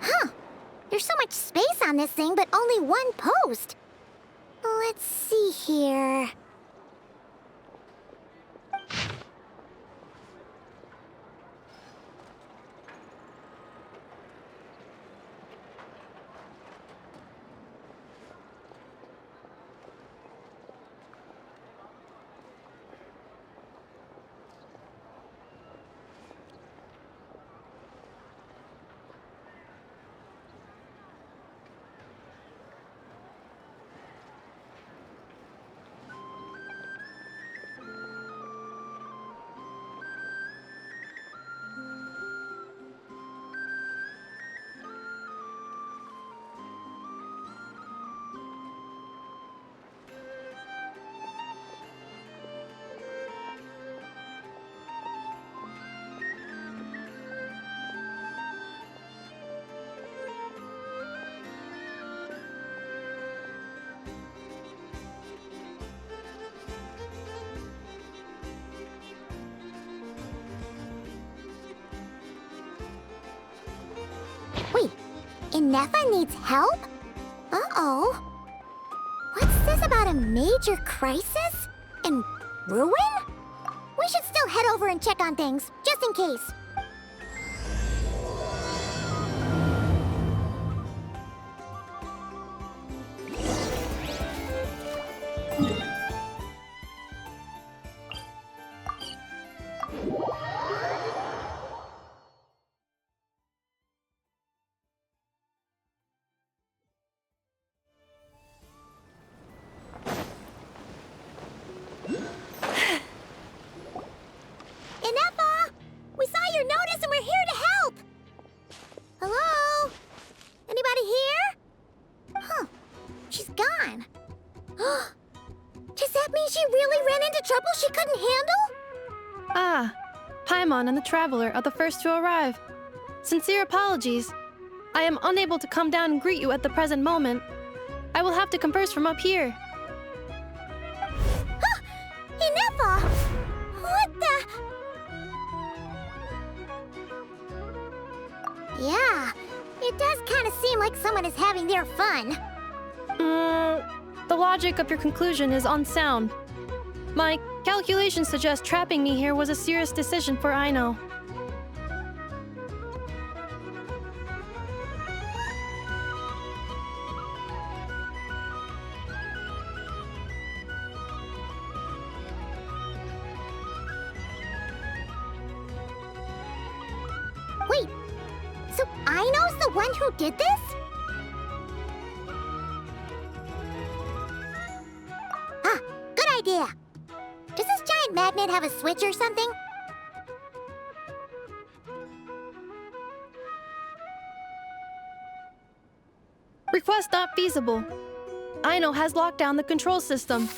Huh. There's so much space on this thing, but only one post. Let's see here. Wait, Inefa needs help? Uh-oh. What's this about a major crisis? And ruin? We should still head over and check on things, just in case. Inefa! We saw your notice and we're here to help! Hello? Anybody here? Huh. She's gone. Does that mean she really ran into trouble she couldn't handle? Ah, Paimon and the Traveler are the first to arrive. Sincere apologies. I am unable to come down and greet you at the present moment. I will have to converse from up here. Inefa! What the? Yeah, it does kind of seem like someone is having their fun. The logic of your conclusion is unsound. My calculations suggest trapping me here was a serious decision for Aino. Wait, so Aino's the one who did this? Ah, good idea. Does this giant magnet have a switch or something? Request not feasible. Aino has locked down the control system.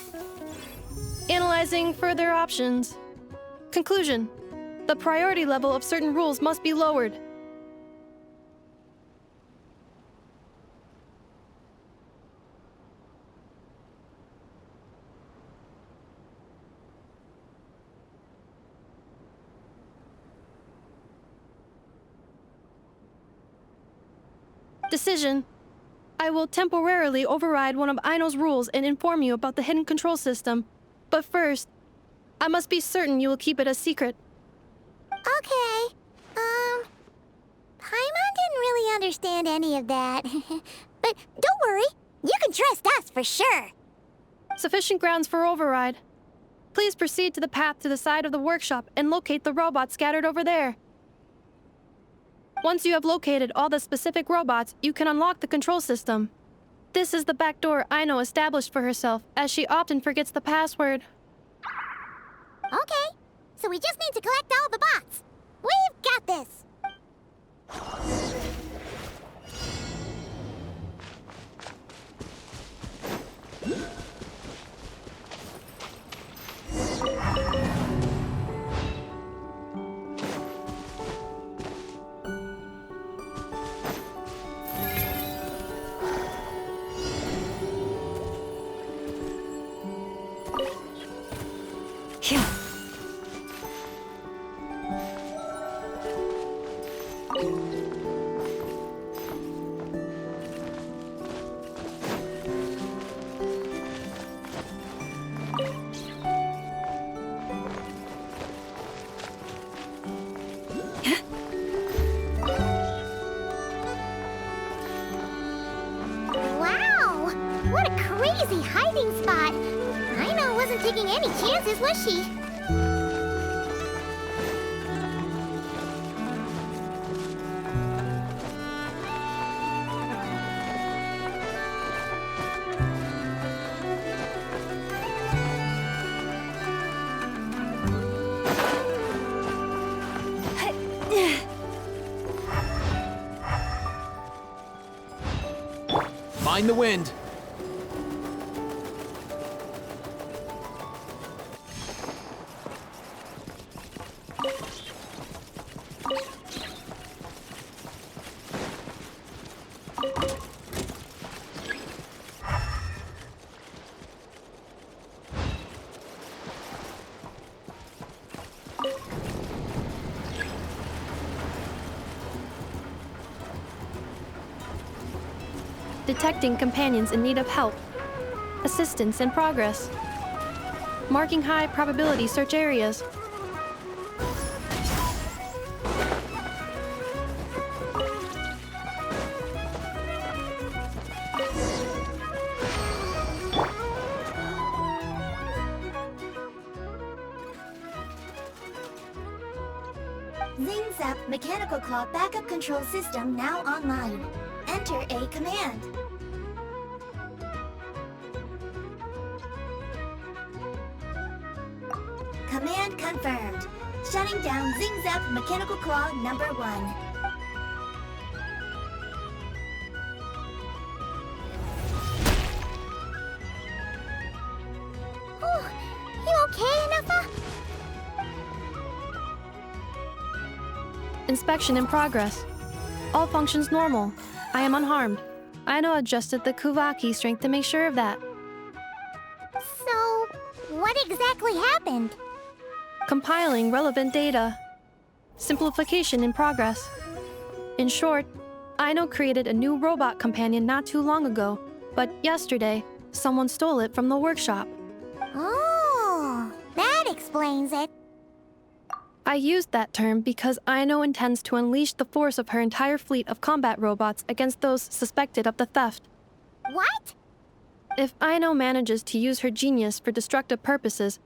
Analyzing further options. Conclusion. The priority level of certain rules must be lowered. Decision. I will temporarily override one of Aino's rules and inform you about the hidden control system. But first, I must be certain you will keep it a secret. Okay. Paimon didn't really understand any of that. But don't worry, you can trust us for sure. Sufficient grounds for override. Please proceed to the path to the side of the workshop and locate the robots scattered over there. Once you have located all the specific robots, you can unlock the control system. This is the back door Aino established for herself, as she often forgets the password. Okay, so we just need to collect all the bots. We've got this. Wow! What a crazy hiding spot! Aino wasn't taking any chances, was she? Mind the wind. Detecting companions in need of help. Assistance in progress. Marking high probability search areas. Zap Mechanical Claw Backup Control System now online. Enter a command. Command confirmed. Shutting down Zap Mechanical Claw number 1. Oh, you okay, Anafa? Inspection in progress. All functions normal. I am unharmed. Aino adjusted the Kuvaki strength to make sure of that. So, what exactly happened? Compiling relevant data. Simplification in progress. In short, Aino created a new robot companion not too long ago, but yesterday, someone stole it from the workshop. Oh, that explains it. I used that term because Aino intends to unleash the force of her entire fleet of combat robots against those suspected of the theft. What? If Aino manages to use her genius for destructive purposes,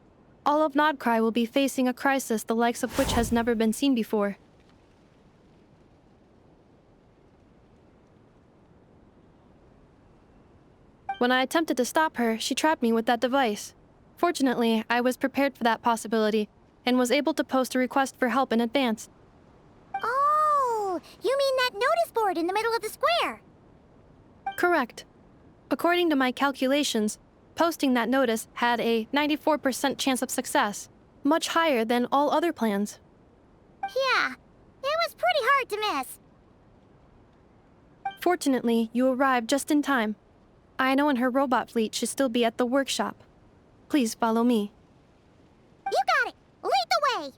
all of Nodcry will be facing a crisis the likes of which has never been seen before. When I attempted to stop her, she trapped me with that device. Fortunately, I was prepared for that possibility and was able to post a request for help in advance. Oh, you mean that notice board in the middle of the square? Correct. According to my calculations, posting that notice had a 94% chance of success, much higher than all other plans. Yeah, it was pretty hard to miss. Fortunately, you arrived just in time. Aino and her robot fleet should still be at the workshop. Please follow me. You got it! Lead the way!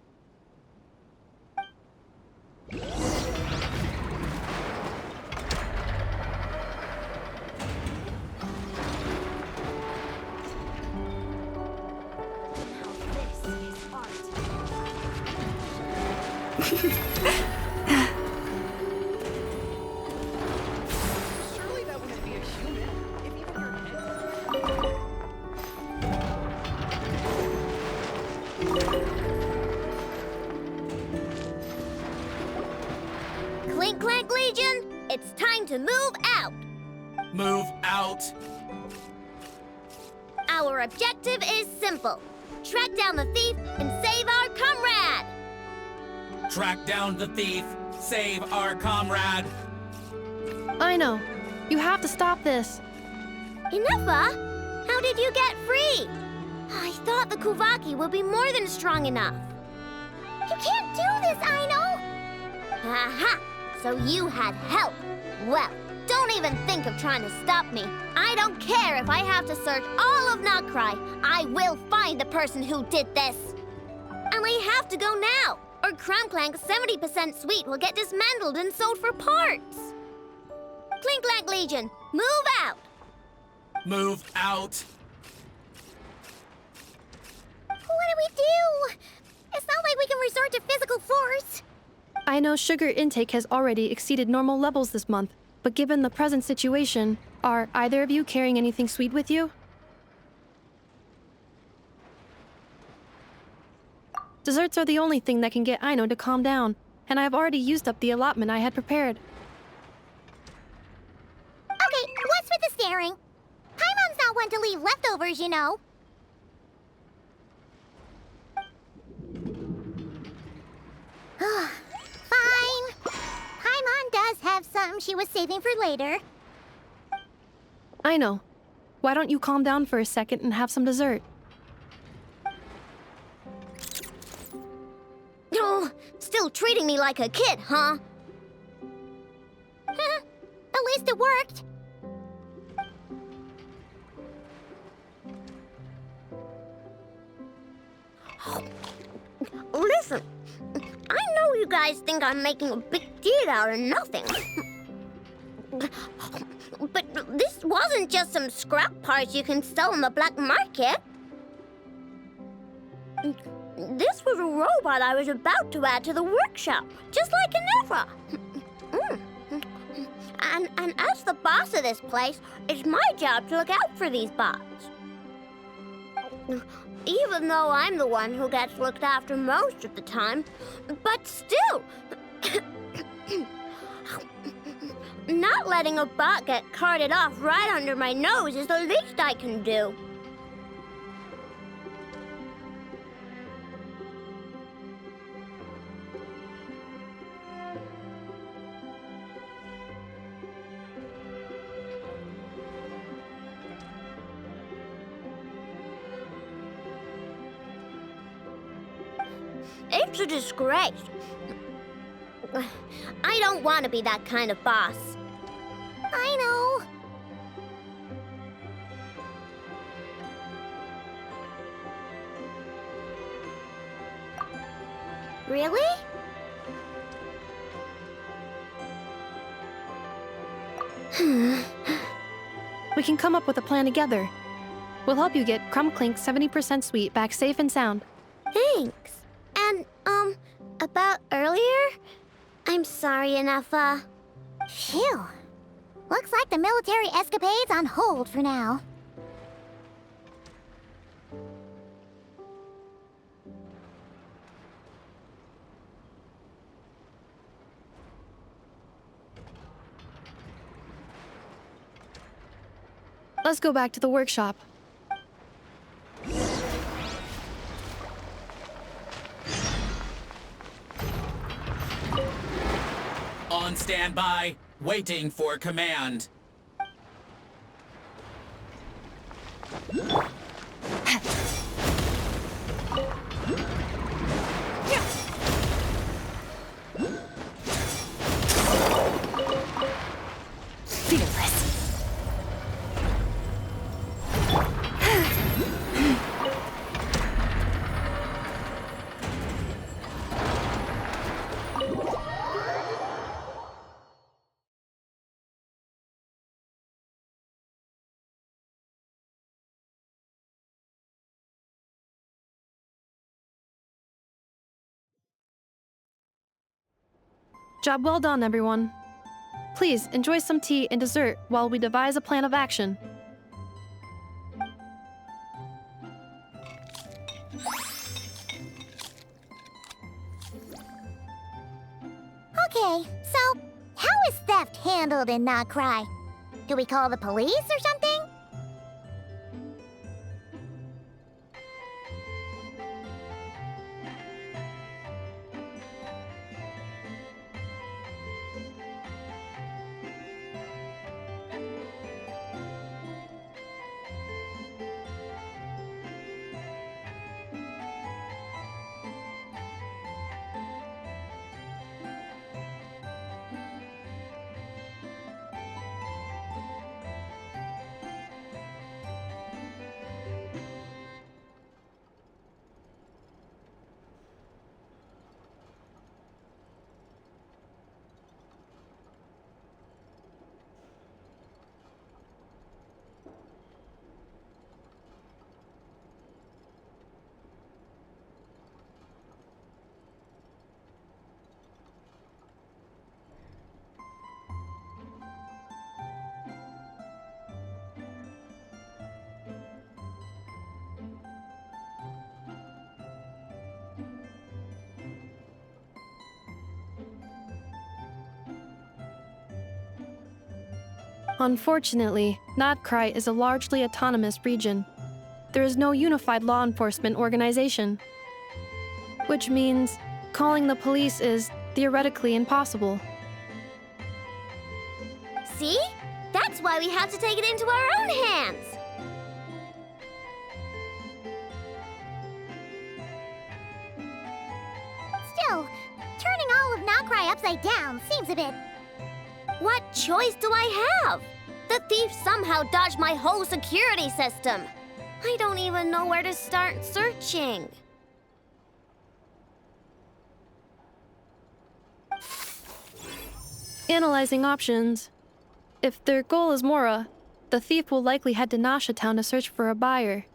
Surely that wouldn't be a human, if even your Clink Clank Legion, it's time to move out! Move out. Our objective is simple. Track down the thief and save our comrade! Track down the thief. Save our comrade. Aino, you have to stop this. Inufa, how did you get free? I thought the Kuvaki would be more than strong enough. You can't do this, Aino! Aha! So you had help. Well, don't even think of trying to stop me. I don't care if I have to search all of Nodcry. I will find the person who did this. And we have to go now, or Clink Clank's 70% suite will get dismantled and sold for parts. Clink Clank Legion, move out! Move out. What do we do? It's not like we can resort to physical force. I know sugar intake has already exceeded normal levels this month, but given the present situation, are either of you carrying anything sweet with you? Desserts are the only thing that can get Aino to calm down, and I have already used up the allotment I had prepared. Okay, what's with the staring? Paimon's not one to leave leftovers, you know. Fine. Paimon does have some she was saving for later. Aino, why don't you calm down for a second and have some dessert? Oh, still treating me like a kid, huh? At least it worked. Listen, I know you guys think I'm making a big deal out of nothing. But this wasn't just some scrap parts you can sell on the black market. This was a robot I was about to add to the workshop, just like Aneva. And as the boss of this place, it's my job to look out for these bots. Even though I'm the one who gets looked after most of the time. But still, not letting a bot get carted off right under my nose is the least I can do. It's a disgrace. I don't want to be that kind of boss. I know. Really? We can come up with a plan together. We'll help you get Clink Clank's 70% sweet back safe and sound. Thanks. And, about earlier? I'm sorry, Anefa. Phew. Looks like the military escapade's on hold for now. Let's go back to the workshop. On standby, waiting for command. Fearless. Job well done, everyone. Please enjoy some tea and dessert while we devise a plan of action. Okay, so how is theft handled in Not Cry? Do we call the police or something? Unfortunately, Nahida is a largely autonomous region. There is no unified law enforcement organization, which means calling the police is theoretically impossible. See? That's why we have to take it into our own hands. Still, turning all of Nahida upside down seems a bit... What choice do I have? The thief somehow dodged my whole security system. I don't even know where to start searching. Analyzing options. If their goal is Mora, the thief will likely head to Nasha Town to search for a buyer.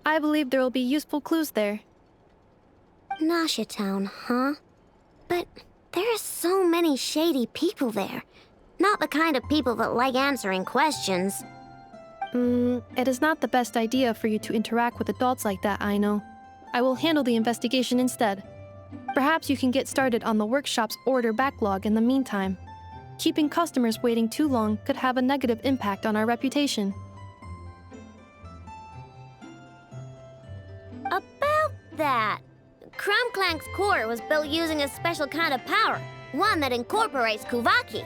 I believe there will be useful clues there. Nasha Town, huh? But there are so many shady people there. Not the kind of people that like answering questions. It is not the best idea for you to interact with adults like that, I know. I will handle the investigation instead. Perhaps you can get started on the workshop's order backlog in the meantime. Keeping customers waiting too long could have a negative impact on our reputation. About that, Clink Clank's core was built using a special kind of power, one that incorporates Kuvaki.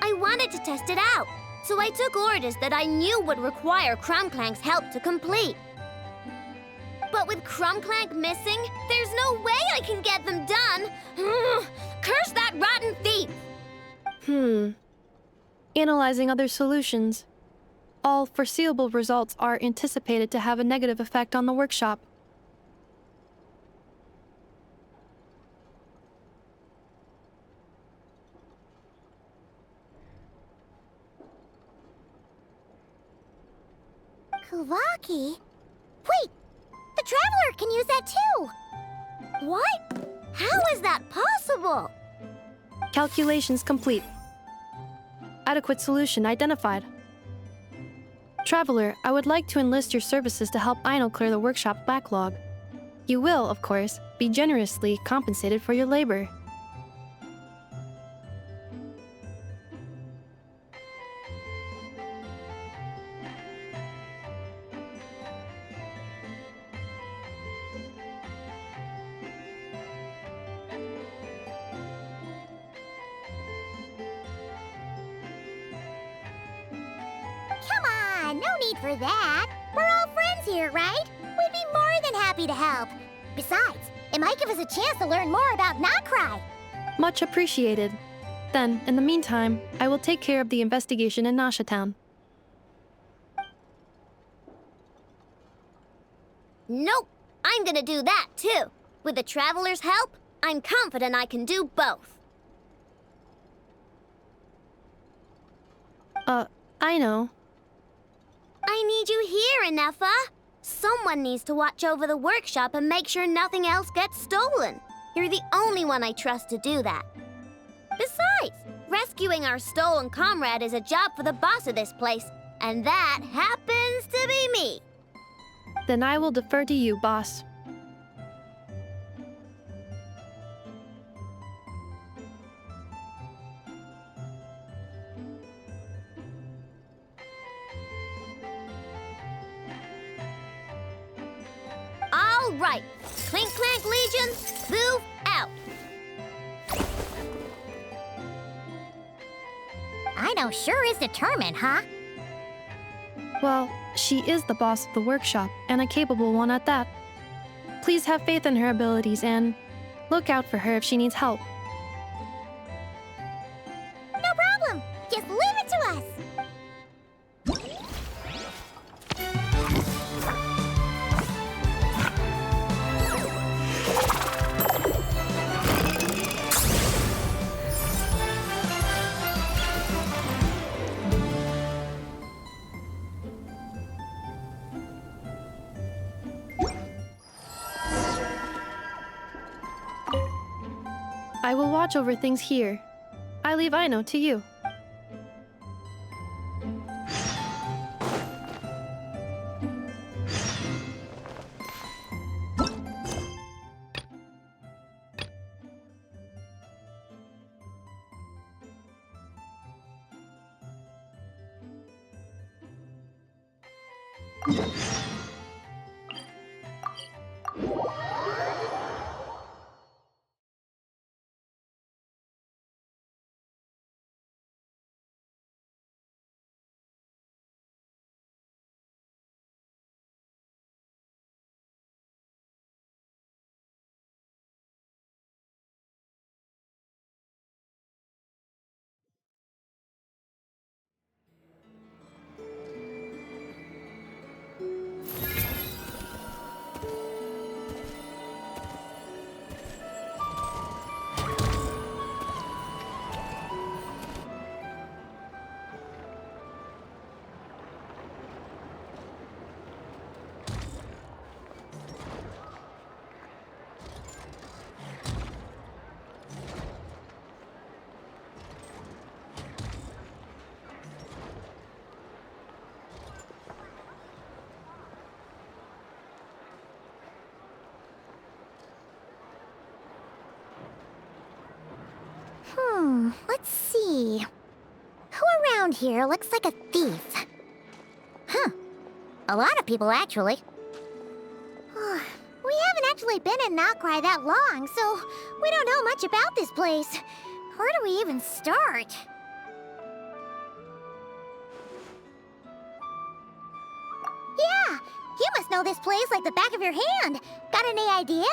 I wanted to test it out, so I took orders that I knew would require Clink Clank's help to complete. But with Clink Clank missing, there's no way I can get them done! Curse that rotten thief! Analyzing other solutions. All foreseeable results are anticipated to have a negative effect on the workshop. Kuvaki? Wait! The Traveler can use that too! What? How is that possible? Calculations complete. Adequate solution identified. Traveler, I would like to enlist your services to help Aino clear the workshop backlog. You will, of course, be generously compensated for your labor. Come on, no need for that. We're all friends here, right? We'd be more than happy to help. Besides, it might give us a chance to learn more about Nahida. Much appreciated. Then, in the meantime, I will take care of the investigation in Nasha Town. Nope, I'm gonna do that too. With the Traveler's help, I'm confident I can do both. I know. I need you here, Inefa. Someone needs to watch over the workshop and make sure nothing else gets stolen. You're the only one I trust to do that. Besides, rescuing our stolen comrade is a job for the boss of this place, and that happens to be me. Then I will defer to you, boss. All right, Clink Clank Legion, move out. Aino sure is determined, huh? Well, she is the boss of the workshop, and a capable one at that. Please have faith in her abilities and look out for her if she needs help. No problem. Just leave it to us. I will watch over things here. I leave Aino to you. Let's see. Who around here looks like a thief? Huh. A lot of people, actually. We haven't actually been in Nokrai that long, so we don't know much about this place. Where do we even start? Yeah, you must know this place like the back of your hand. Got any ideas?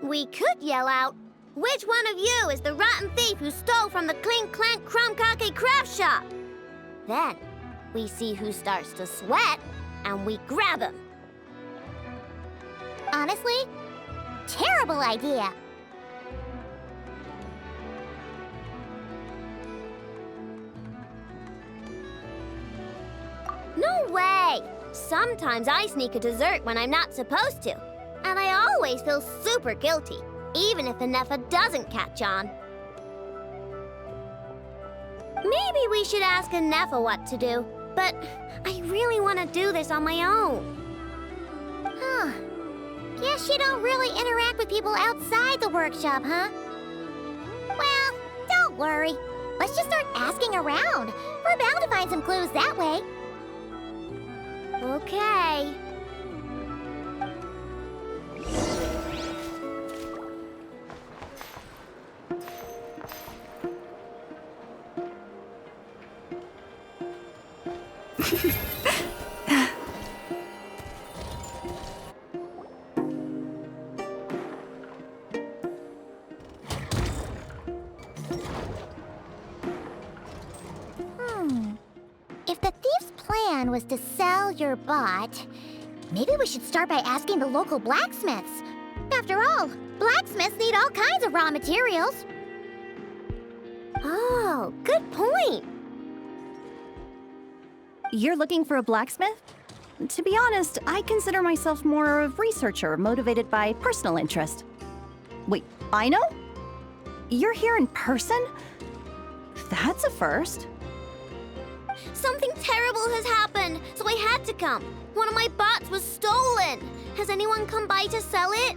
We could yell out, "Which one of you is the rotten thief who stole from the Clink Clank craft shop?" Then, we see who starts to sweat, and we grab him. Honestly, terrible idea. No way! Sometimes I sneak a dessert when I'm not supposed to. And I always feel super guilty, even if Anefa doesn't catch on. Maybe we should ask Anefa what to do, but I really want to do this on my own. Huh. Guess you don't really interact with people outside the workshop, huh? Well, don't worry. Let's just start asking around. We're bound to find some clues that way. Okay. If the thief's plan was to sell your bot, maybe we should start by asking the local blacksmiths. After all, blacksmiths need all kinds of raw materials. Oh, good point. You're looking for a blacksmith? To be honest, I consider myself more a researcher motivated by personal interest. Wait, I know? You're here in person? That's a first. Something terrible has happened, so I had to come. One of my bots was stolen. Has anyone come by to sell it?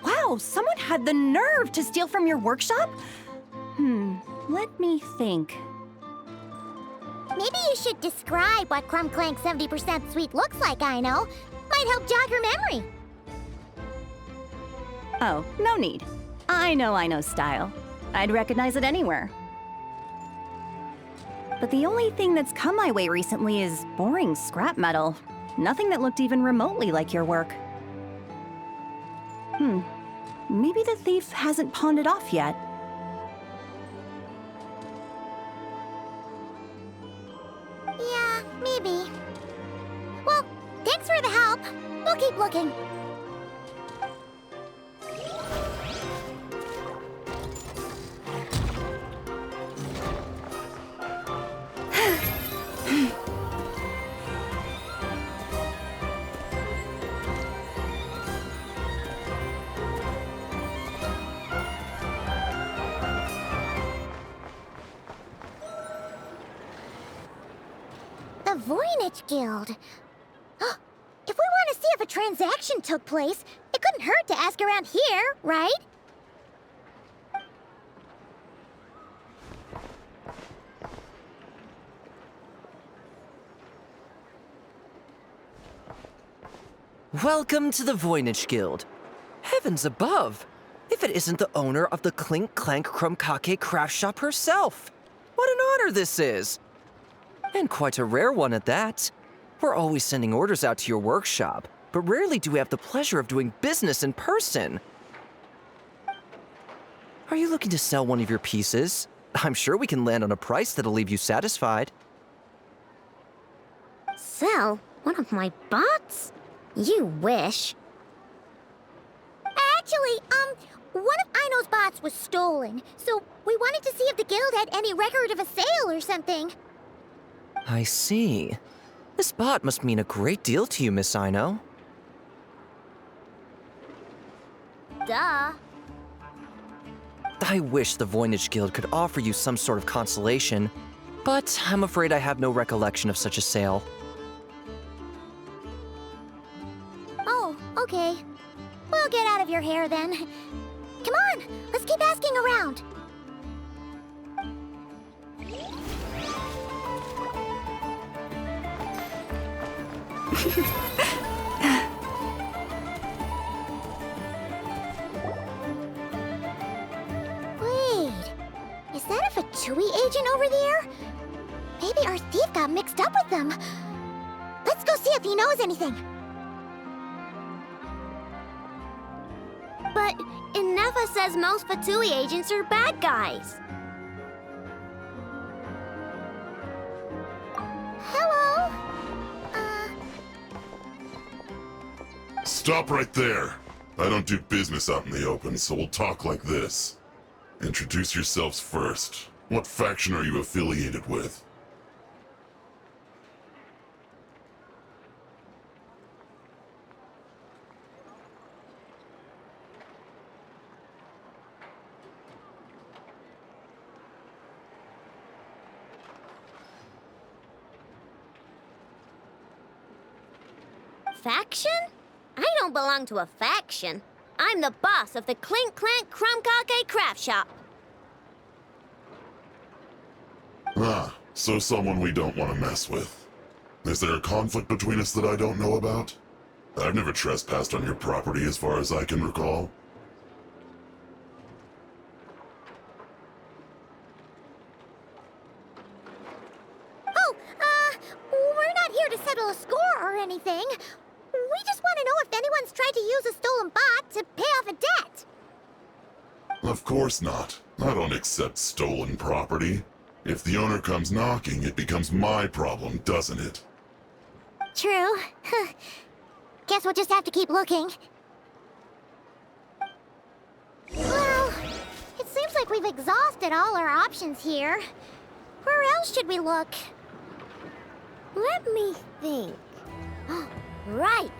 Wow, someone had the nerve to steal from your workshop? Let me think. Maybe you should describe what Clink Clank 70% sweet looks like, I know. Might help jog your memory. Oh, no need. I know style. I'd recognize it anywhere. But the only thing that's come my way recently is boring scrap metal. Nothing that looked even remotely like your work. Maybe the thief hasn't pawned it off yet. Yeah, maybe. Well, thanks for the help. We'll keep looking. The Voynich Guild. If we want to see if a transaction took place, it couldn't hurt to ask around here, right? Welcome to the Voynich Guild. Heavens above! If it isn't the owner of the Clink Clank Craft Shop herself! What an honor this is! And quite a rare one at that. We're always sending orders out to your workshop, but rarely do we have the pleasure of doing business in person. Are you looking to sell one of your pieces? I'm sure we can land on a price that'll leave you satisfied. Sell one of my bots? You wish. Actually, one of Aino's bots was stolen, so we wanted to see if the guild had any record of a sale or something. I see. This bot must mean a great deal to you, Miss Aino. Duh. I wish the Voynich Guild could offer you some sort of consolation, but I'm afraid I have no recollection of such a sale. Oh, okay. We'll get out of your hair then. Come on, let's keep asking around. Wait, is that a Fatui agent over there? Maybe our thief got mixed up with them. Let's go see if he knows anything. But Inefa says most Fatui agents are bad guys. Hello? Stop right there. I don't do business out in the open, so we'll talk like this. Introduce yourselves first. What faction are you affiliated with? Faction? I don't belong to a faction. I'm the boss of the Clink Clank Craft Shop. Ah, so someone we don't want to mess with. Is there a conflict between us that I don't know about? I've never trespassed on your property as far as I can recall. Oh, we're not here to settle a score or anything. We just want to know if anyone's tried to use a stolen bot to pay off a debt. Of course not. I don't accept stolen property. If the owner comes knocking, it becomes my problem, doesn't it? True. Guess we'll just have to keep looking. Well, it seems like we've exhausted all our options here. Where else should we look? Let me think. Right.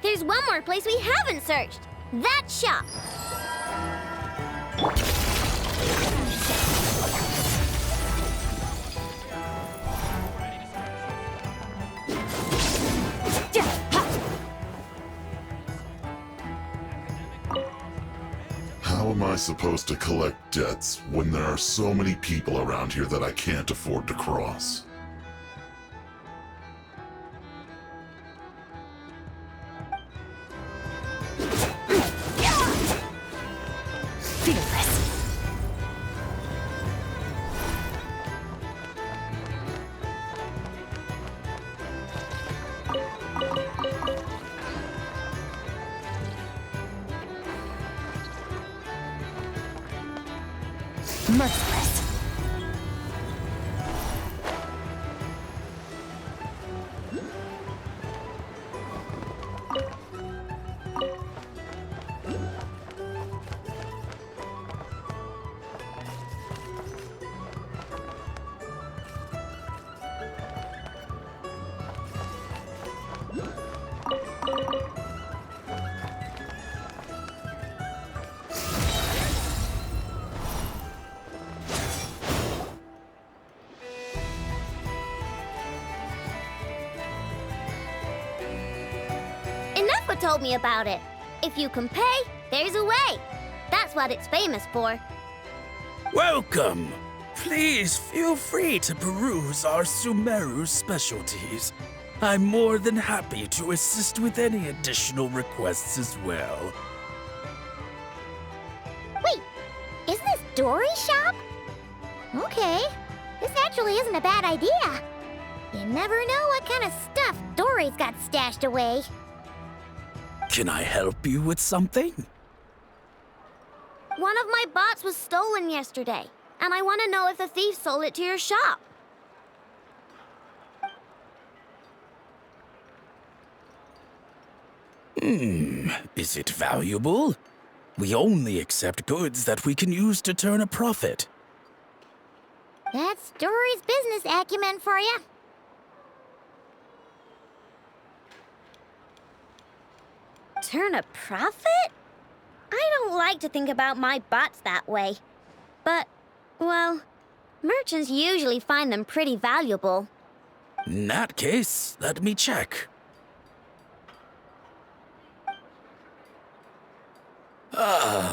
There's one more place we haven't searched. That shop. How am I supposed to collect debts when there are so many people around here that I can't afford to cross? Merciless. Inefa told me about it. If you can pay, there's a way. That's what it's famous for. Welcome! Please feel free to peruse our Sumeru specialties. I'm more than happy to assist with any additional requests as well. Wait, isn't this Dory's shop? Okay, this actually isn't a bad idea. You never know what kind of stuff Dory's got stashed away. Can I help you with something? One of my bots was stolen yesterday, and I want to know if the thief sold it to your shop. Is it valuable? We only accept goods that we can use to turn a profit. That's Dory's business acumen for you. Turn a profit? I don't like to think about my bots that way. But, well, merchants usually find them pretty valuable. In that case, let me check.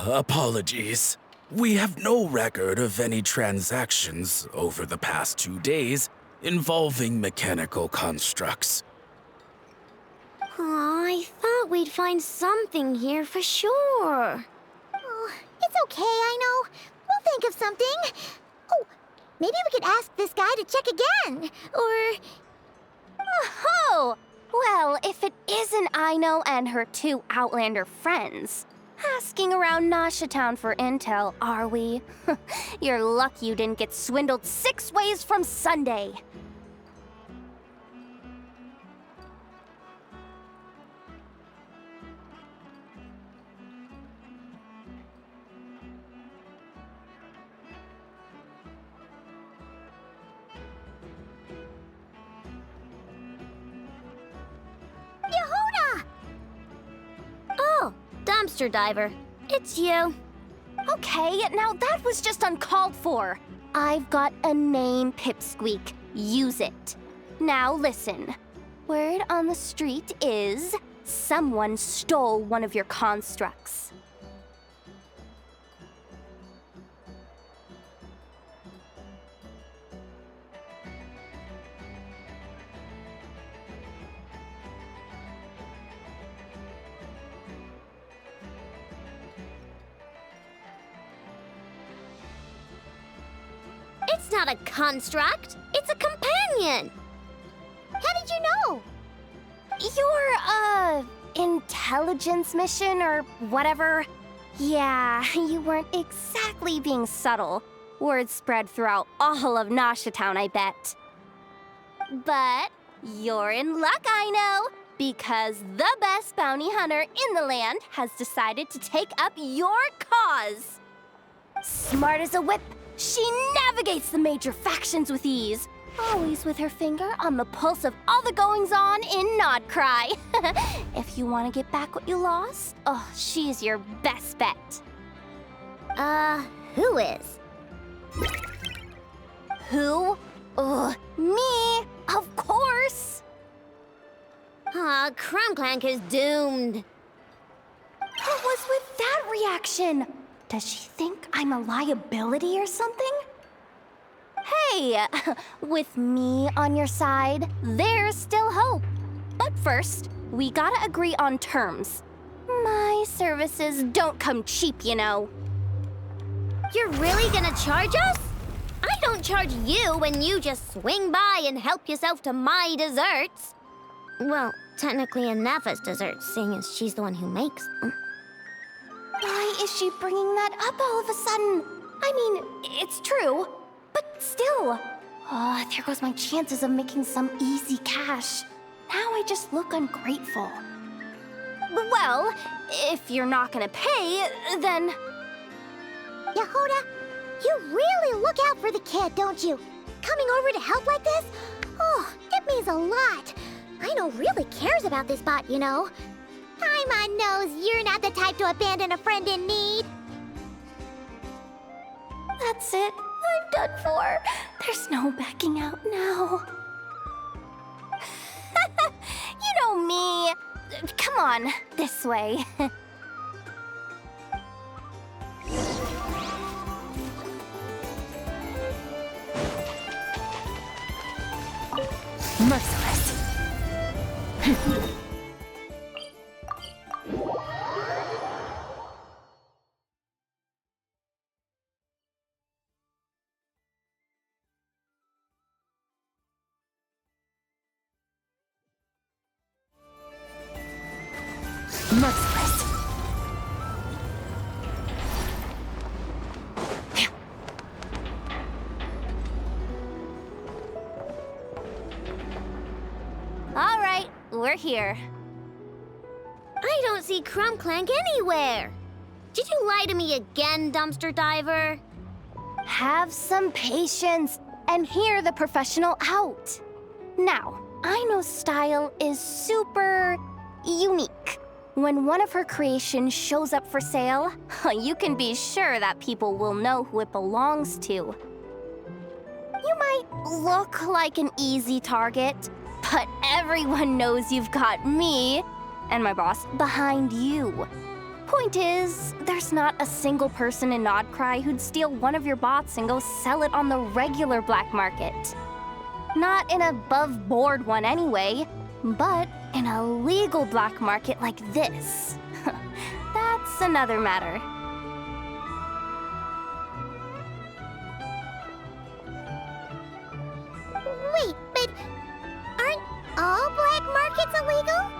Apologies. We have no record of any transactions over the past 2 days involving mechanical constructs. Aw, I thought we'd find something here for sure. Oh, it's okay, I know. We'll think of something. Oh, maybe we could ask this guy to check again. Or... Oh! Well, if it isn't Aino and her 2 Outlander friends. Asking around Nasha Town for intel, are we? You're lucky you didn't get swindled 6 ways from Sunday. Yehuda! Oh, dumpster diver. It's you. Okay, now that was just uncalled for. I've got a name, Pipsqueak. Use it. Now listen. Word on the street is someone stole one of your constructs. It's not a construct. It's a companion. How did you know? Your, intelligence mission or whatever? Yeah, you weren't exactly being subtle. Word spread throughout all of Nasha Town, I bet. But you're in luck, I know, because the best bounty hunter in the land has decided to take up your cause. Smart as a whip, she navigates the major factions with ease. Always with her finger on the pulse of all the goings-on in Nodcry. If you want to get back what you lost, oh, she's your best bet. Who is? Who? Me, of course. Aw, Clink Clank is doomed. What was with that reaction? Does she think I'm a liability or something? Hey, with me on your side, there's still hope. But first, we gotta agree on terms. My services don't come cheap, you know. You're really gonna charge us? I don't charge you when you just swing by and help yourself to my desserts. Well, technically Nefa's desserts, seeing as she's the one who makes them. Why is she bringing that up all of a sudden? I mean, it's true, but still. Oh, there goes my chances of making some easy cash. Now I just look ungrateful. Well, if you're not gonna pay, then... Yehuda, you really look out for the kid, don't you? Coming over to help like this? Oh, it means a lot. Aino really cares about this bot, you know. Paimon knows you're not the type to abandon a friend in need. That's it. I'm done for. There's no backing out now. You know me. Come on, this way. Merciless. Merciless. All right, we're here. I don't see Clink Clank anywhere. Did you lie to me again, dumpster diver? Have some patience and hear the professional out. Now, I know style is super unique. When one of her creations shows up for sale, you can be sure that people will know who it belongs to. You might look like an easy target, but everyone knows you've got me and my boss behind you. Point is, there's not a single person in Nodcry who'd steal one of your bots and go sell it on the regular black market. Not an above-board one anyway, but in a legal black market like this. That's another matter. Wait, but aren't all black markets illegal?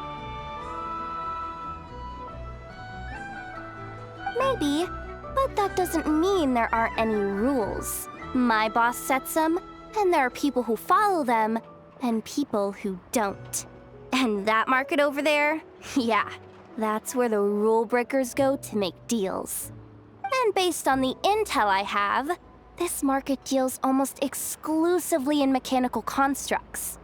Maybe, but that doesn't mean there aren't any rules. My boss sets them, and there are people who follow them, and people who don't. And that market over there? Yeah, that's where the rule breakers go to make deals. And based on the intel I have, this market deals almost exclusively in mechanical constructs.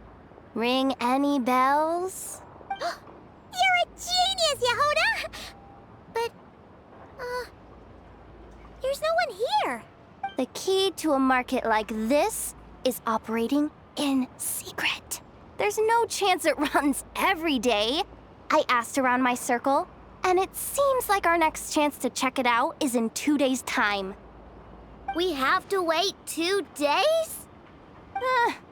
Ring any bells? You're a genius, Yehuda! But, there's no one here. The key to a market like this is operating in secret. There's no chance it runs every day. I asked around my circle, and it seems like our next chance to check it out is in 2 days' time. We have to wait 2 days?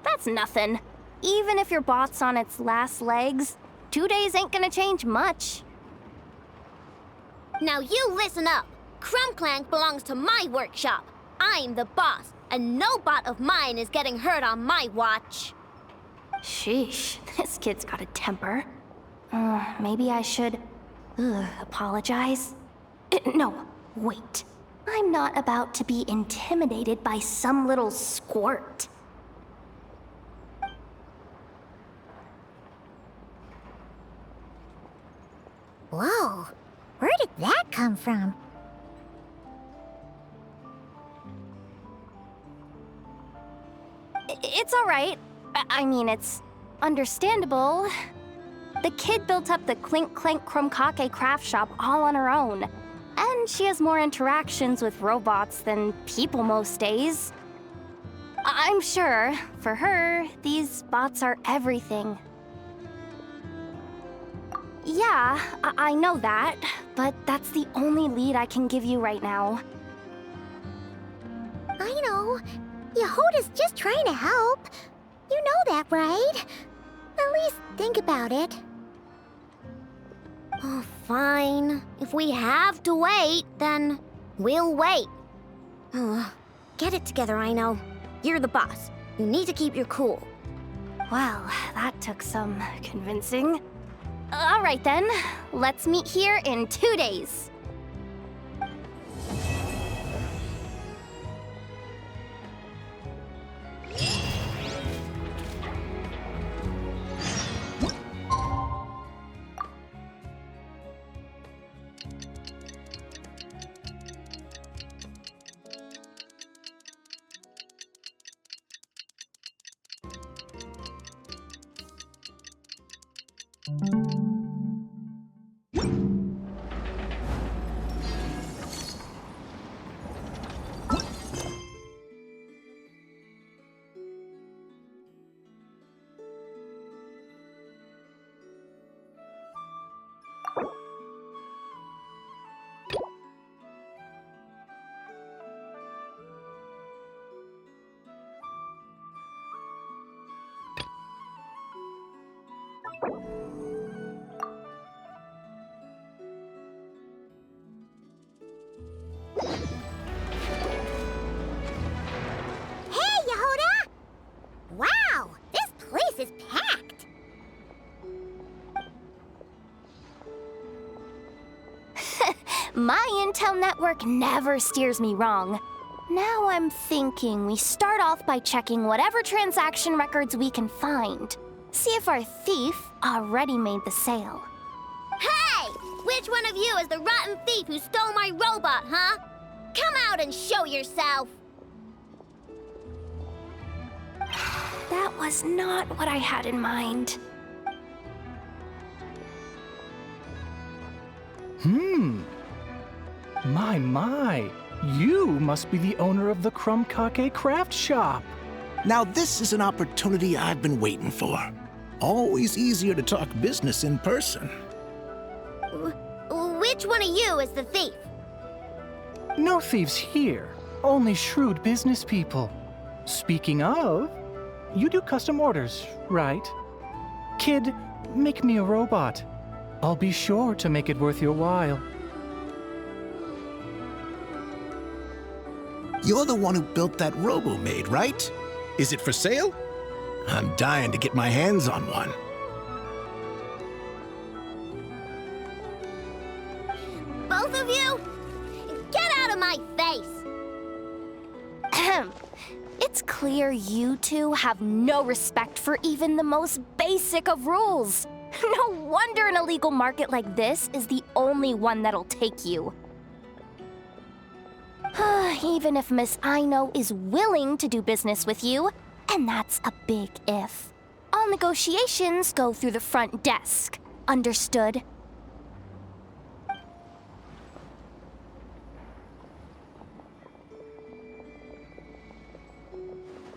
That's nothing. Even if your bot's on its last legs, 2 days ain't gonna change much. Now you listen up. Clink Clank belongs to my workshop. I'm the boss, and no bot of mine is getting hurt on my watch. Sheesh, this kid's got a temper. Maybe I should apologize. No, wait. I'm not about to be intimidated by some little squirt. Whoa, where did that come from? It's all right. I mean, it's understandable. The kid built up the Clink Clank craft shop all on her own. And she has more interactions with robots than people most days. I'm sure, for her, these bots are everything. Yeah, I know that, but that's the only lead I can give you right now. I know. Yehuda's just trying to help. You know that, right? At least think about it. Oh, fine. If we have to wait, then we'll wait. Get it together, I know. You're the boss. You need to keep your cool. Well, that took some convincing. All right then, let's meet here in 2 days. My intel network never steers me wrong. Now I'm thinking we start off by checking whatever transaction records we can find. See if our thief already made the sale. Hey! Which one of you is the rotten thief who stole my robot, huh? Come out and show yourself! That was not what I had in mind. My. You must be the owner of the Clink Clank Craft Shop. Now this is an opportunity I've been waiting for. Always easier to talk business in person. Which one of you is the thief? No thieves here, only shrewd business people. Speaking of, you do custom orders, right? Kid, make me a robot. I'll be sure to make it worth your while. You're the one who built that robo-maid, right? Is it for sale? I'm dying to get my hands on one. Both of you? Get out of my face! It's clear you two have no respect for even the most basic of rules. No wonder an illegal market like this is the only one that'll take you. Even if Miss Aino is willing to do business with you, and that's a big if. All negotiations go through the front desk. Understood?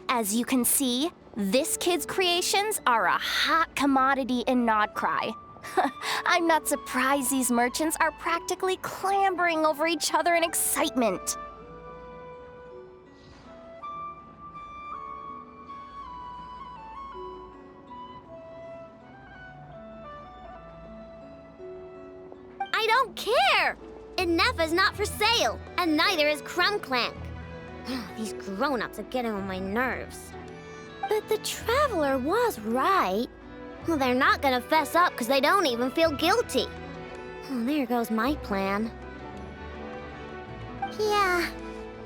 As you can see, this kid's creations are a hot commodity in Nodcry. I'm not surprised these merchants are practically clambering over each other in excitement. I don't care! Inefa's not for sale, and neither is Clink Clank. These grown-ups are getting on my nerves. But the Traveler was right. Well, they're not gonna fess up because they don't even feel guilty. Oh, there goes my plan. Yeah,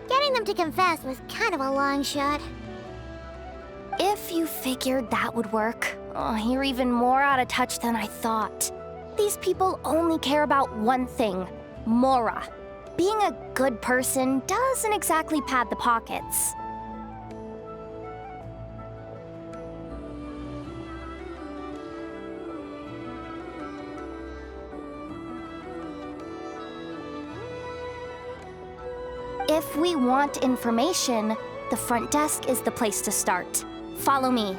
getting them to confess was kind of a long shot. If you figured that would work, you're even more out of touch than I thought. These people only care about one thing, Mora. Being a good person doesn't exactly pad the pockets. If we want information, the front desk is the place to start. Follow me.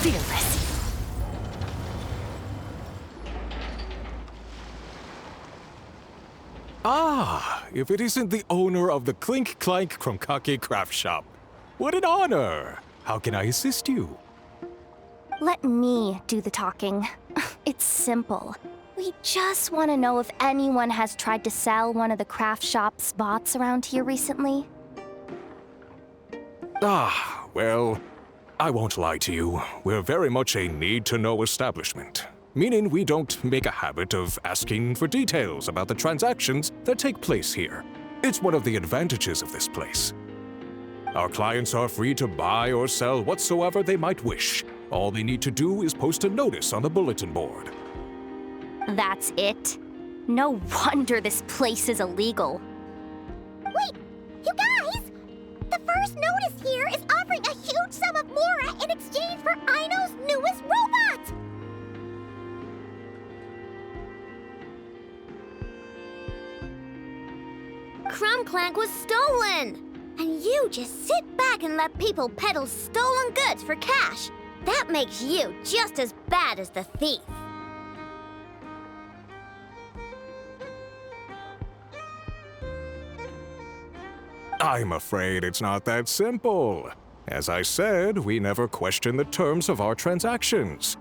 Fearless. Ah, if it isn't the owner of the Clink Clank Craft Shop. What an honor! How can I assist you? Let me do the talking. It's simple. We just want to know if anyone has tried to sell one of the craft shop's bots around here recently. Ah, well, I won't lie to you. We're very much a need-to-know establishment, meaning we don't make a habit of asking for details about the transactions that take place here. It's one of the advantages of this place. Our clients are free to buy or sell whatsoever they might wish. All they need to do is post a notice on the bulletin board. That's it? No wonder this place is illegal. Wait, you guys! The first notice here is offering a huge sum of Mora in exchange for Aino's newest robot! Clink Clank was stolen! And you just sit back and let people peddle stolen goods for cash. That makes you just as bad as the thief. I'm afraid it's not that simple. As I said, we never question the terms of our transactions.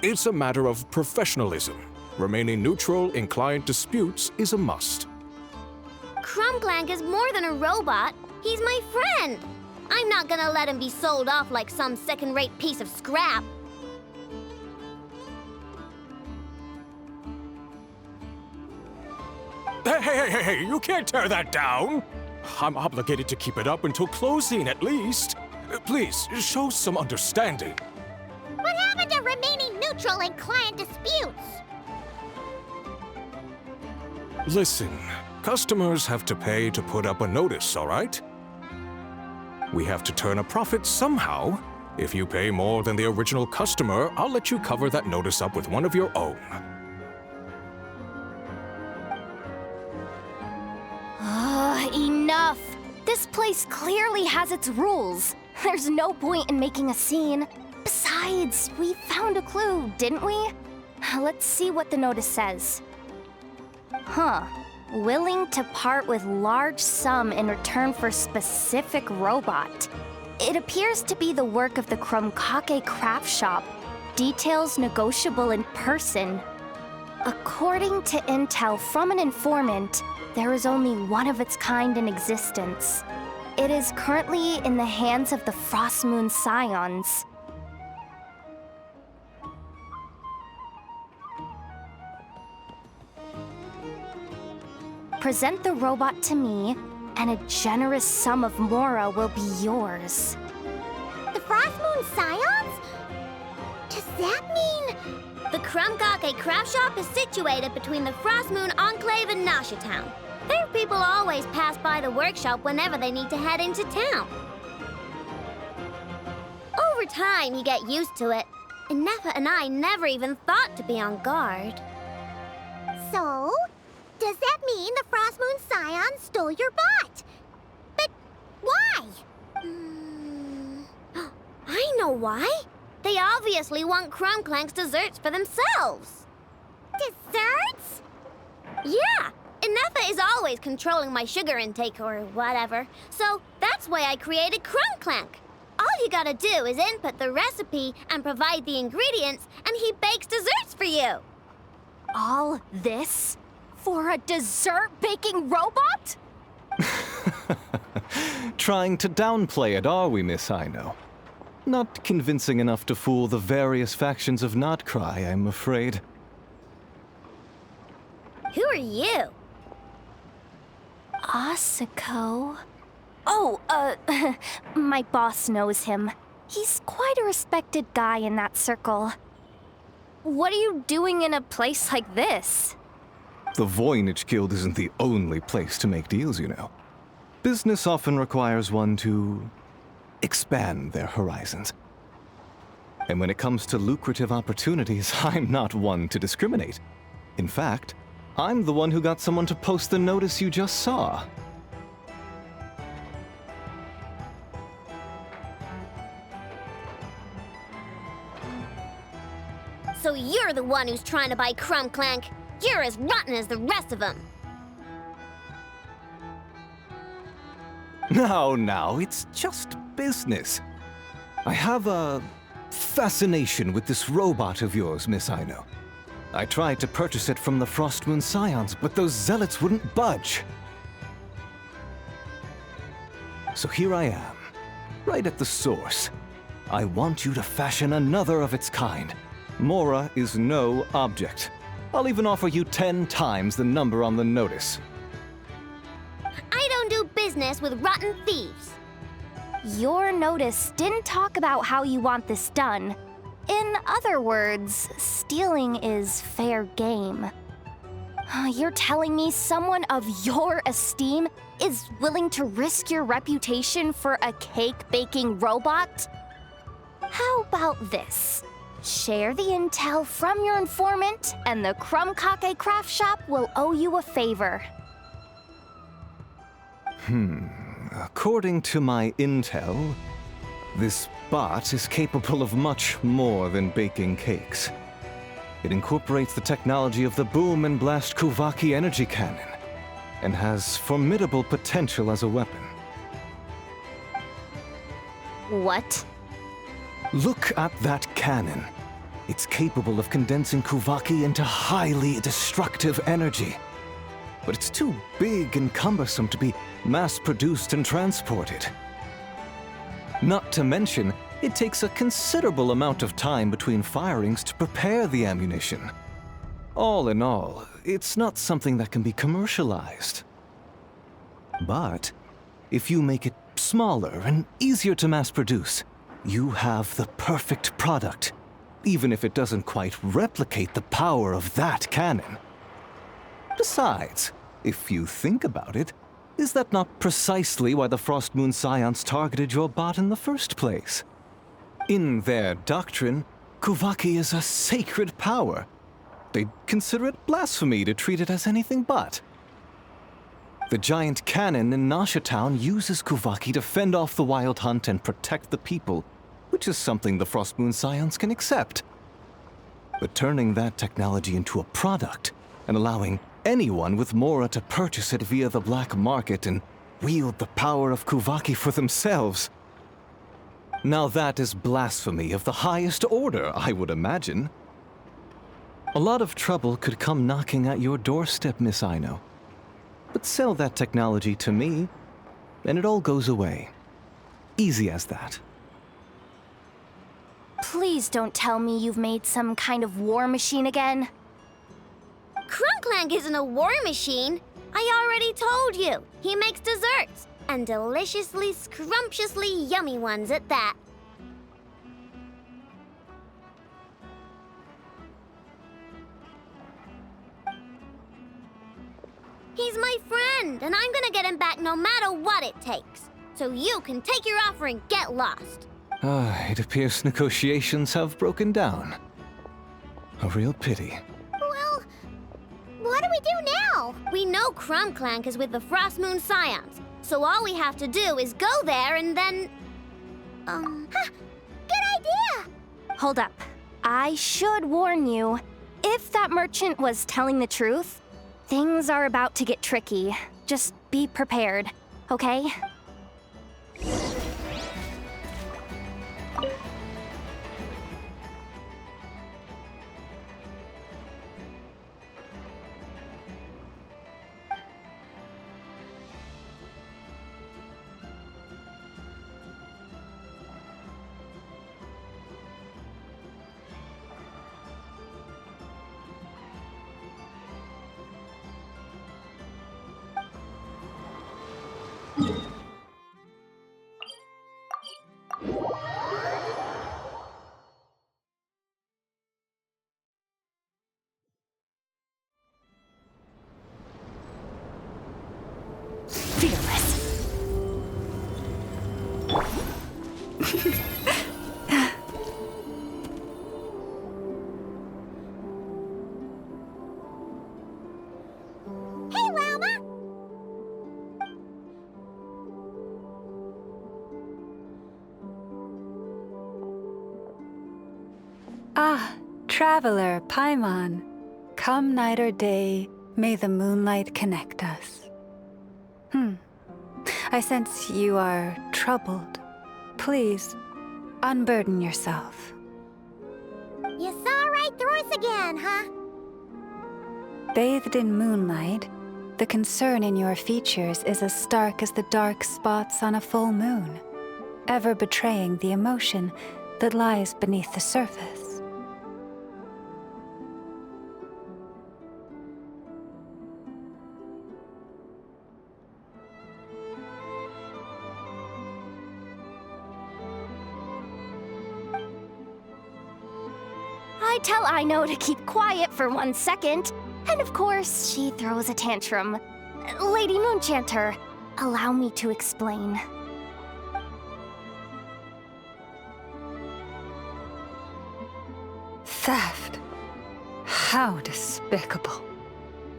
It's a matter of professionalism. Remaining neutral in client disputes is a must. Clink Clank is more than a robot. He's my friend. I'm not gonna let him be sold off like some second-rate piece of scrap. Hey, you can't tear that down! I'm obligated to keep it up until closing, at least. Please, show some understanding. What happened to remaining neutral in client disputes? Listen, customers have to pay to put up a notice, all right? We have to turn a profit somehow. If you pay more than the original customer, I'll let you cover that notice up with one of your own. Enough! This place clearly has its rules. There's no point in making a scene. Besides, we found a clue, didn't we? Let's see what the notice says. Huh. Willing to part with large sum in return for specific robot. It appears to be the work of the Krumkake craft shop. Details negotiable in person. According to intel from an informant, there is only one of its kind in existence. It is currently in the hands of the Frost Moon Scions. Present the robot to me, and a generous sum of Mora will be yours. The Frost Moon Scions? Does that mean... The Krumkake craft shop is situated between the Frost Moon Enclave and Nasha Town. Their people always pass by the workshop whenever they need to head into town. Over time, you get used to it, and Neffa and I never even thought to be on guard. So, does that mean the Frost Moon Scions stole your bot? But why? I know why. They obviously want Clink Clank's desserts for themselves. Desserts? Yeah, and Neffa is always controlling my sugar intake or whatever, so that's why I created Clink Clank. All you gotta do is input the recipe and provide the ingredients, and he bakes desserts for you. All this for a dessert baking robot? Trying to downplay it, are we, Miss Ino? Not convincing enough to fool the various factions of Notcry, I'm afraid. Who are you? Asako. Oh, my boss knows him. He's quite a respected guy in that circle. What are you doing in a place like this? The Voynich Guild isn't the only place to make deals, you know. Business often requires one to expand their horizons. And when it comes to lucrative opportunities, I'm not one to discriminate. In fact, I'm the one who got someone to post the notice you just saw. So you're the one who's trying to buy Clink Clank. You're as rotten as the rest of them. Now, it's just business. I have a fascination with this robot of yours, Miss Ino. I tried to purchase it from the Frost Moon Scions, but those zealots wouldn't budge. So here I am, right at the source. I want you to fashion another of its kind. Mora is no object. I'll even offer you 10 times the number on the notice. I don't do business with rotten thieves. Your notice didn't talk about how you want this done. In other words, stealing is fair game. You're telling me someone of your esteem is willing to risk your reputation for a cake-baking robot? How about this? Share the intel from your informant, and the Krumkake craft shop will owe you a favor. According to my intel, this bot is capable of much more than baking cakes. It incorporates the technology of the Bwoooom and Blast Kuvaki energy cannon, and has formidable potential as a weapon. What? Look at that cannon. It's capable of condensing Kuvaki into highly destructive energy. But it's too big and cumbersome to be mass-produced and transported. Not to mention, it takes a considerable amount of time between firings to prepare the ammunition. All in all, it's not something that can be commercialized. But if you make it smaller and easier to mass-produce, you have the perfect product, even if it doesn't quite replicate the power of that cannon. Besides, if you think about it, is that not precisely why the Frost Moon Scions targeted your bot in the first place? In their doctrine, Kuvaki is a sacred power. They'd consider it blasphemy to treat it as anything but. The giant cannon in Nasha Town uses Kuvaki to fend off the Wild Hunt and protect the people, which is something the Frost Moon Scions can accept. But turning that technology into a product and allowing anyone with Mora to purchase it via the black market and wield the power of Kuvaki for themselves. Now that is blasphemy of the highest order, I would imagine. A lot of trouble could come knocking at your doorstep, Miss Aino. But sell that technology to me, and it all goes away. Easy as that. Please don't tell me you've made some kind of war machine again. Clink Clank isn't a war machine. I already told you. He makes desserts, and deliciously, scrumptiously yummy ones at that. He's my friend, and I'm gonna get him back no matter what it takes. So you can take your offer and get lost. It appears negotiations have broken down. A real pity. Well, what do we do now? We know Clink Clank is with the Frost Moon Scions, so all we have to do is go there and then... Good idea! Hold up. I should warn you. If that merchant was telling the truth, things are about to get tricky. Just be prepared, okay? Ah, traveler, Paimon. Come night or day, may the moonlight connect us. I sense you are troubled. Please, unburden yourself. You saw right through us again, huh? Bathed in moonlight, the concern in your features is as stark as the dark spots on a full moon, ever betraying the emotion that lies beneath the surface. I tell Aino to keep quiet for 1 second, and of course, she throws a tantrum. Lady Moonchanter, allow me to explain. Theft. How despicable.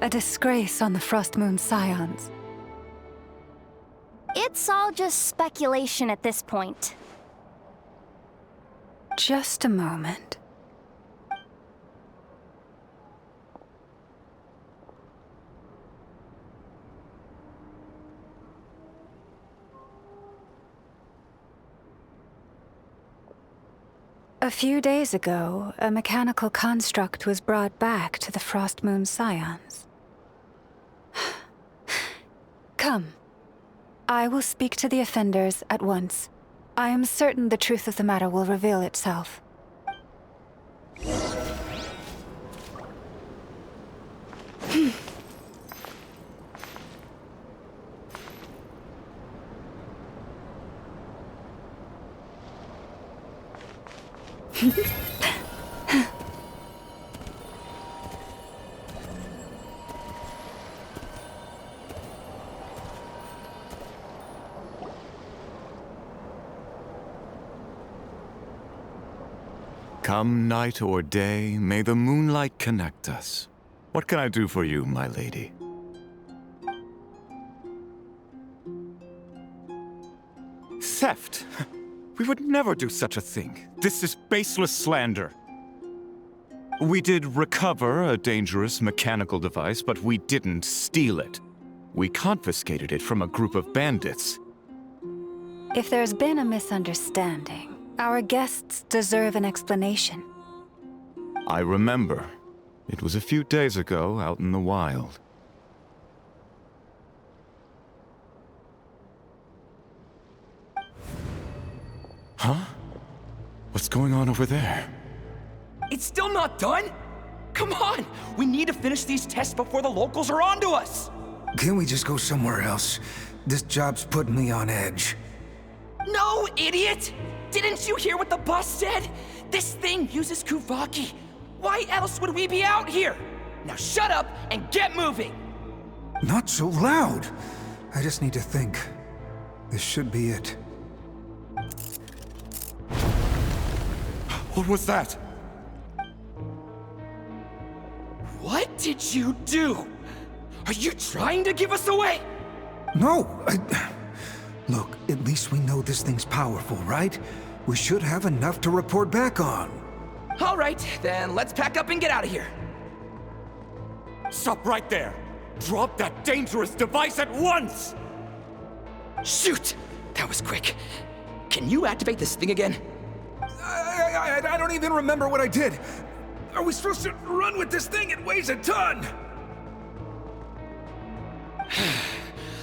A disgrace on the Frost Moon Scions. It's all just speculation at this point. Just a moment. A few days ago, a mechanical construct was brought back to the Frost Moon Scions. Come, I will speak to the offenders at once. I am certain the truth of the matter will reveal itself. Come night or day, may the moonlight connect us. What can I do for you, my lady? Theft! We would never do such a thing. This is baseless slander. We did recover a dangerous mechanical device, but we didn't steal it. We confiscated it from a group of bandits. If there's been a misunderstanding, our guests deserve an explanation. I remember. It was a few days ago out in the wild. Huh? What's going on over there? It's still not done? Come on! We need to finish these tests before the locals are onto us! Can we just go somewhere else? This job's putting me on edge. No, idiot! Didn't you hear what the boss said? This thing uses Kuvaki. Why else would we be out here? Now shut up and get moving! Not so loud! I just need to think. This should be it. What was that? What did you do? Are you trying to give us away? No, Look, at least we know this thing's powerful, right? We should have enough to report back on. All right, then let's pack up and get out of here. Stop right there! Drop that dangerous device at once! Shoot! That was quick. Can you activate this thing again? I don't even remember what I did. Are we supposed to run with this thing? It weighs a ton!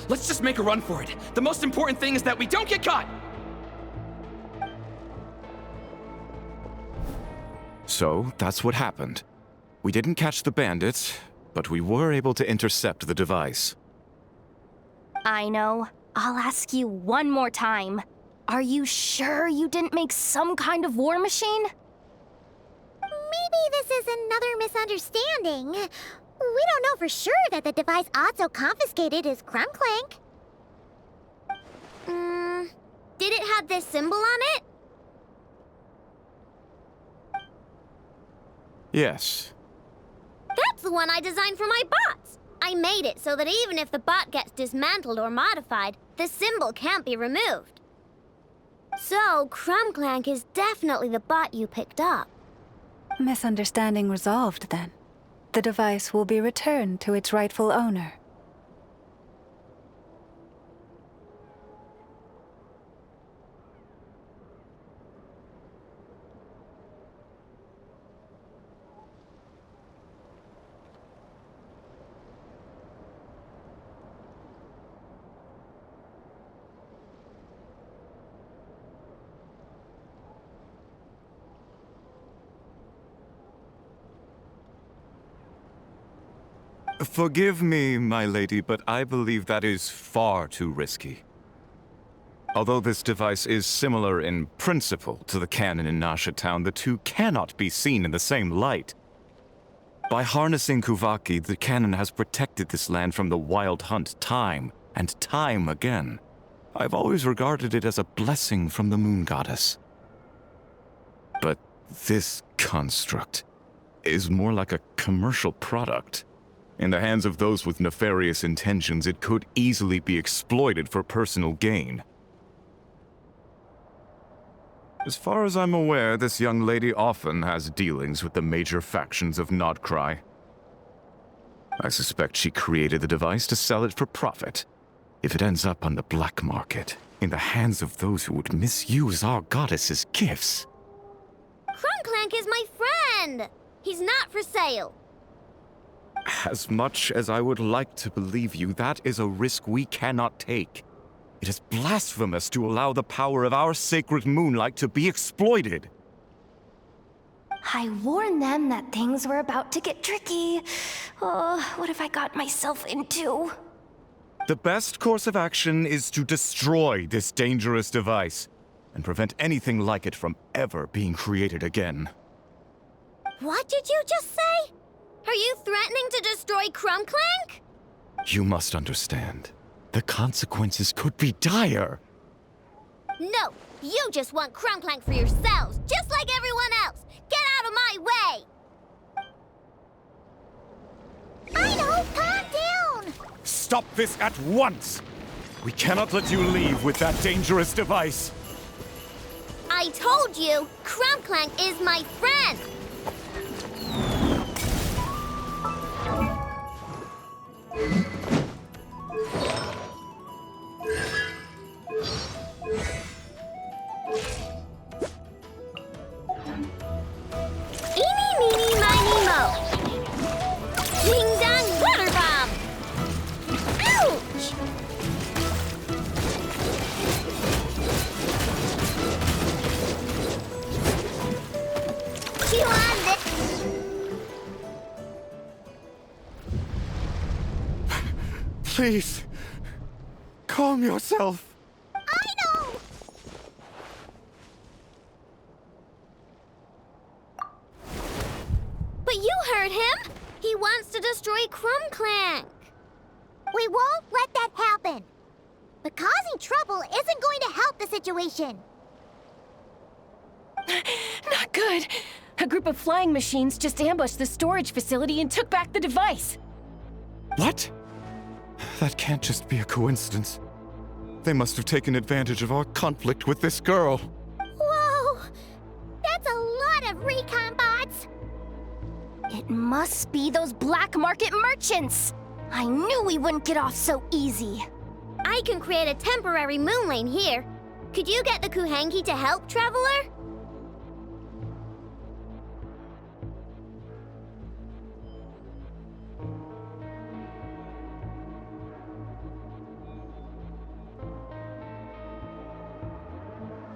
Let's just make a run for it. The most important thing is that we don't get caught! So, that's what happened. We didn't catch the bandits, but we were able to intercept the device. I know. I'll ask you one more time. Are you sure you didn't make some kind of war machine? Maybe this is another misunderstanding. We don't know for sure that the device Otto confiscated is Clink Clank. Did it have this symbol on it? Yes. That's the one I designed for my bots. I made it so that even if the bot gets dismantled or modified, the symbol can't be removed. So, Clink Clank is definitely the bot you picked up. Misunderstanding resolved, then. The device will be returned to its rightful owner. Forgive me, my lady, but I believe that is far too risky. Although this device is similar in principle to the cannon in Nasha Town, the two cannot be seen in the same light. By harnessing Kuvaki, the cannon has protected this land from the wild hunt time and time again. I've always regarded it as a blessing from the moon goddess. But this construct is more like a commercial product. In the hands of those with nefarious intentions, it could easily be exploited for personal gain. As far as I'm aware, this young lady often has dealings with the major factions of Nodcry. I suspect she created the device to sell it for profit. If it ends up on the black market, in the hands of those who would misuse our goddess's gifts. Clink Clank is my friend! He's not for sale. As much as I would like to believe you, that is a risk we cannot take. It is blasphemous to allow the power of our sacred moonlight to be exploited. I warned them that things were about to get tricky. Oh, what have I got myself into? The best course of action is to destroy this dangerous device and prevent anything like it from ever being created again. What did you just say? Are you threatening to destroy Clink Clank? You must understand. The consequences could be dire. No, you just want Clink Clank for yourselves, just like everyone else. Get out of my way! I know, calm down! Stop this at once! We cannot let you leave with that dangerous device. I told you, Clink Clank is my friend! Eeny, meeny, miny, mo. Dinggg water bomb! Ouch! You want this? Please, calm yourself. I know! But you heard him! He wants to destroy Clink Clank! We won't let that happen! But causing trouble isn't going to help the situation! Not good. A group of flying machines just ambushed the storage facility and took back the device. What? That can't just be a coincidence. They must have taken advantage of our conflict with this girl. Whoa! That's a lot of recon bots! It must be those black market merchants! I knew we wouldn't get off so easy. I can create a temporary moon lane here. Could you get the Kuhangi to help, Traveler?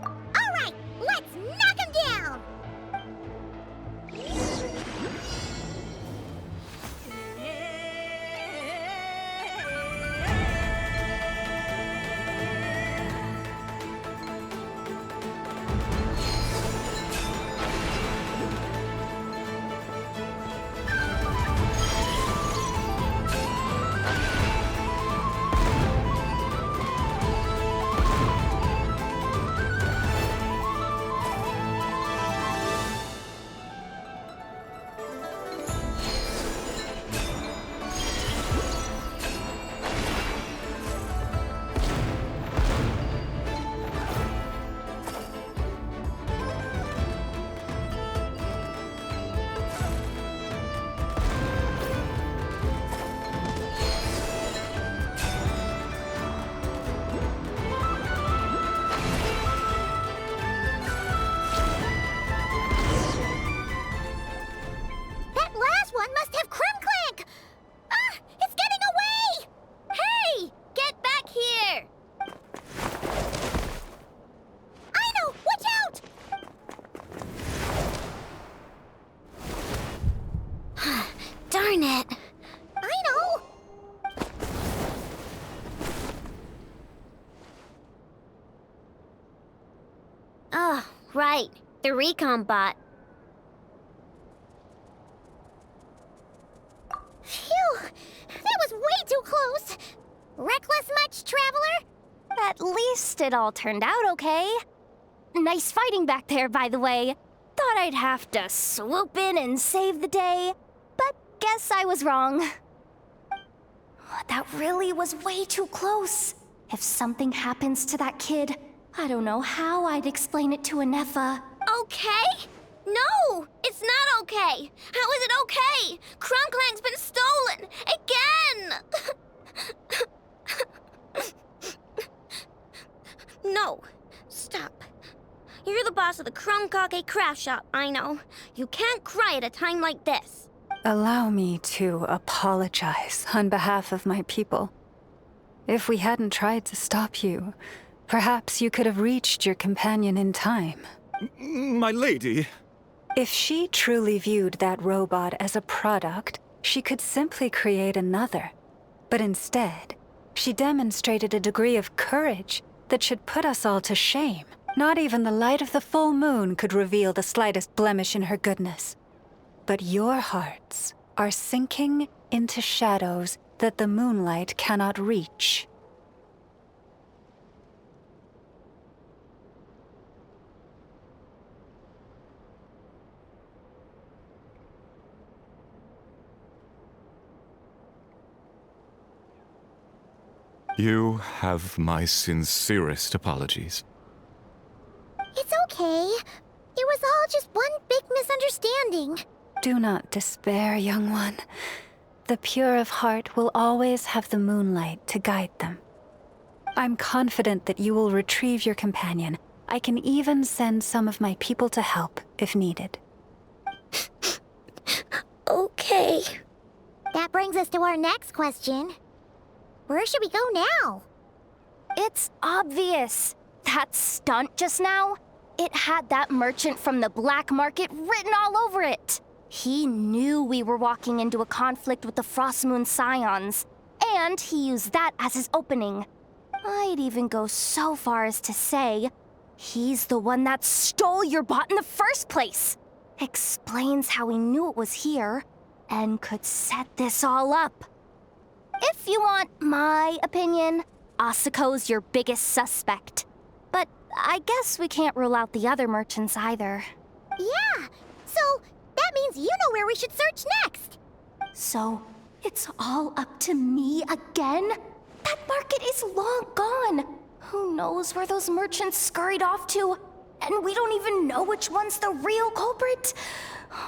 Alright, let's knock him down! That last one must have Clink Clank! Ah! It's getting away! Hey! Get back here! I know! Watch out! Darn it! I know! Oh, right. The recon bot. Phew! That was way too close! Reckless much, Traveler? At least it all turned out okay. Nice fighting back there, by the way. Thought I'd have to swoop in and save the day, but guess I was wrong. That really was way too close. If something happens to that kid, I don't know how I'd explain it to Anefa. Okay? No! It's not okay! How is it okay? Clink Clank's been stolen! Again! No. Stop. You're the boss of the Clink Clank Craft Shop, I know. You can't cry at a time like this. Allow me to apologize on behalf of my people. If we hadn't tried to stop you, perhaps you could have reached your companion in time. My lady. If she truly viewed that robot as a product, she could simply create another. But instead, she demonstrated a degree of courage that should put us all to shame. Not even the light of the full moon could reveal the slightest blemish in her goodness. But your hearts are sinking into shadows that the moonlight cannot reach. You have my sincerest apologies. It's okay. It was all just one big misunderstanding. Do not despair, young one. The pure of heart will always have the moonlight to guide them. I'm confident that you will retrieve your companion. I can even send some of my people to help if needed. Okay. That brings us to our next question. Where should we go now? It's obvious. That stunt just now, it had that merchant from the black market written all over it. He knew we were walking into a conflict with the Frost Moon Scions, and he used that as his opening. I'd even go so far as to say, he's the one that stole your bot in the first place. Explains how he knew it was here, and could set this all up. If you want my opinion, Asuko's your biggest suspect. But I guess we can't rule out the other merchants either. Yeah, so that means you know where we should search next. So, it's all up to me again? That market is long gone. Who knows where those merchants scurried off to? And we don't even know which one's the real culprit.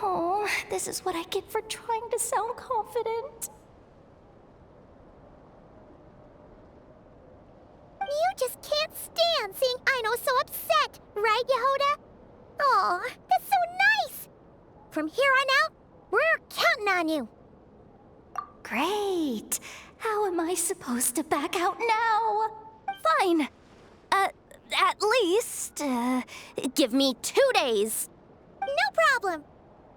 Oh, this is what I get for trying to sound confident. You just can't stand seeing Aino so upset, right, Yehoda? Aw, that's so nice! From here on out, we're counting on you. Great. How am I supposed to back out now? Fine. At least, give me 2 days. No problem.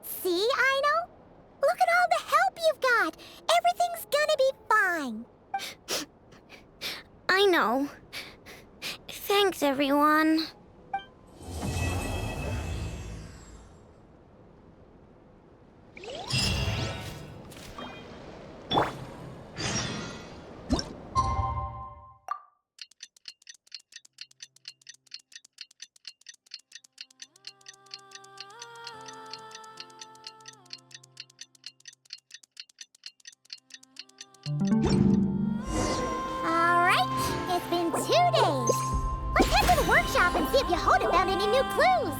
See, Aino? Look at all the help you've got. Everything's gonna be fine. I know. Thanks, everyone. It's been 2 days. Let's head to the workshop and see if Yehoda found any new clues.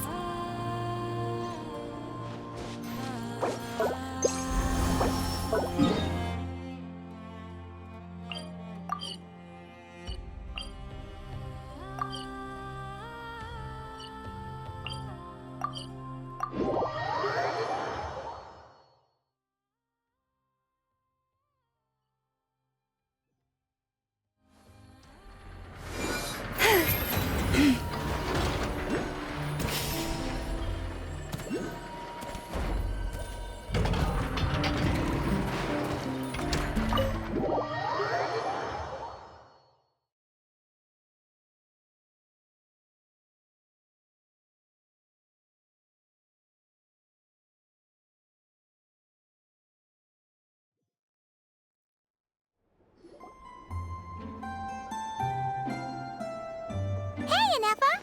Hey, Anefa!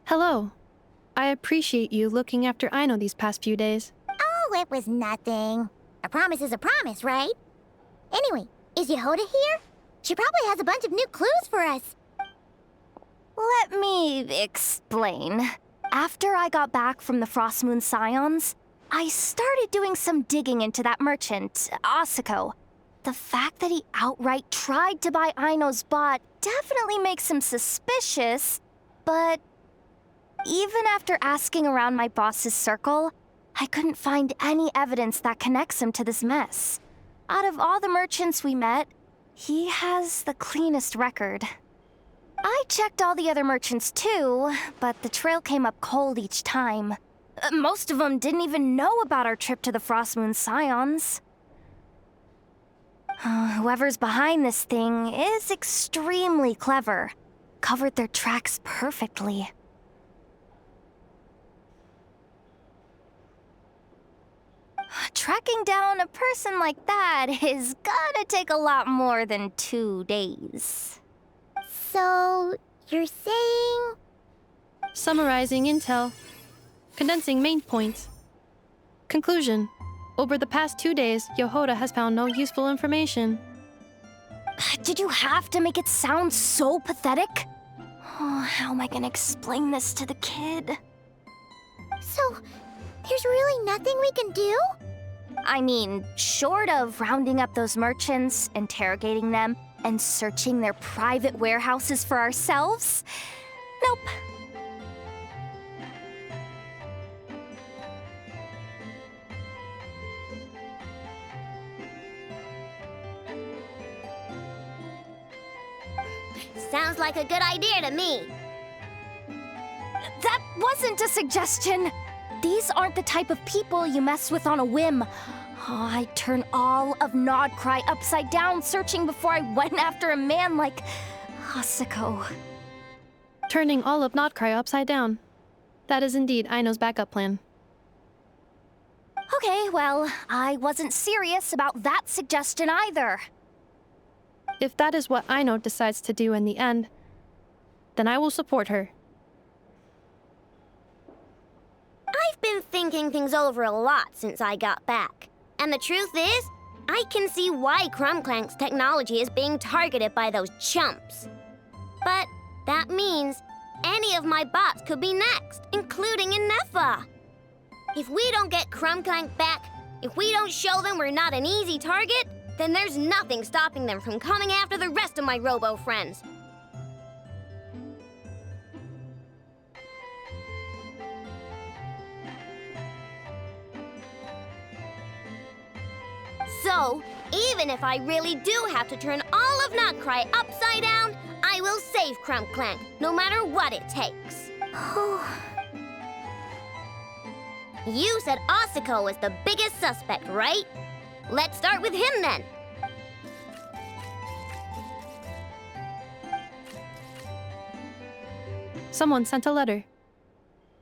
Hello. I appreciate you looking after Aino these past few days. Oh, it was nothing. A promise is a promise, right? Anyway, is Yehoda here? She probably has a bunch of new clues for us. Let me explain. After I got back from the Frost Moon Scions, I started doing some digging into that merchant, Asuko. The fact that he outright tried to buy Aino's bot definitely makes him suspicious, but even after asking around my boss's circle, I couldn't find any evidence that connects him to this mess. Out of all the merchants we met, he has the cleanest record. I checked all the other merchants too, but the trail came up cold each time. Most of them didn't even know about our trip to the Frost Moon Scions. Whoever's behind this thing is extremely clever. Covered their tracks perfectly. Tracking down a person like that is gonna take a lot more than 2 days. So, you're saying... Summarizing intel. Condensing main points. Conclusion. Over the past 2 days, Yohoda has found no useful information. Did you have to make it sound so pathetic? Oh, how am I gonna explain this to the kid? So, there's really nothing we can do? I mean, short of rounding up those merchants, interrogating them, and searching their private warehouses for ourselves? Nope. Sounds like a good idea to me. That wasn't a suggestion. These aren't the type of people you mess with on a whim. Oh, I'd turn all of Nodcry upside down searching before I went after a man like Asako. Turning all of Nodcry upside down. That is indeed Aino's backup plan. Okay, well, I wasn't serious about that suggestion either. If that is what Aino decides to do in the end, then I will support her. I've been thinking things over a lot since I got back. And the truth is, I can see why Clank's technology is being targeted by those chumps. But that means any of my bots could be next, including Inefa. If we don't get Clank back, if we don't show them we're not an easy target, then there's nothing stopping them from coming after the rest of my robo friends. So, even if I really do have to turn all of Nodcry upside down, I will save Clank, no matter what it takes. You said Asako was the biggest suspect, right? Let's start with him then. Someone sent a letter.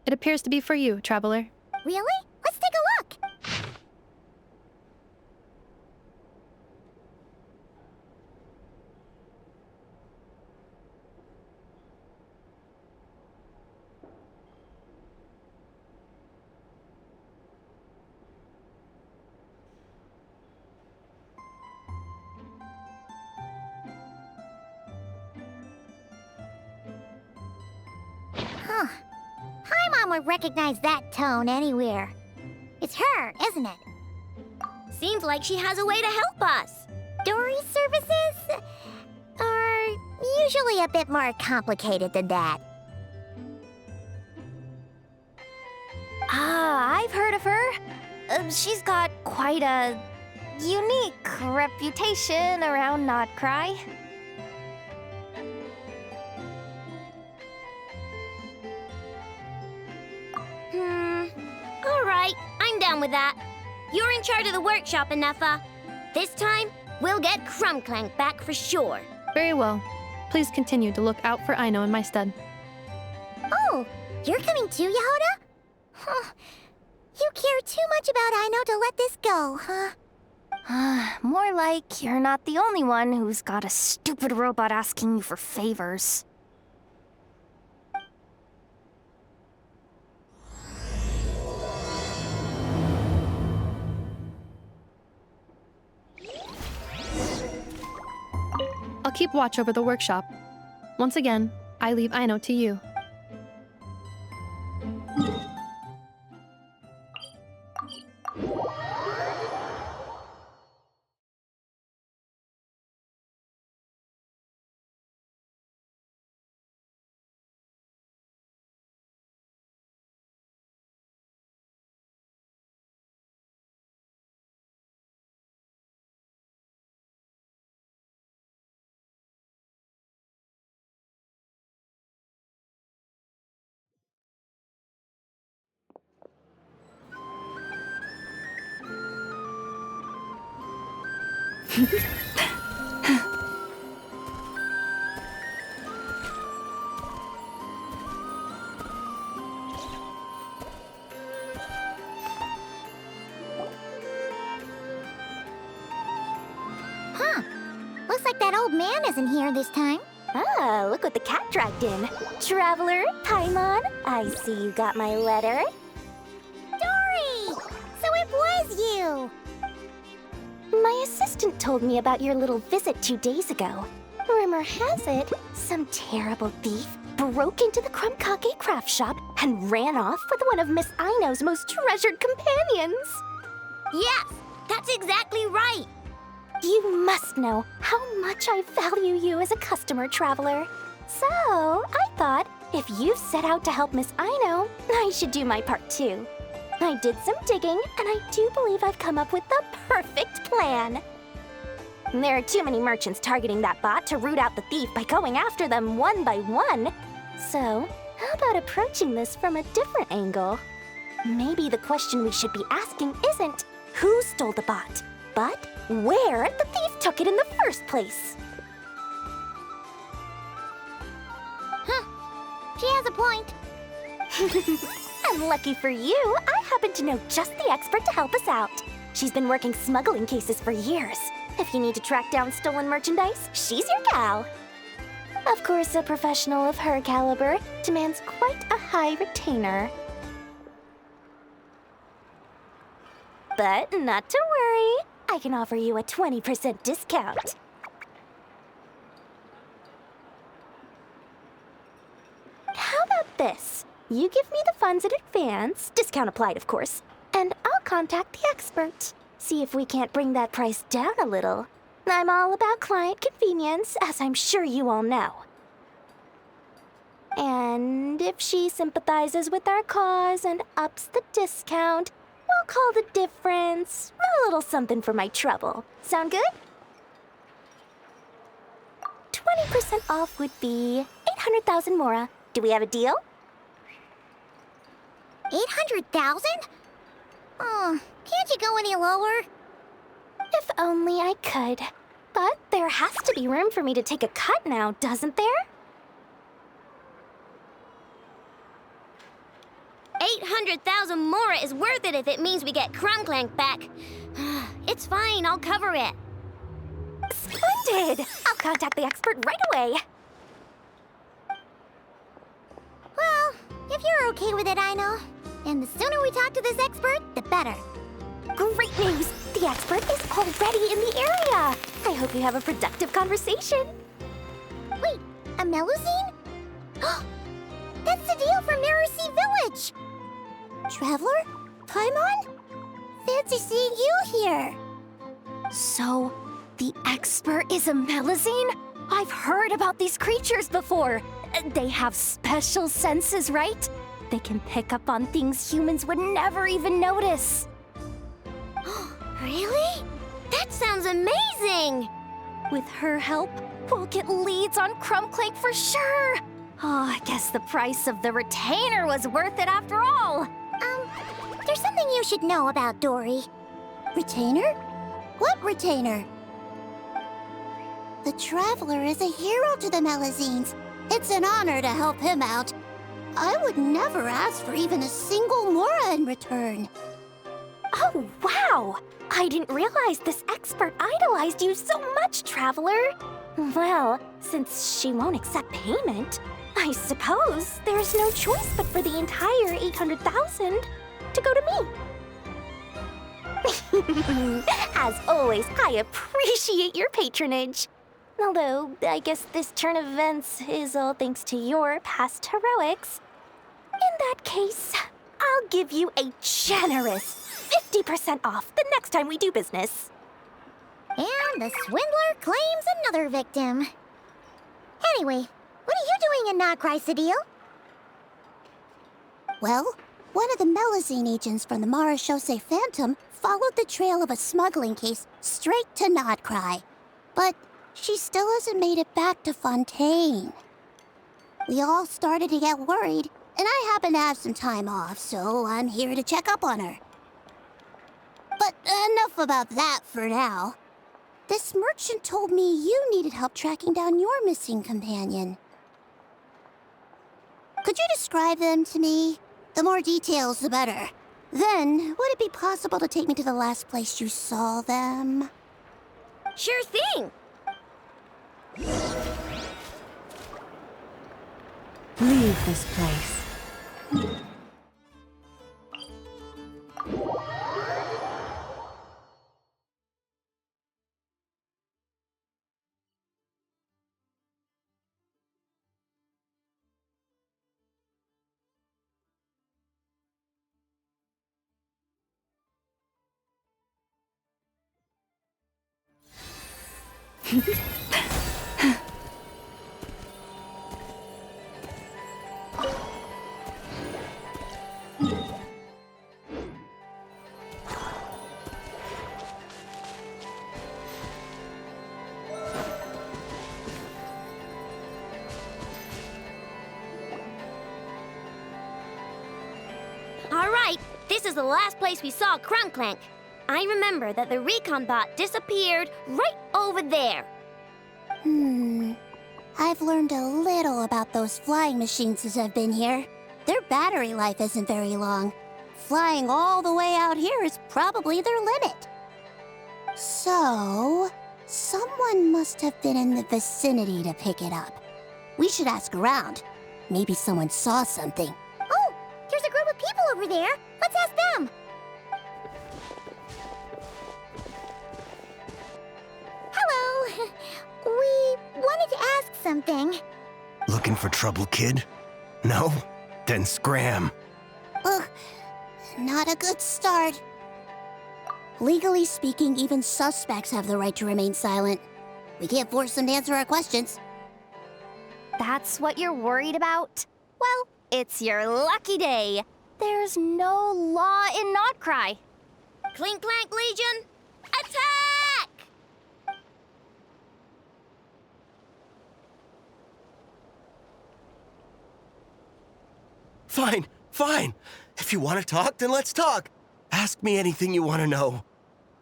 It appears to be for you, traveler. Really? Let's take a look! Huh. Paimon would recognize that tone anywhere. It's her, isn't it? Seems like she has a way to help us. Dory's services are usually a bit more complicated than that. I've heard of her. She's got quite a unique reputation around Nodcry. Alright, I'm down with that. You're in charge of the workshop, Inefa. This time, we'll get Clank back for sure. Very well. Please continue to look out for Aino in my stead. Oh, you're coming too, Yehoda? Huh. You care too much about Aino to let this go, huh? More like you're not the only one who's got a stupid robot asking you for favors. I'll keep watch over the workshop. Once again, I leave Aino to you. Huh. Looks like that old man isn't here this time. Ah, look what the cat dragged in. Traveler, Paimon, I see you got my letter. Dory! So it was you! My assistant told me about your little visit 2 days ago. Rumor has it, some terrible thief broke into the Krumkake craft shop and ran off with one of Miss Aino's most treasured companions. Yes, that's exactly right. You must know how much I value you as a customer, Traveler. So, I thought if you set out to help Miss Aino, I should do my part too. I did some digging, and I do believe I've come up with the perfect plan. There are too many merchants targeting that bot to root out the thief by going after them one by one. So, how about approaching this from a different angle? Maybe the question we should be asking isn't who stole the bot, but where the thief took it in the first place. Huh. She has a point. And lucky for you, I happen to know just the expert to help us out. She's been working smuggling cases for years. If you need to track down stolen merchandise, she's your gal. Of course, a professional of her caliber demands quite a high retainer. But not to worry, I can offer you a 20% discount. How about this? You give me the funds in advance, discount applied of course, and I'll contact the expert. See if we can't bring that price down a little. I'm all about client convenience, as I'm sure you all know. And if she sympathizes with our cause and ups the discount, we'll call the difference a little something for my trouble. Sound good? 20% off would be 800,000 mora. Do we have a deal? 800,000? Oh, can't you go any lower? If only I could. But there has to be room for me to take a cut now, doesn't there? 800,000 mora is worth it if it means we get Clink Clank back. It's fine, I'll cover it. Splendid! I'll contact the expert right away. Well, if you're okay with it, Aino. And the sooner we talk to this expert, the better. Great news! The expert is already in the area. I hope you have a productive conversation. Wait, a Melusine? That's the deal from Mirror Sea Village! Traveler? Paimon? Fancy seeing you here. So, the expert is a Melusine? I've heard about these creatures before. They have special senses, right? They can pick up on things humans would never even notice. Really? That sounds amazing! With her help, we'll get leads on Clink Clank for sure. Oh, I guess the price of the retainer was worth it after all. There's something you should know about Dory. Retainer? What retainer? The Traveler is a hero to the Melusines. It's an honor to help him out. I would never ask for even a single mora in return. Oh, wow! I didn't realize this expert idolized you so much, Traveler. Well, since she won't accept payment, I suppose there's no choice but for the entire 800,000 to go to me. As always, I appreciate your patronage. Although, I guess this turn of events is all thanks to your past heroics. In that case, I'll give you a generous 50% off the next time we do business. And the swindler claims another victim. Anyway, what are you doing in Not Chrysodile? Well, one of the Melusine agents from the Marechaussee Phantom followed the trail of a smuggling case straight to Notcry. But she still hasn't made it back to Fontaine. We all started to get worried, and I happen to have some time off, so I'm here to check up on her. But enough about that for now. This merchant told me you needed help tracking down your missing companion. Could you describe them to me? The more details, the better. Then, would it be possible to take me to the last place you saw them? Sure thing! Leave this place. Alright, this is the last place we saw Clink Clank. I remember that the recon bot disappeared right over there. I've learned a little about those flying machines since I've been here. Their battery life isn't very long. Flying all the way out here is probably their limit. So, someone must have been in the vicinity to pick it up. We should ask around. Maybe someone saw something. Oh, there's a group of people over there. Let's ask them. Hello. We wanted to ask something. Looking for trouble, kid? No? Then scram. Ugh, not a good start. Legally speaking, even suspects have the right to remain silent. We can't force them to answer our questions. That's what you're worried about? Well, it's your lucky day. There's no law in Notcry. Clink Clank Legion, attack! Fine, fine. If you want to talk, then let's talk. Ask me anything you want to know.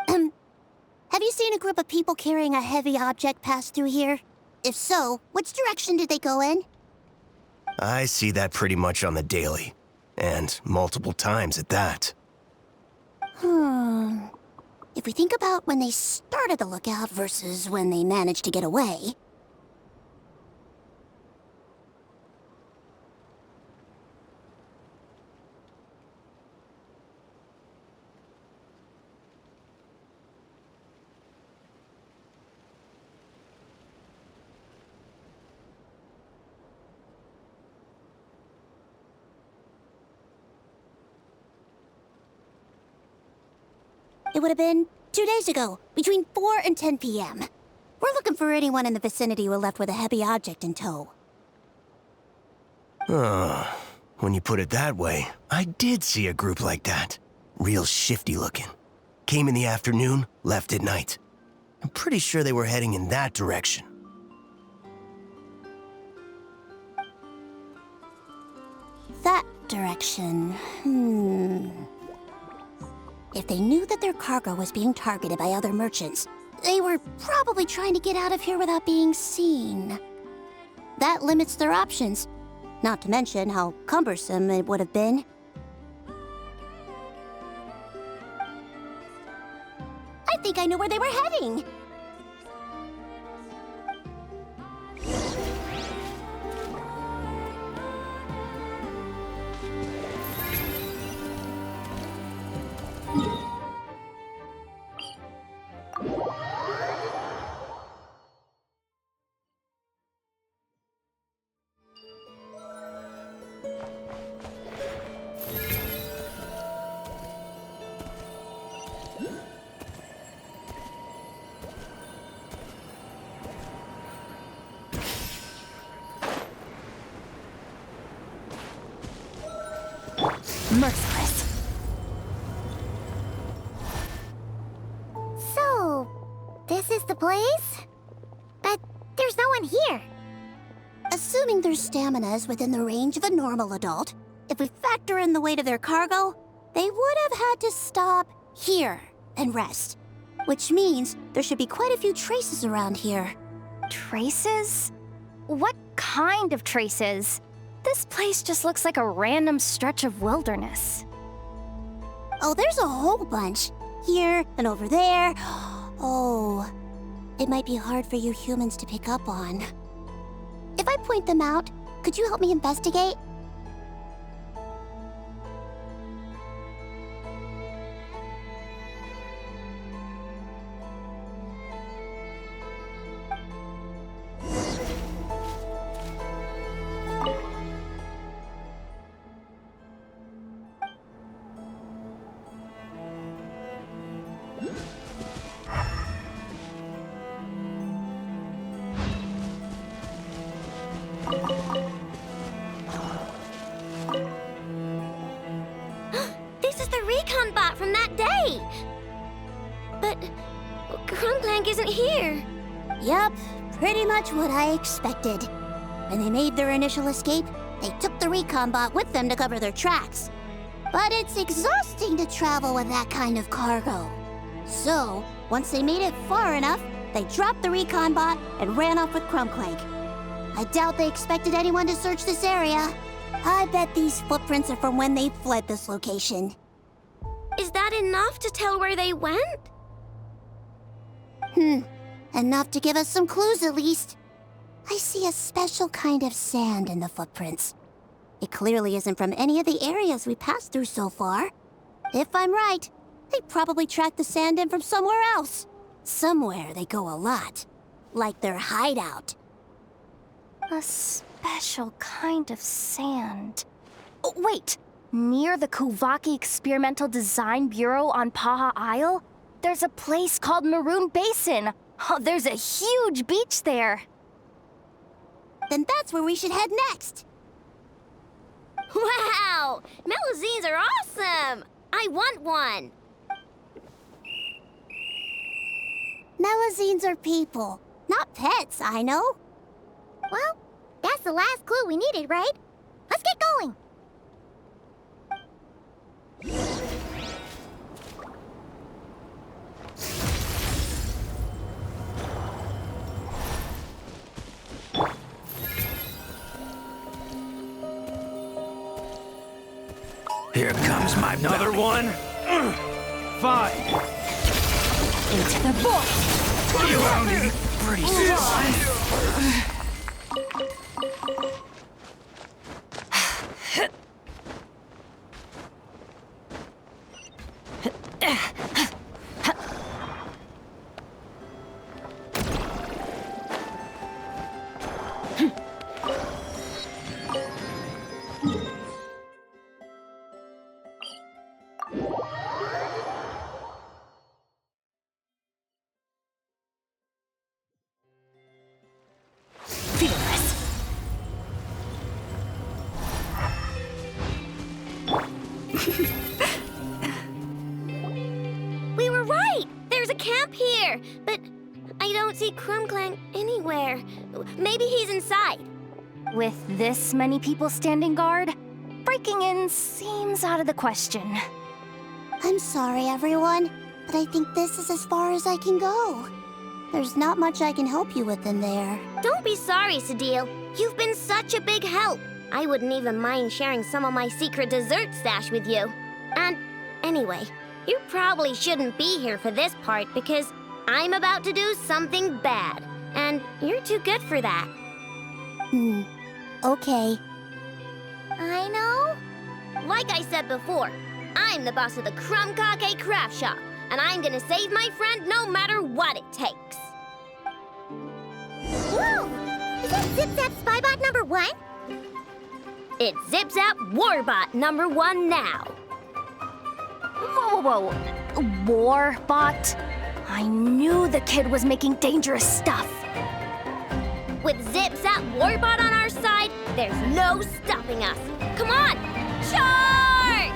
Have you seen a group of people carrying a heavy object pass through here? If so, which direction did they go in? I see that pretty much on the daily. And multiple times at that. If we think about when they started the lookout versus when they managed to get away... It would have been 2 days ago, between 4 and 10 p.m. We're looking for anyone in the vicinity who left with a heavy object in tow. When you put it that way, I did see a group like that. Real shifty looking. Came in the afternoon, left at night. I'm pretty sure they were heading in that direction. That direction, If they knew that their cargo was being targeted by other merchants, they were probably trying to get out of here without being seen. That limits their options, not to mention how cumbersome it would have been. I think I know where they were heading. Merciless. So, this is the place? But there's no one here. Assuming their stamina is within the range of a normal adult, if we factor in the weight of their cargo, they would have had to stop here and rest. which means there should be quite a few traces around here. Traces? What kind of traces? This place just looks like a random stretch of wilderness. Oh, there's a whole bunch. Here and over there. Oh, it might be hard for you humans to pick up on. If I point them out, could you help me investigate? This is the recon bot from that day! But Clink Clank isn't here. Yup, pretty much what I expected. When they made their initial escape, they took the recon bot with them to cover their tracks. But it's exhausting to travel with that kind of cargo. So, once they made it far enough, they dropped the recon bot and ran off with Clink Clank. I doubt they expected anyone to search this area. I bet these footprints are from when they fled this location. Is that enough to tell where they went? Enough to give us some clues at least. I see a special kind of sand in the footprints. It clearly isn't from any of the areas we passed through so far. If I'm right, they probably tracked the sand in from somewhere else. Somewhere they go a lot. Like their hideout. A special kind of sand. Oh, wait! Near the Kuvaki Experimental Design Bureau on Paha Isle, there's a place called Maroon Basin. Oh, there's a huge beach there. Then that's where we should head next. Wow! Melazines are awesome! I want one! Melazines are people, not pets, I know. Well, that's the last clue we needed, right? Let's get going! Here comes my another one. Fine. Into the void! You won't eat pretty soon. We were right! There's a camp here! But I don't see Clink Clank anywhere. Maybe he's inside. With this many people standing guard, breaking in seems out of the question. I'm sorry, everyone, but I think this is as far as I can go. There's not much I can help you with in there. Don't be sorry, Sadil. You've been such a big help. I wouldn't even mind sharing some of my secret dessert stash with you. And anyway, you probably shouldn't be here for this part because I'm about to do something bad. And you're too good for that. Okay. I know. Like I said before, I'm the boss of the Clink Clank Craft Shop, and I'm gonna save my friend no matter what it takes. Whoa! Is that Zip Zap Spybot number 1? It's Zip Zap Warbot number 1 now. Whoa, whoa, whoa. Warbot? I knew the kid was making dangerous stuff. With Zip Zap Warbot on our side, there's no stopping us. Come on, charge!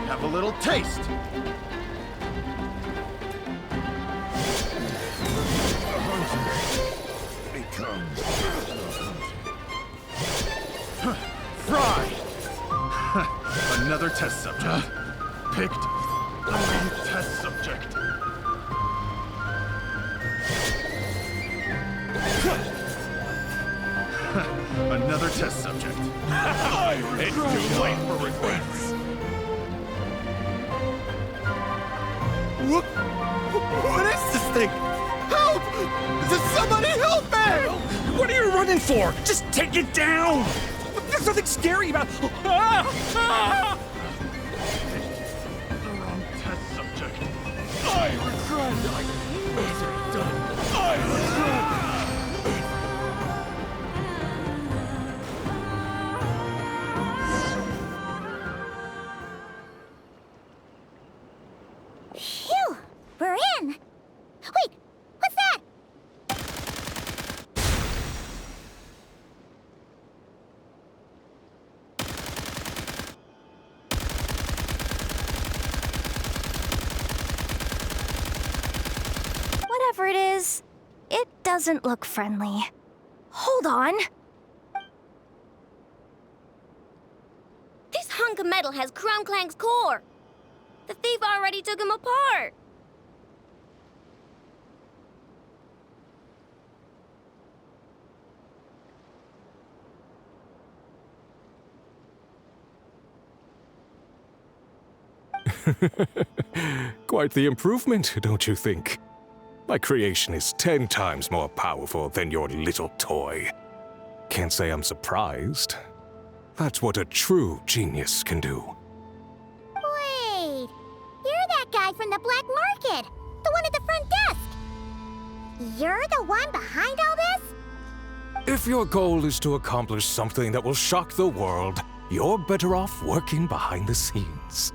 Have a little taste. Fry! Another test subject. picked the wrong test subject. Another test subject. It's too late for regrets. What is this thing? Help! Does somebody help me? What are you running for? Just take it down! There's nothing scary about it. The wrong test subject. I regret. What's it done? I regret. Phew! We're in! Wait! What's that? Whatever it is, it doesn't look friendly. Hold on. This hunk of metal has Clink Clank's core. The thief already took him apart. Quite the improvement, don't you think? My creation is 10 times more powerful than your little toy. Can't say I'm surprised. That's what a true genius can do. Wait! You're that guy from the black market! The one at the front desk! You're the one behind all this? If your goal is to accomplish something that will shock the world, you're better off working behind the scenes.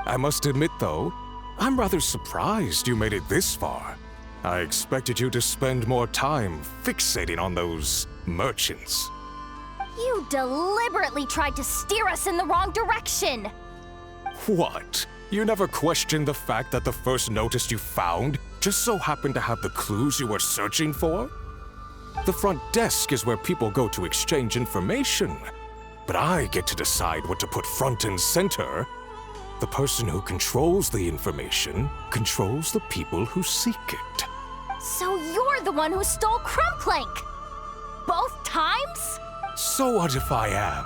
I must admit, though, I'm rather surprised you made it this far. I expected you to spend more time fixating on those merchants. You deliberately tried to steer us in the wrong direction! What? You never questioned the fact that the first notice you found just so happened to have the clues you were searching for? The front desk is where people go to exchange information. But I get to decide what to put front and center. The person who controls the information controls the people who seek it. So you're the one who stole Clink Clank! Both times? So what if I am?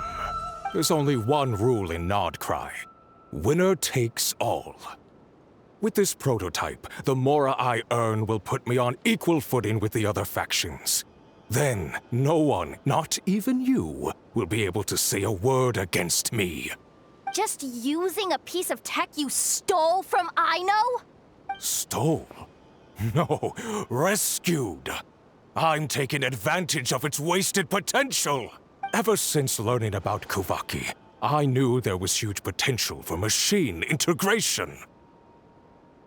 There's only one rule in Nodcry. Winner takes all. With this prototype, the mora I earn will put me on equal footing with the other factions. Then, no one, not even you, will be able to say a word against me. Just using a piece of tech you stole from Aino? Stole? No, rescued. I'm taking advantage of its wasted potential. Ever since learning about Kuvaki, I knew there was huge potential for machine integration.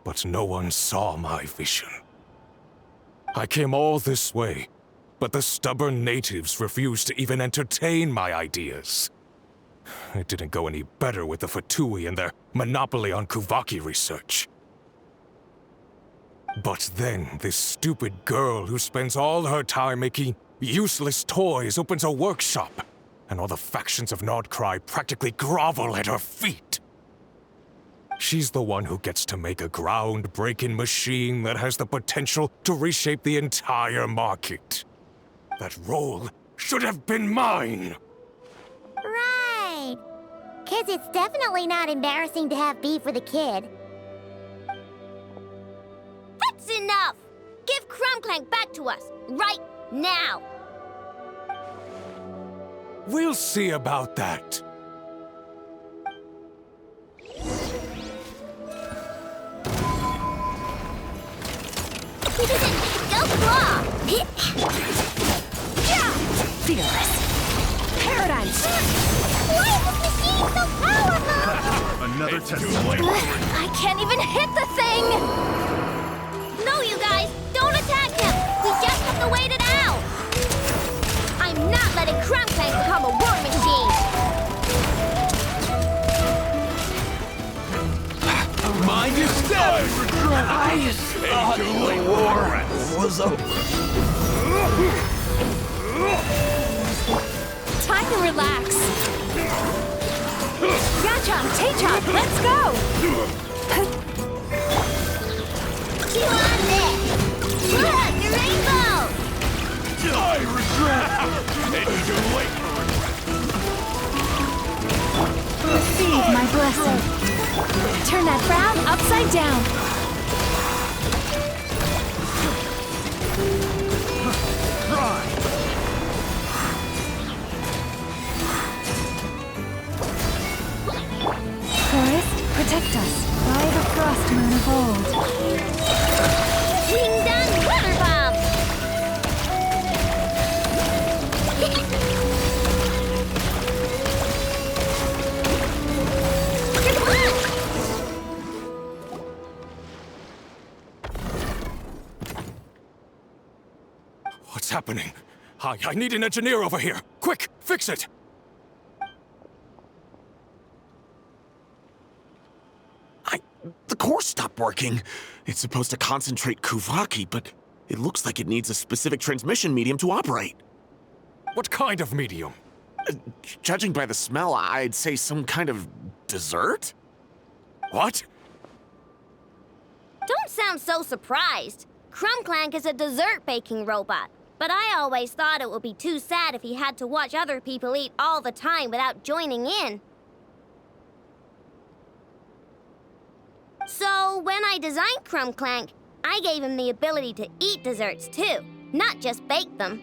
But no one saw my vision. I came all this way, but the stubborn natives refused to even entertain my ideas. It didn't go any better with the Fatui and their monopoly on Kuvaki research. But then, this stupid girl who spends all her time making useless toys opens a workshop, and all the factions of Nodcry practically grovel at her feet. She's the one who gets to make a groundbreaking machine that has the potential to reshape the entire market. That role should have been mine! Right. 'Cause it's definitely not embarrassing to have beef with a kid. That's enough! Give Clink Clank back to us, right now! We'll see about that. Go claw! Fearless. Paradigm shift. Why is this machine so powerful? Another test subject. I can't even hit the thing! No, you guys! Don't attack him! We just have to wait it out! I'm not letting Clink Clank become a war machine! Mind your step! I thought the war was over. time to relax. Yachom, Tachom, let's go! You on this! Look, your rainbow! I regret! It's too late for regret. Receive my blessing. Turn that frown upside down. Forest, protect us by the frost moon of old. Ding Dunnn water bomb! What's happening? I need an engineer over here. Quick, fix it! The core stopped working. It's supposed to concentrate Kuvaki, but it looks like it needs a specific transmission medium to operate. What kind of medium? Judging by the smell, I'd say some kind of dessert? What? Don't sound so surprised. Clink Clank is a dessert baking robot, but I always thought it would be too sad if he had to watch other people eat all the time without joining in. So, when I designed Clink Clank, I gave him the ability to eat desserts too, not just bake them.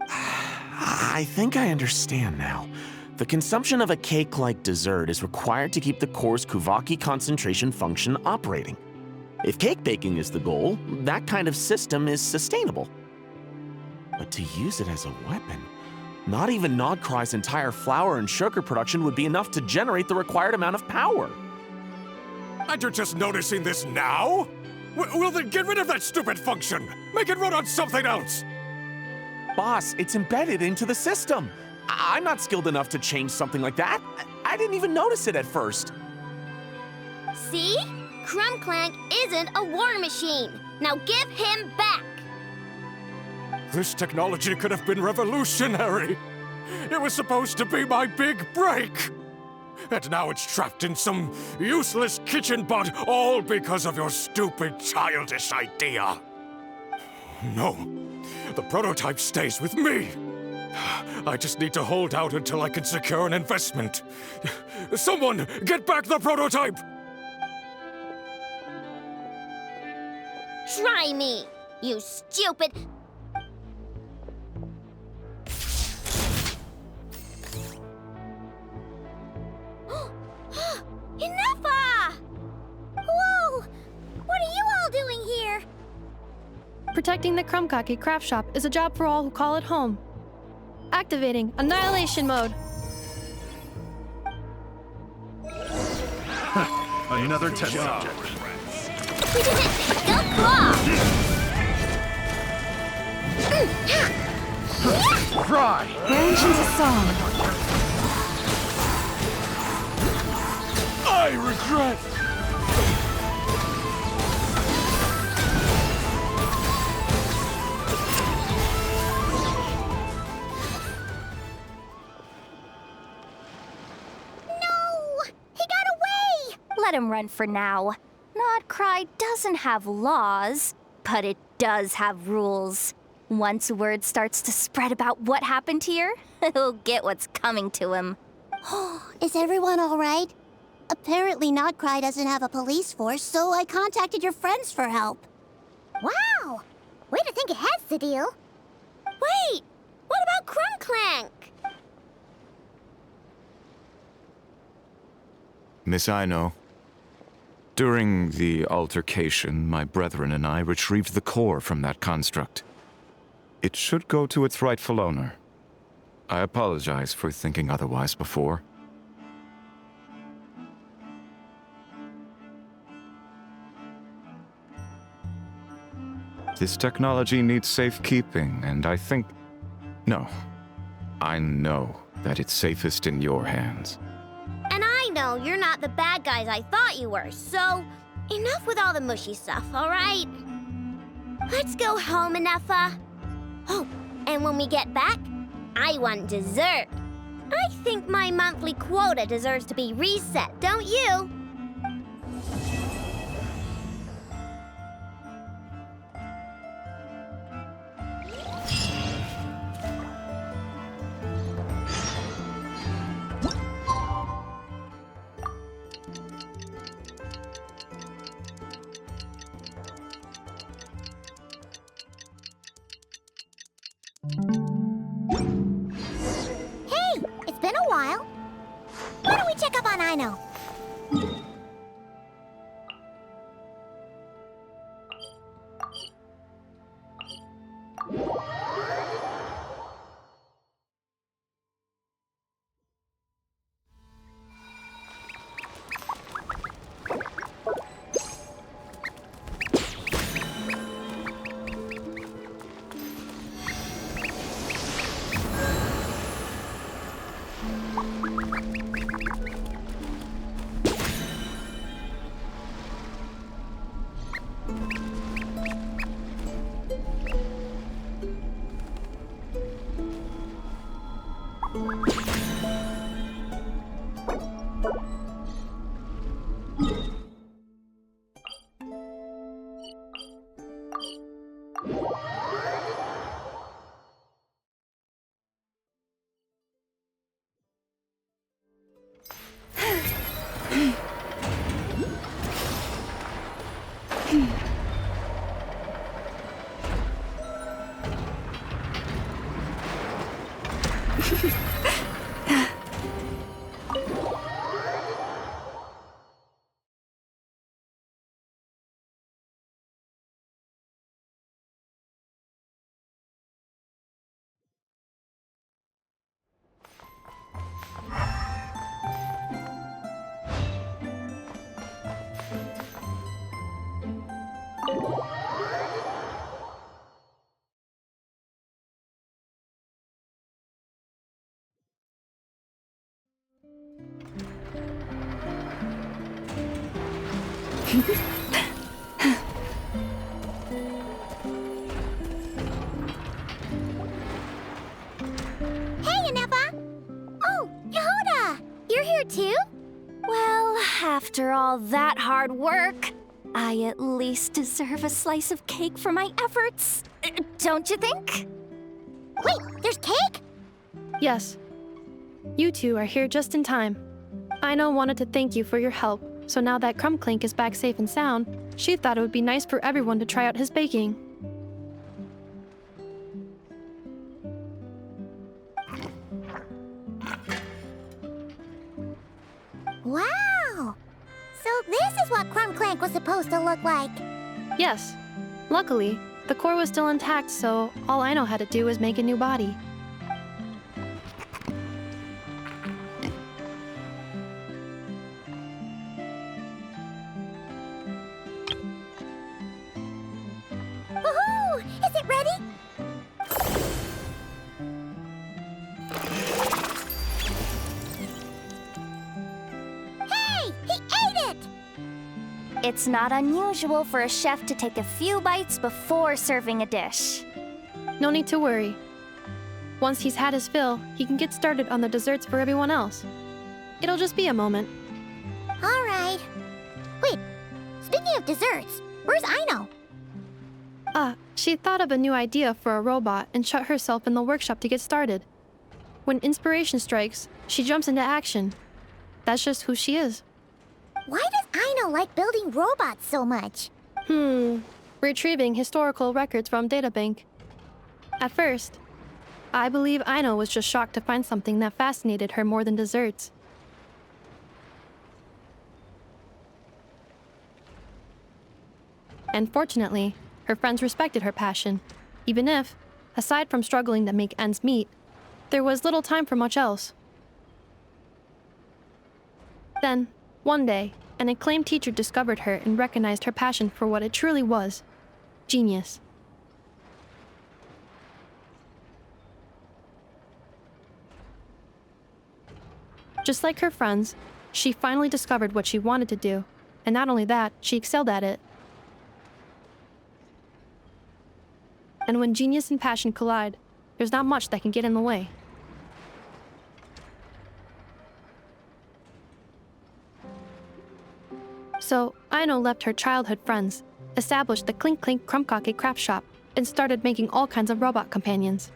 I think I understand now. The consumption of a cake-like dessert is required to keep the core's Kuvaki concentration function operating. If cake baking is the goal, that kind of system is sustainable. But to use it as a weapon, not even Nodcry's entire flour and sugar production would be enough to generate the required amount of power. And you're just noticing this now? Well then get rid of that stupid function! Make it run on something else! Boss, it's embedded into the system. I'm not skilled enough to change something like that. I didn't even notice it at first. See? Clink Clank isn't a war machine. Now give him back! This technology could have been revolutionary! It was supposed to be my big break! And now it's trapped in some useless kitchen bot, all because of your stupid, childish idea. No, the prototype stays with me. I just need to hold out until I can secure an investment. Someone, get back the prototype! Try me, you stupid... Enough! Whoa! What are you all doing here? Protecting the Krumkake craft shop is a job for all who call it home. Activating Annihilation Mode. Another test subject. We did it! Go claw! Cry! Branch into song. I regret! Let him run for now. Nodcry doesn't have laws, but it does have rules. Once word starts to spread about what happened here, he'll get what's coming to him. Is everyone all right? Apparently Nodcry doesn't have a police force, so I contacted your friends for help. Wow! Way to think ahead, Sadil. Wait! What about Clink Clank? Miss Aino, during the altercation, my brethren and I retrieved the core from that construct. It should go to its rightful owner. I apologize for thinking otherwise before. This technology needs safekeeping, and I think... No. I know that it's safest in your hands. And I know you're not the bad guys I thought you were, so enough with all the mushy stuff, all right? Let's go home, Enougha. Oh, and when we get back, I want dessert. I think my monthly quota deserves to be reset, don't you? Hey, it's been a while. Why don't we check up on Ino? Hey, Anepa! Oh, Nahida! You're here too? Well, after all that hard work, I at least deserve a slice of cake for my efforts. Don't you think? Wait, there's cake? Yes. You two are here just in time. Ino wanted to thank you for your help, so now that Clink Clank is back safe and sound, she thought it would be nice for everyone to try out his baking. Wow! So this is what Clink Clank was supposed to look like. Yes. Luckily, the core was still intact, so all Ino had to do was make a new body. Woohoo! Is it ready? Hey! He ate it! It's not unusual for a chef to take a few bites before serving a dish. No need to worry. Once he's had his fill, he can get started on the desserts for everyone else. It'll just be a moment. All right. Wait, speaking of desserts, where's Ino? She thought of a new idea for a robot and shut herself in the workshop to get started. When inspiration strikes, she jumps into action. That's just who she is. Why does Ino like building robots so much? Retrieving historical records from databank. At first, I believe Ino was just shocked to find something that fascinated her more than desserts. And fortunately, her friends respected her passion, even if, aside from struggling to make ends meet, there was little time for much else. Then, one day, an acclaimed teacher discovered her and recognized her passion for what it truly was: genius. Just like her friends, she finally discovered what she wanted to do, and not only that, she excelled at it. And when genius and passion collide, there's not much that can get in the way. So, Aino left her childhood friends, established the Clink Clank craft shop, and started making all kinds of robot companions.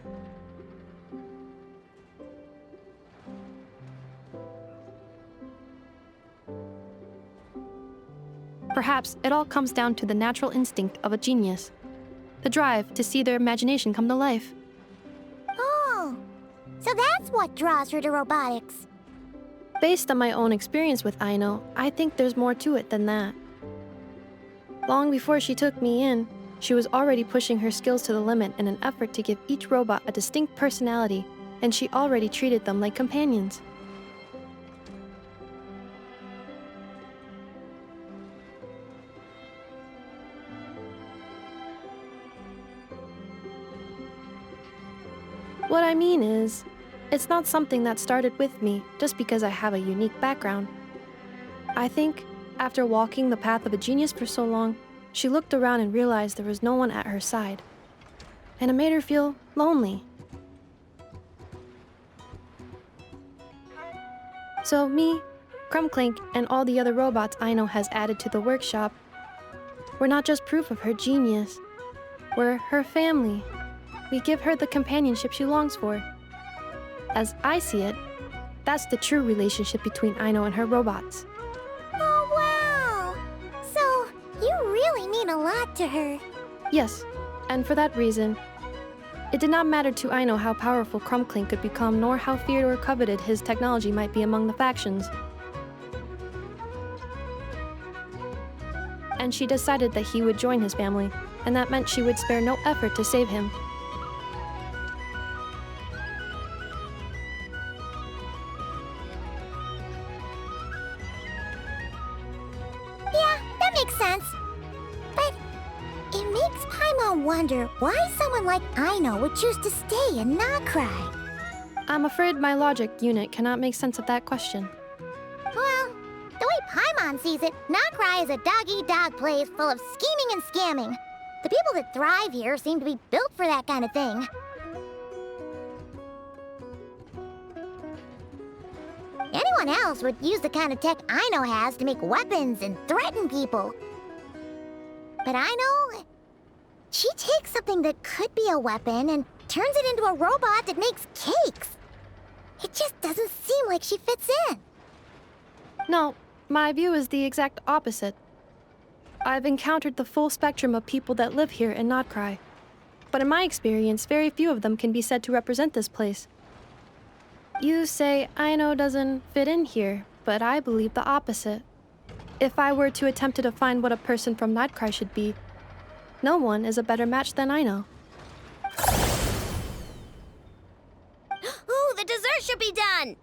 Perhaps it all comes down to the natural instinct of a genius, the drive to see their imagination come to life. Oh, so that's what draws her to robotics. Based on my own experience with Aino, I think there's more to it than that. Long before she took me in, she was already pushing her skills to the limit in an effort to give each robot a distinct personality, and she already treated them like companions. What I mean is, it's not something that started with me just because I have a unique background. I think, after walking the path of a genius for so long, she looked around and realized there was no one at her side. And it made her feel lonely. So me, Clink, and all the other robots Aino has added to the workshop, we're not just proof of her genius. We're her family. We give her the companionship she longs for. As I see it, that's the true relationship between Aino and her robots. Oh, wow! So, you really mean a lot to her. Yes, and for that reason, it did not matter to Aino how powerful Clink could become, nor how feared or coveted his technology might be among the factions. And she decided that he would join his family, and that meant she would spare no effort to save him. Wonder why someone like Aino would choose to stay and not cry. I'm afraid my logic unit cannot make sense of that question. Well, the way Paimon sees it, Nahcry is a dog-eat-dog place full of scheming and scamming. The people that thrive here seem to be built for that kind of thing. Anyone else would use the kind of tech Aino has to make weapons and threaten people. But Aino, she takes something that could be a weapon and turns it into a robot that makes cakes. It just doesn't seem like she fits in. No, my view is the exact opposite. I've encountered the full spectrum of people that live here in Nahcry. But in my experience, very few of them can be said to represent this place. You say Aino doesn't fit in here, but I believe the opposite. If I were to attempt to define what a person from Nahcry should be, no one is a better match than Aino. Ooh, the dessert should be done!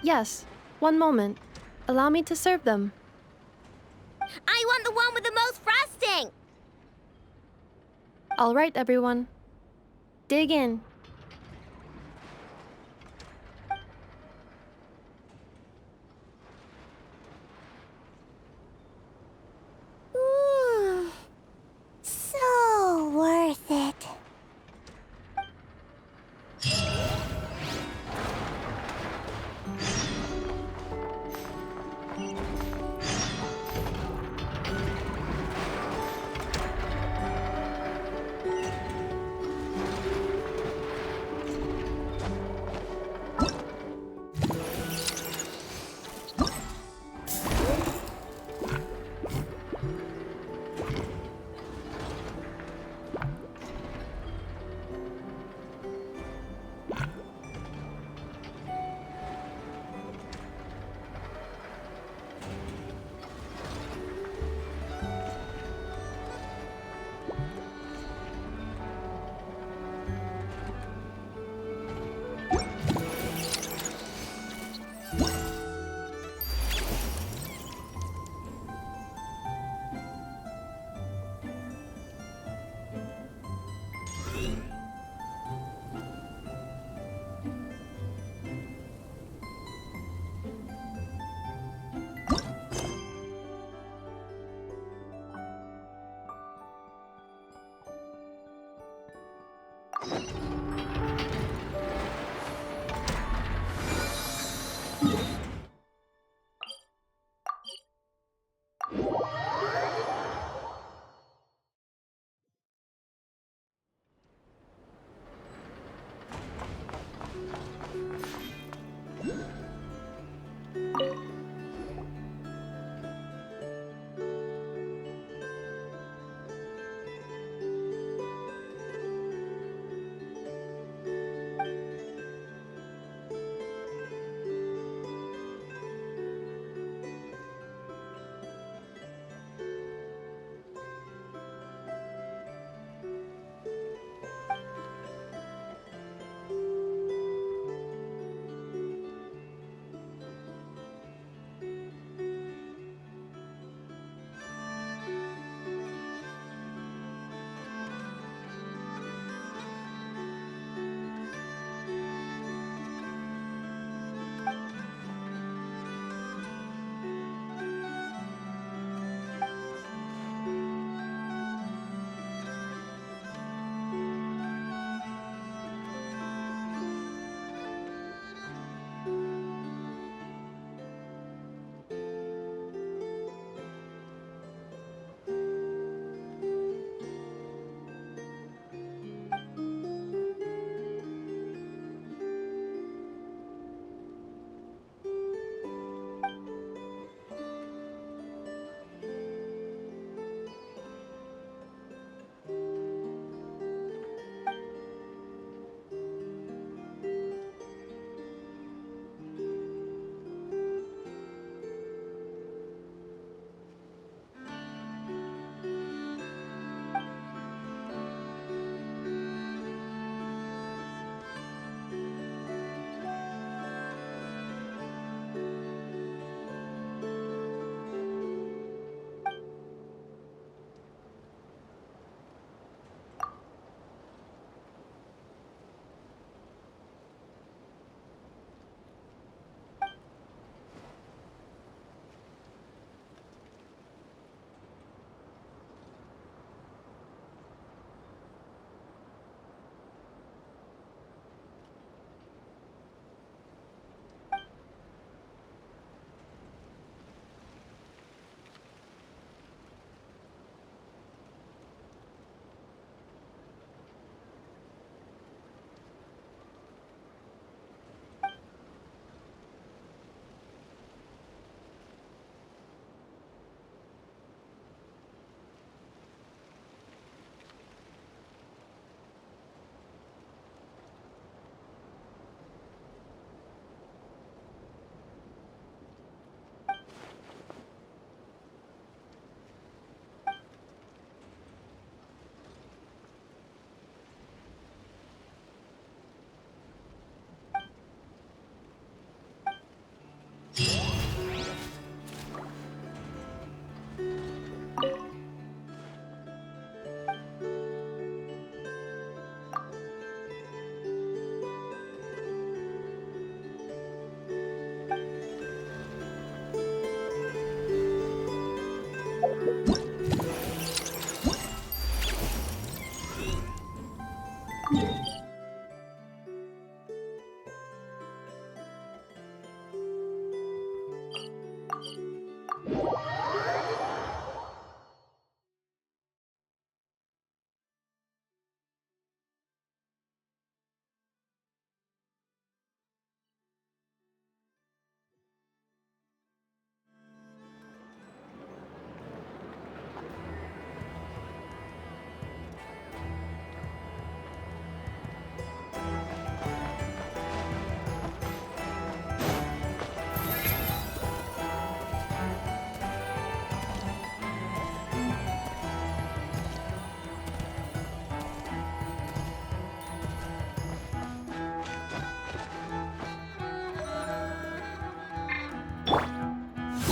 Yes, one moment. Allow me to serve them. I want the one with the most frosting! All right, everyone. Dig in. So worth it.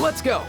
Let's go!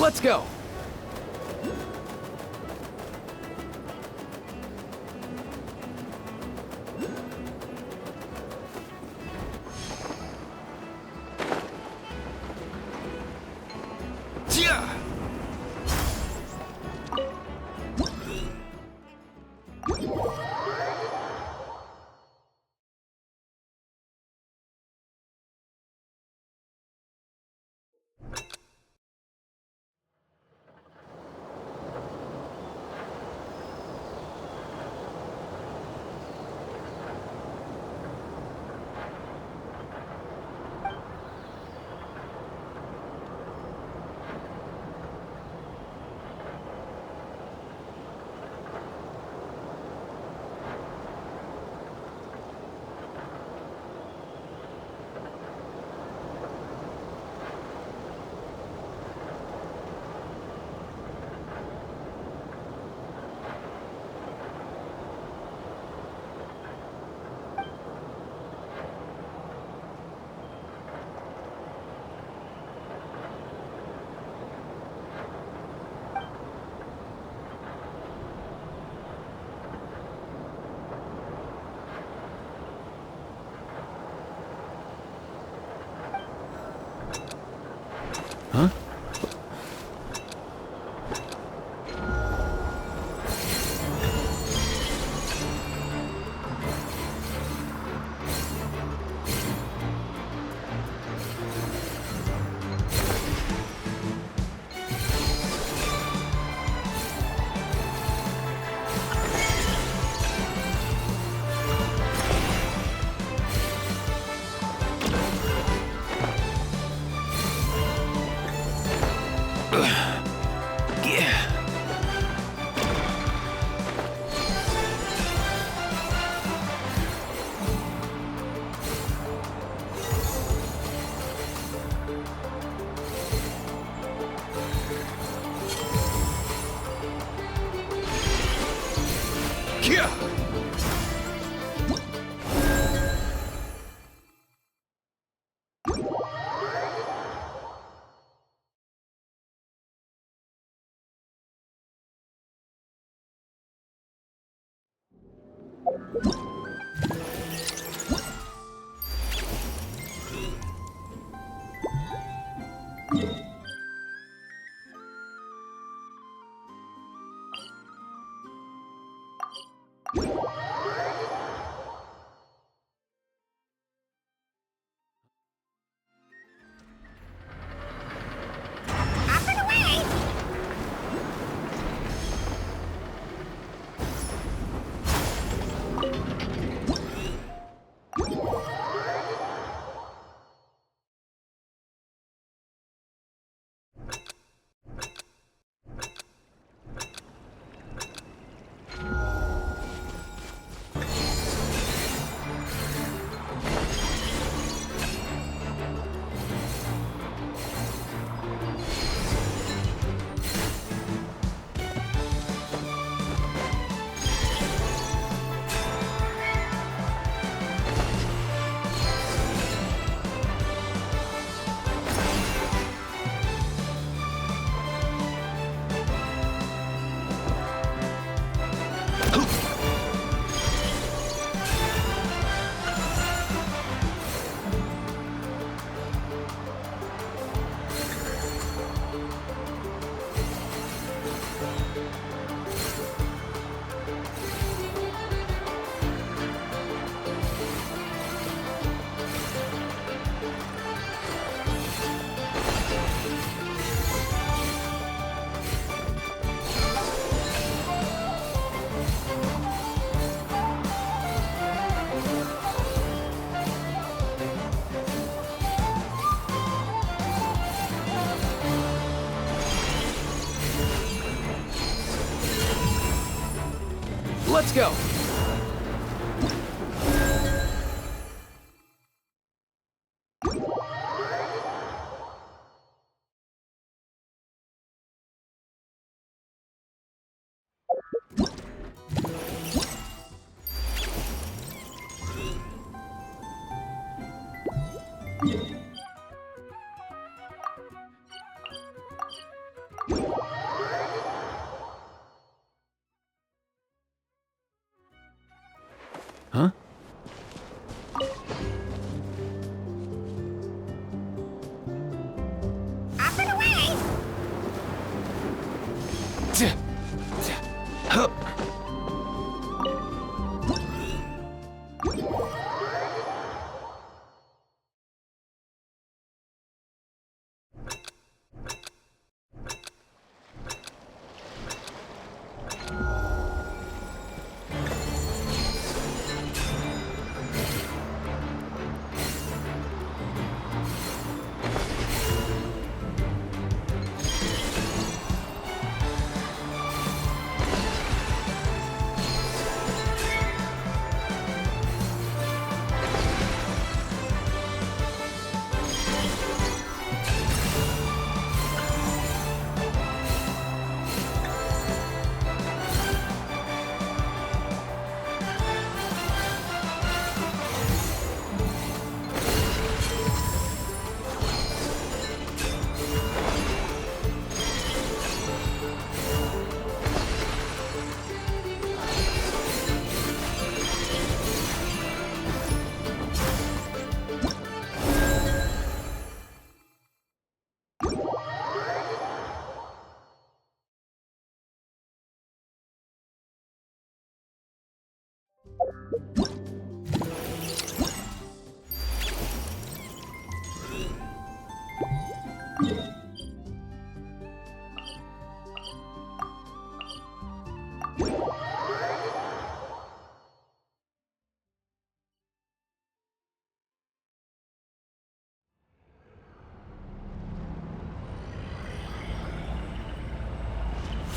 Let's go! Huh? go. Huh? Up and away!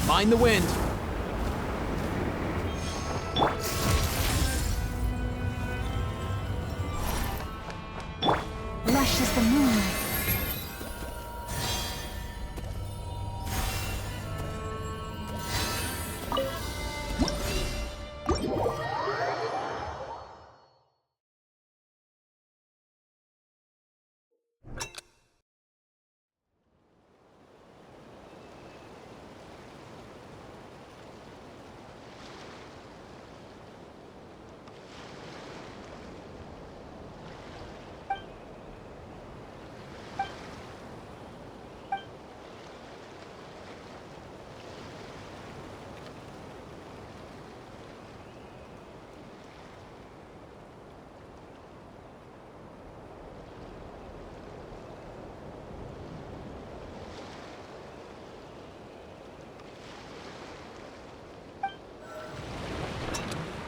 Mind the wind. Lush as the moonlight.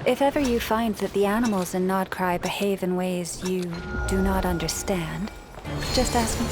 If ever you find that the animals in Nodcry behave in ways you do not understand, just ask me.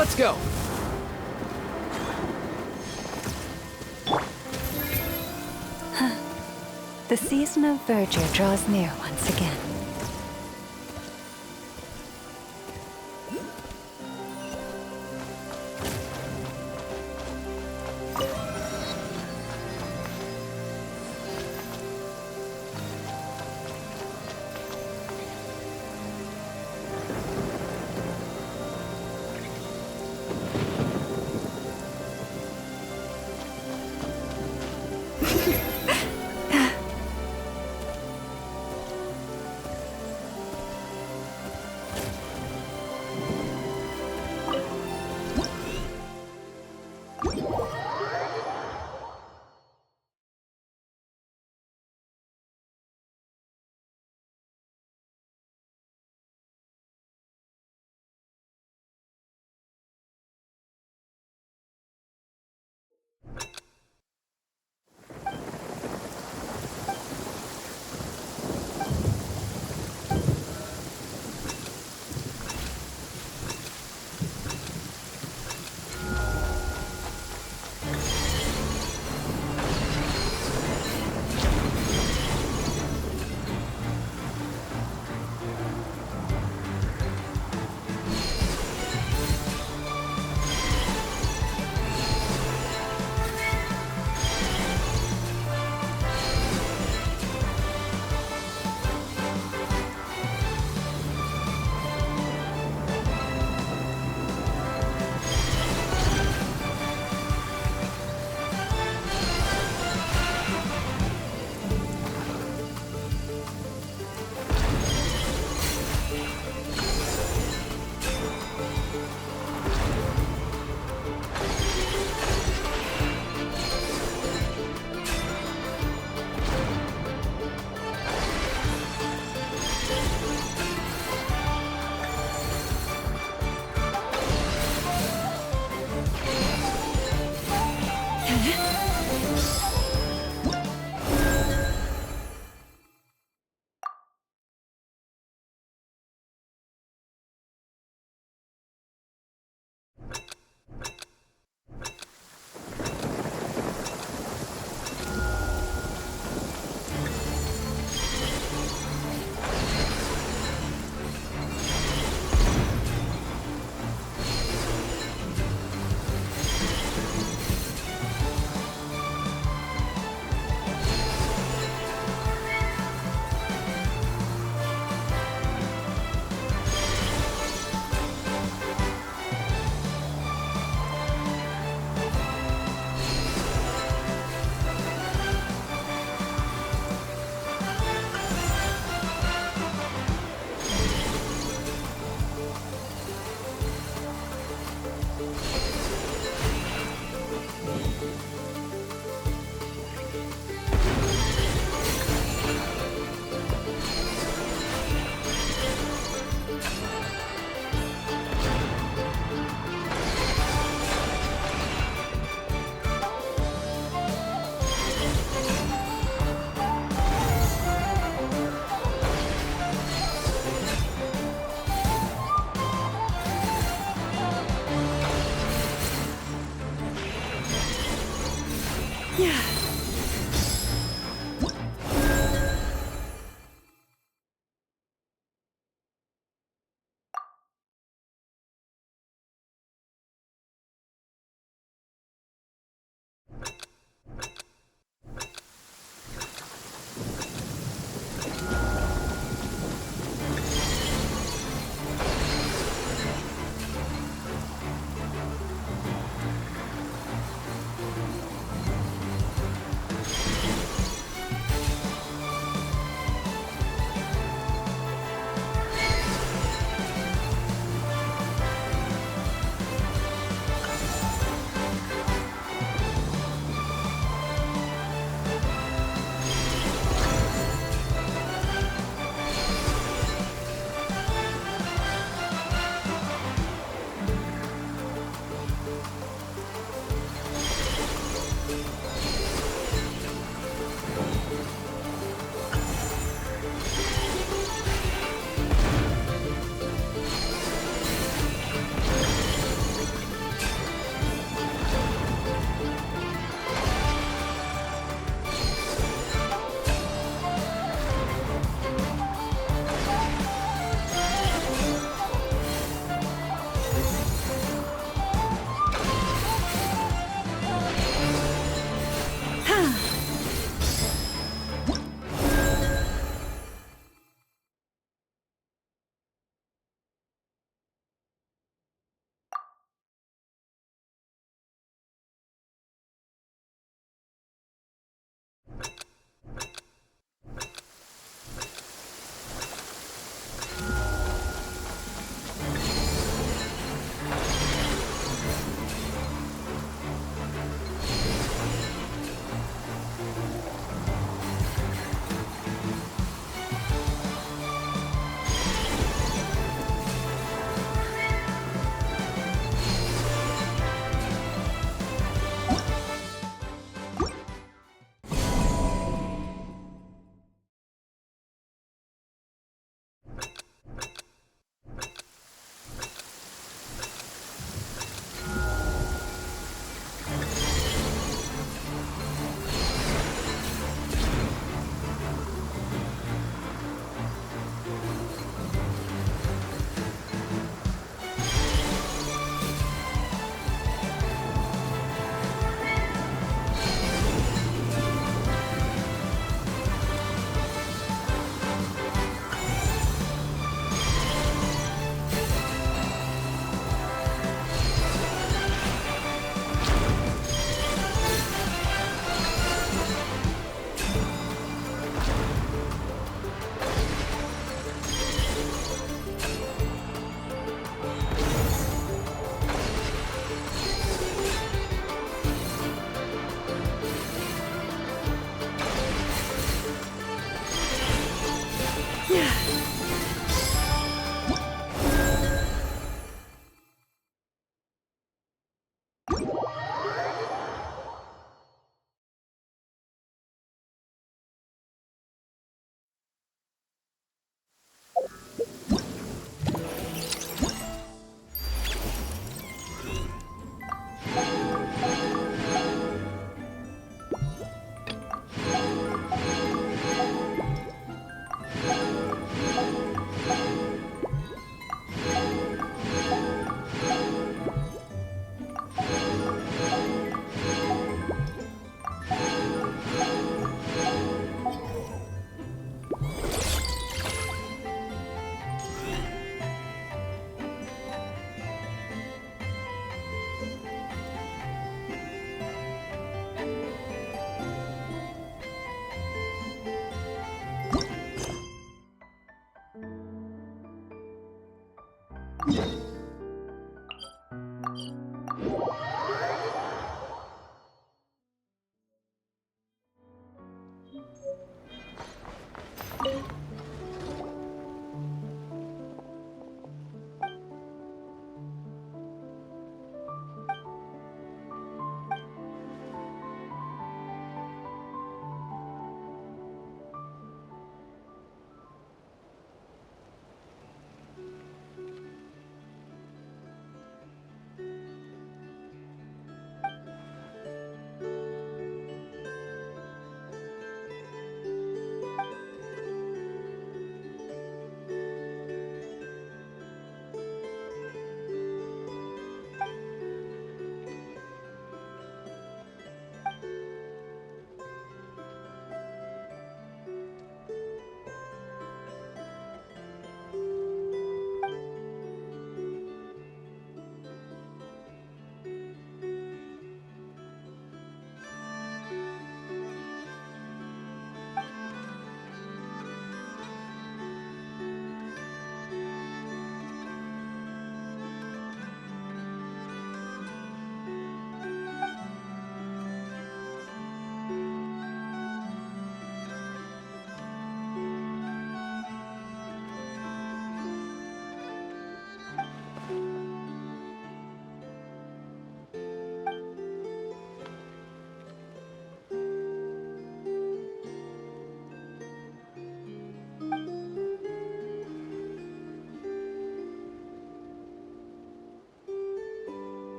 Let's go! The season of verdure draws near once again.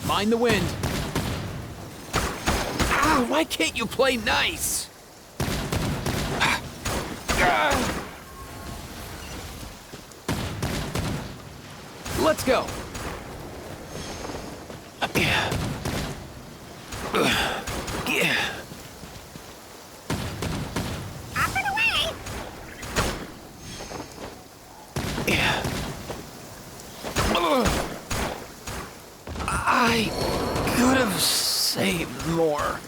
Mind the wind. Ah, why can't you play nice? Let's go. Yeah. Up and away! Yeah. I could have saved more.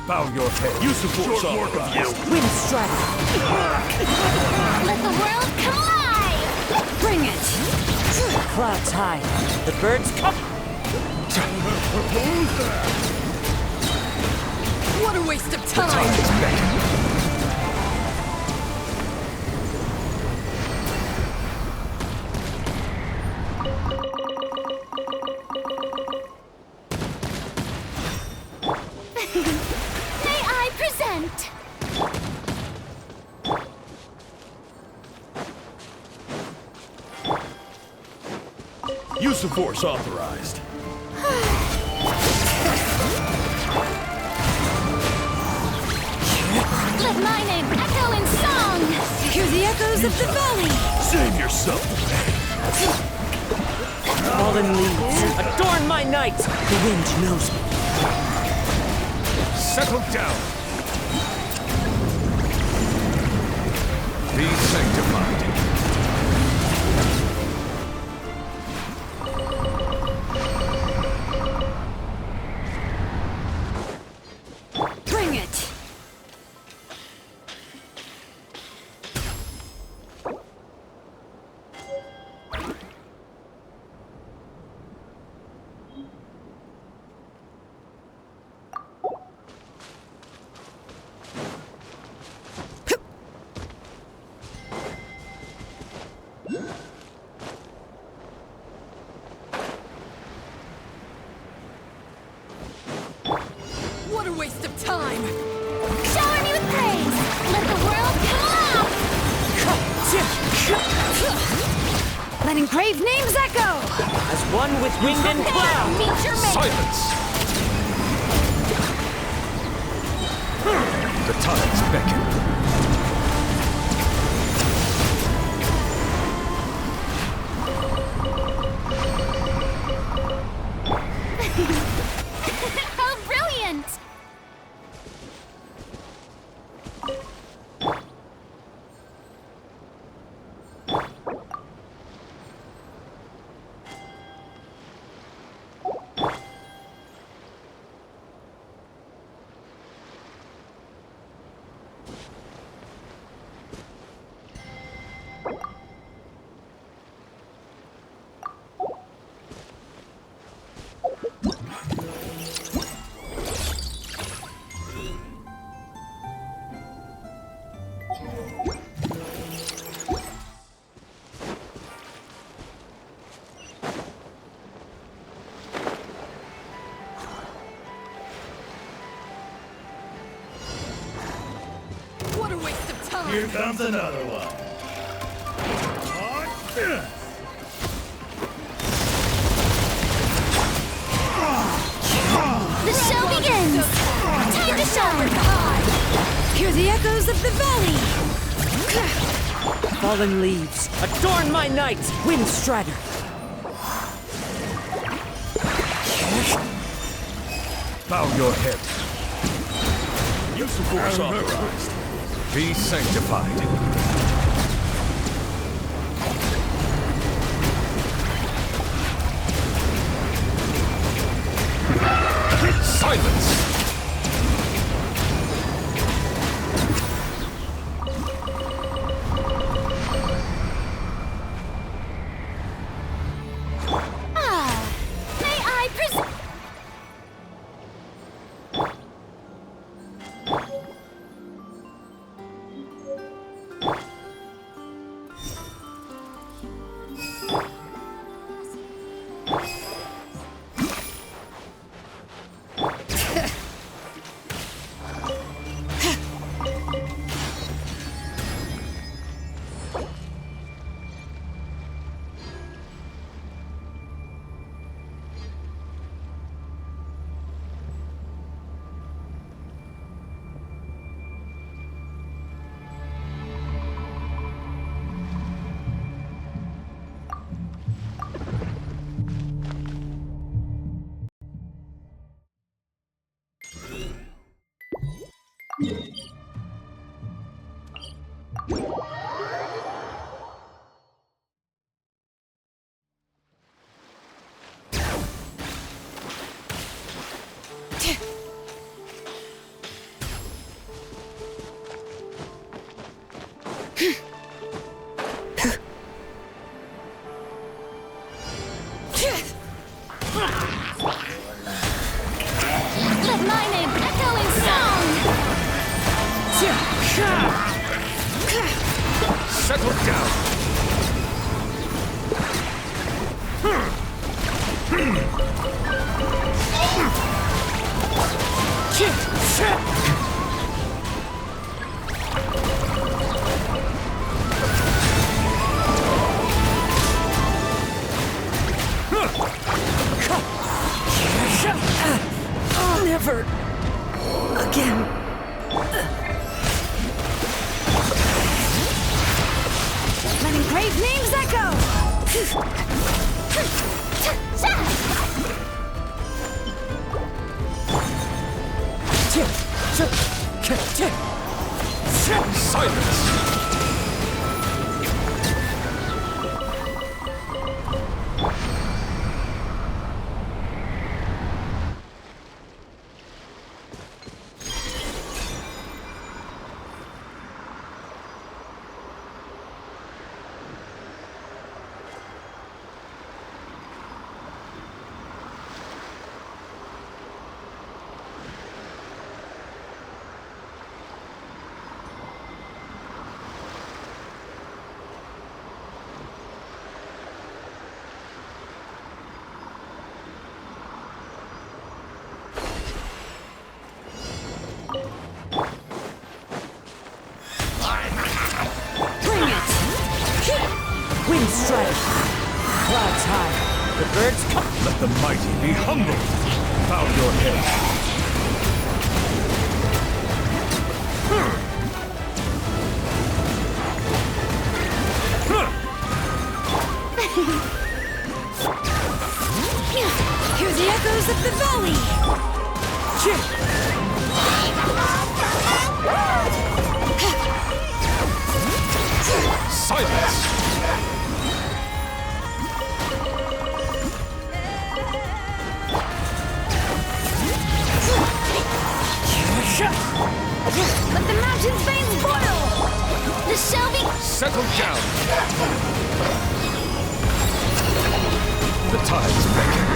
Bow your head. You support short work of you. Windstrike. Let the world come alive! Bring it! Clouds high. The birds come. What a waste of time! Use of force authorized. Let my name echo in song! Hear the echoes of the valley! Save yourself. Fallen leaves, adorn my night! The wind knows me. Settle down. Be sanctified. Bring it! What a waste of time! Shower me with praise! Let the world come out! Let engraved names echo! As one with wind and cloud! Meet your maker! Silence! The tides beckon. How brilliant! What a waste of time! Here comes another one. The show begins! Time to shine! Hear the echoes of the valley! Fallen leaves, adorn my night! Windstrider! Bow your head. Use of force authorized. Be sanctified. Silence! May I present... Let my name echo in song! Silence! Wind strike! Clouds high. The birds come. Let the mighty be humble. Bow your head. Hear the echoes of the valley! Silence! Let the mountain's veins boil! The Shelby... Settle down! The tide's breaking.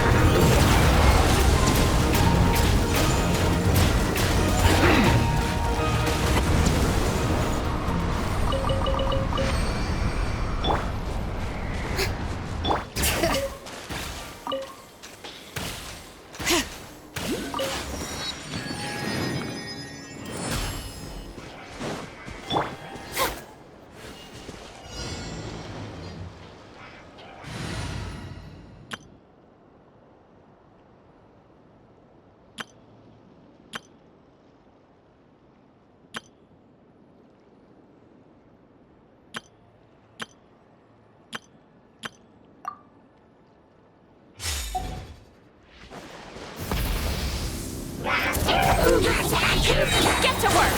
Get to work!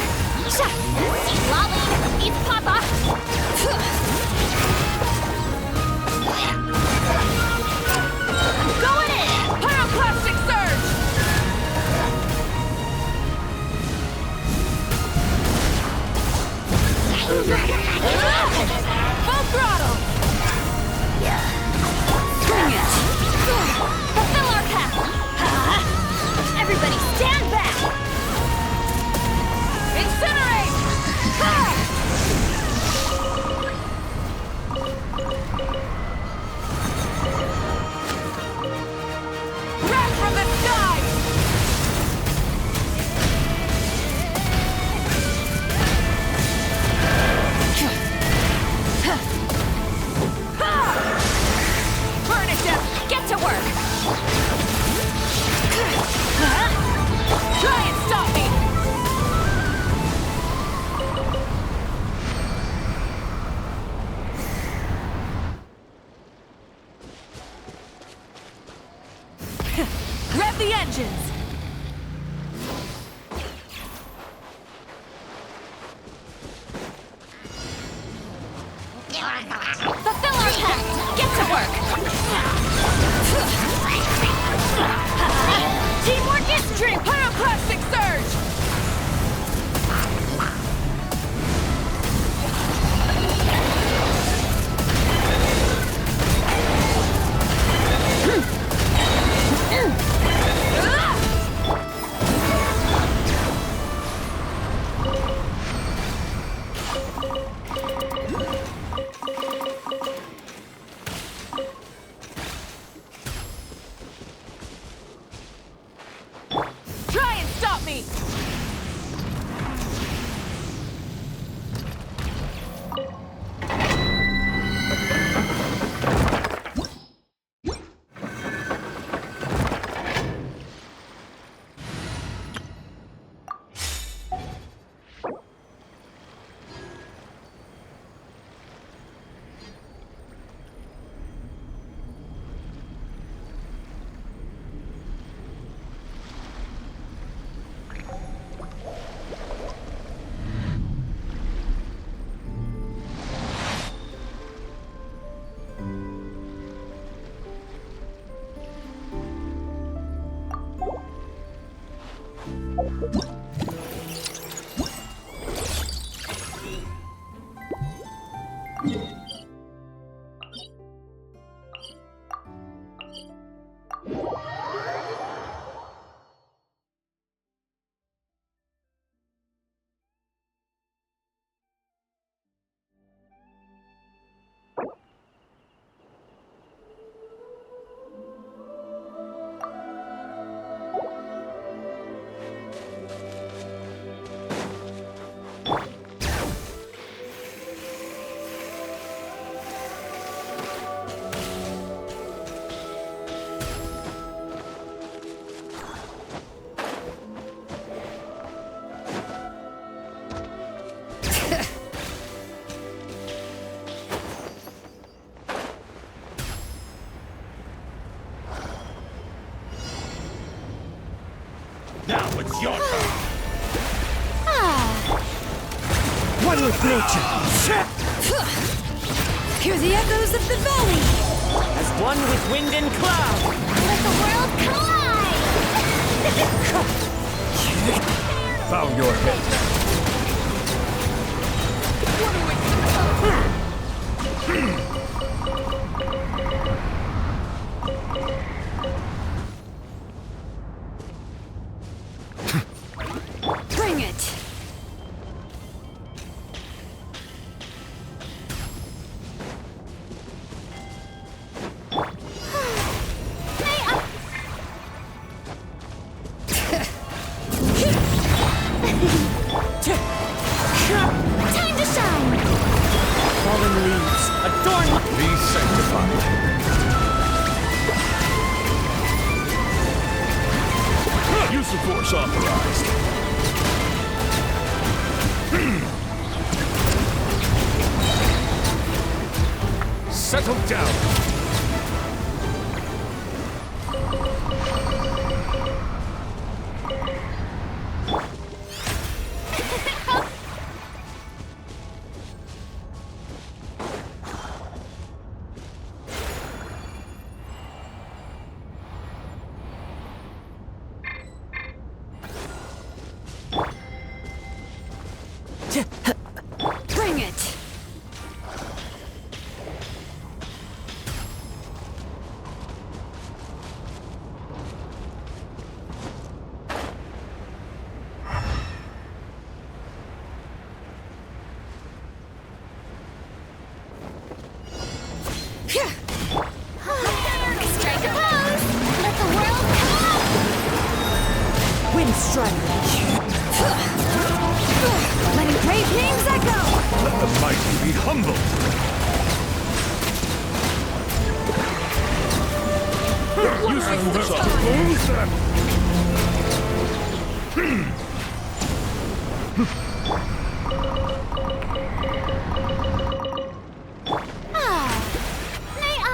Eat Lolly! Eat Papa! I'm going in! Pyroclastic surge! Full throttle! Bring it! Fulfill our path! Everybody stand back! Incinerate! Wrath from the sky! Burn it down! Get to work! Try and stop me! Rev the engines! Fulfill our pact! Get to work! Teamwork is strength! Pyroclastic surge! Now it's your turn. One with nature. Hear the echoes of the valley. As one with wind and cloud. Let the world collide! Bow your head. Bring it. Time to shine! Fallen leaves, adorn. Be sanctified. Use of force authorized. Settle down. Bring it. Strike a pose! Let the world collide! Wind strike. Letting brave names echo. Let the mighty be humble. Use of force authorized. May I...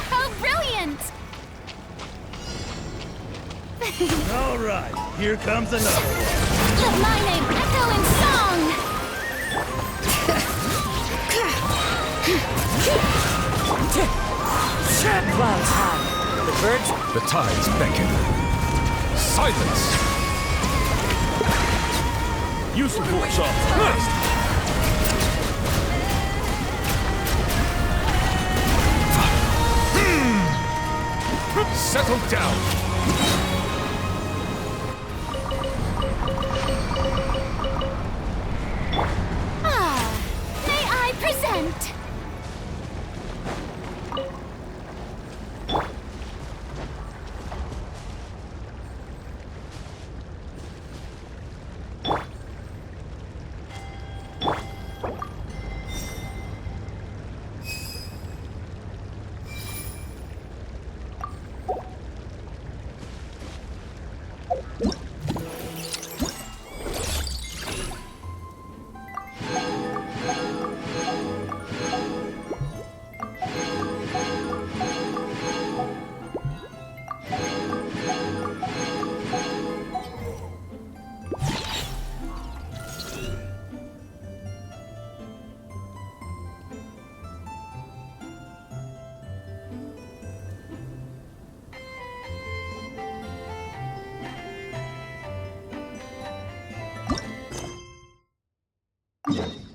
Oh, brilliant! All right, here comes another one. Let my name echo in song! Clouds high. The birds. The tides beckon. Silence! Use of force authorized. Settle down. May I present? Merciless.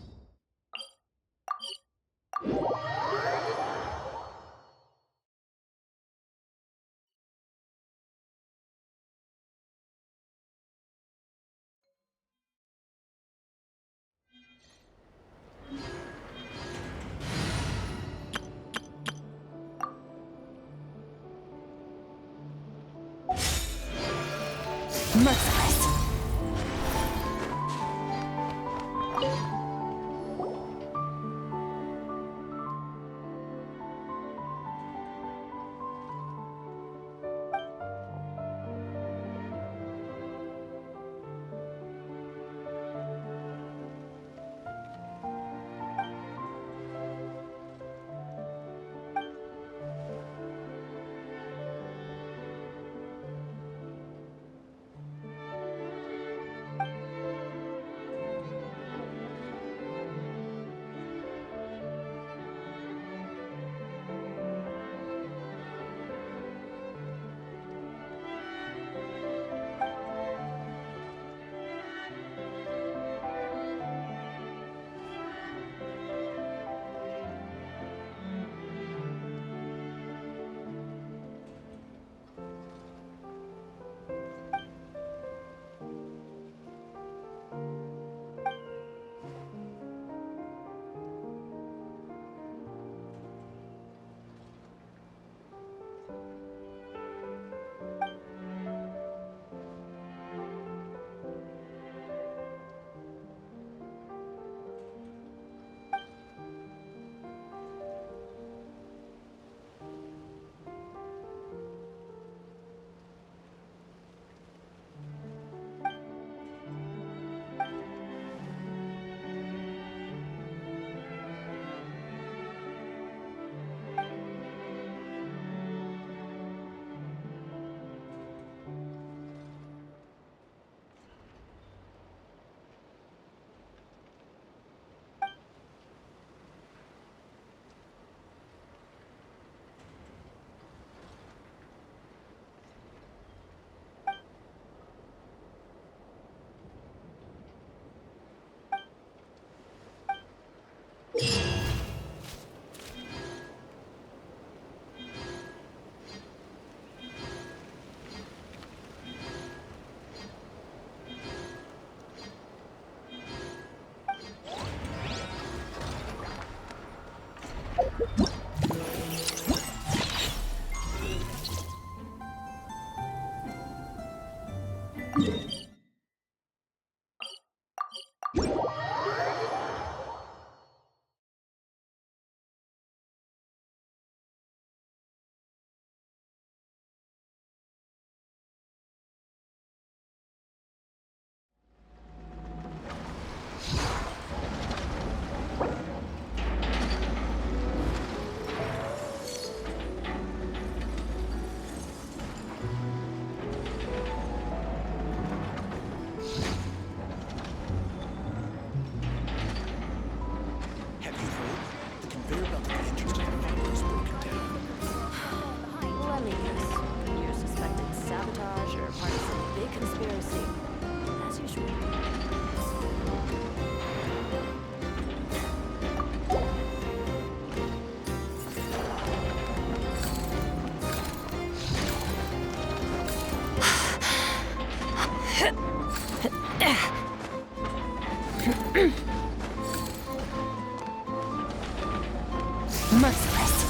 Merciless.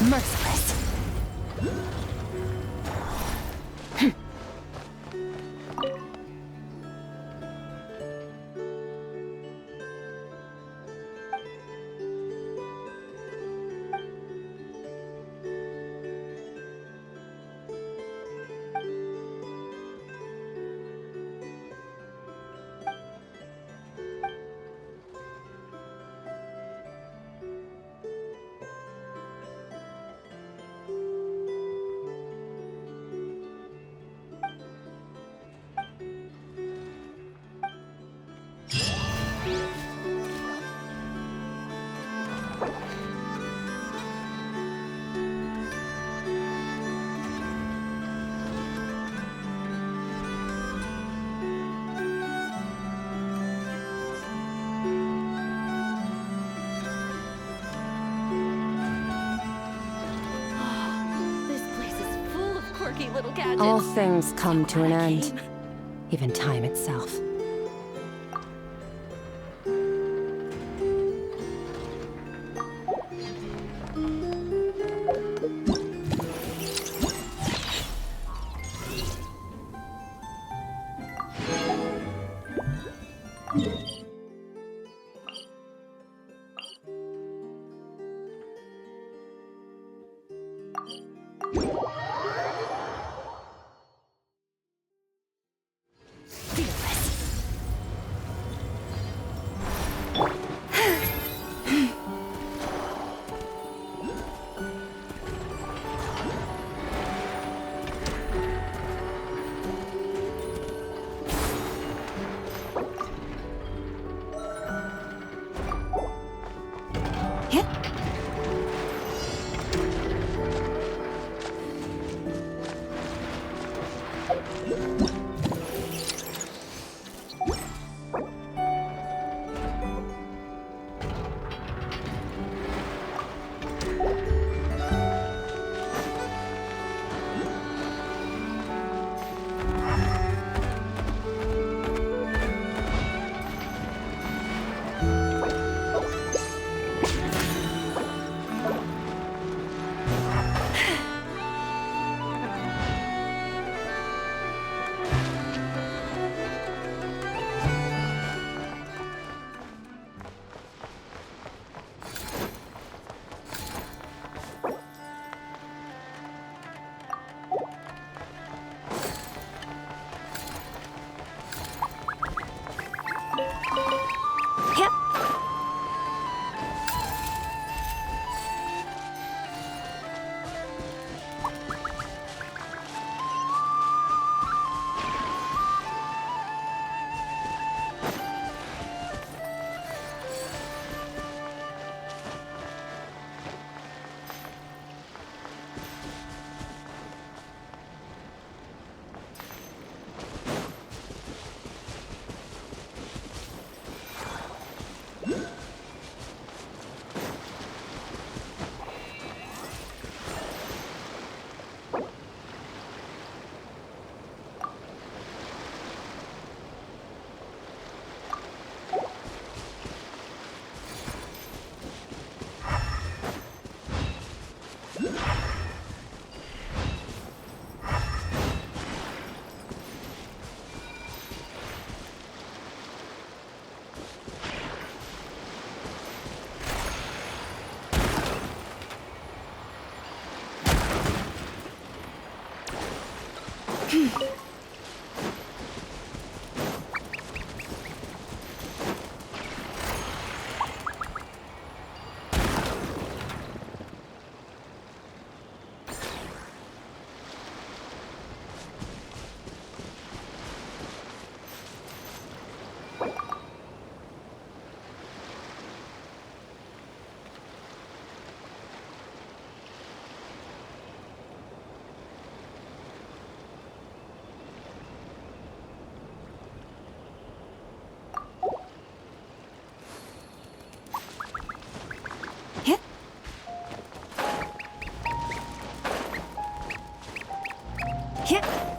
Merciless. Little gadgets. All things come to an end. Even time itself. Merciless.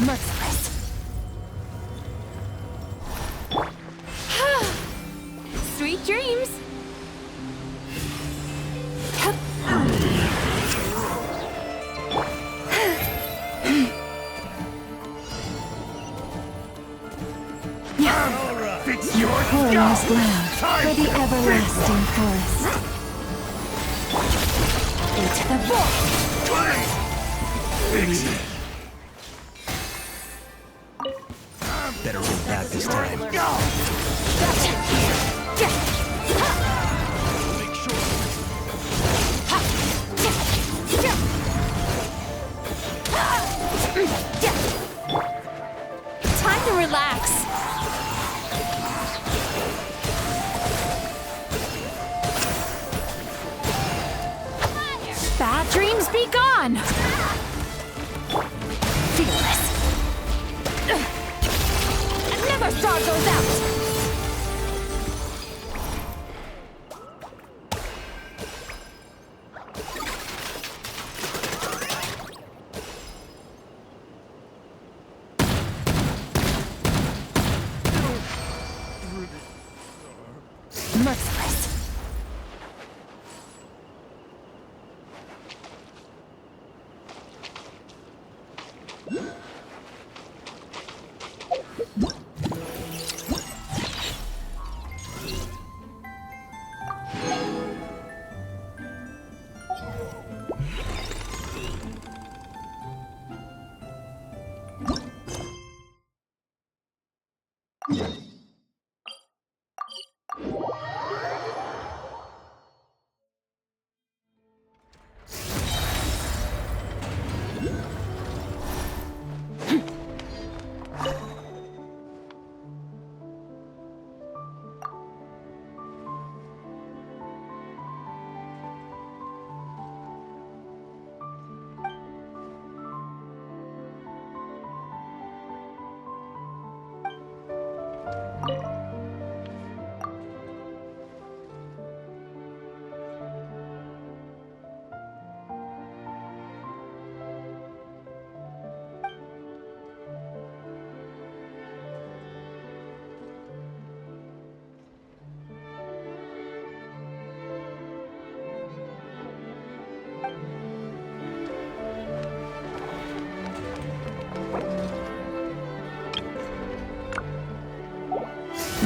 Merciless. fix your Pouring this ground for the everlasting forest. Into the void! Fix it. Better hold back this time. Time to relax. Bad dreams be gone. Fearless. Another star goes out. Merciless.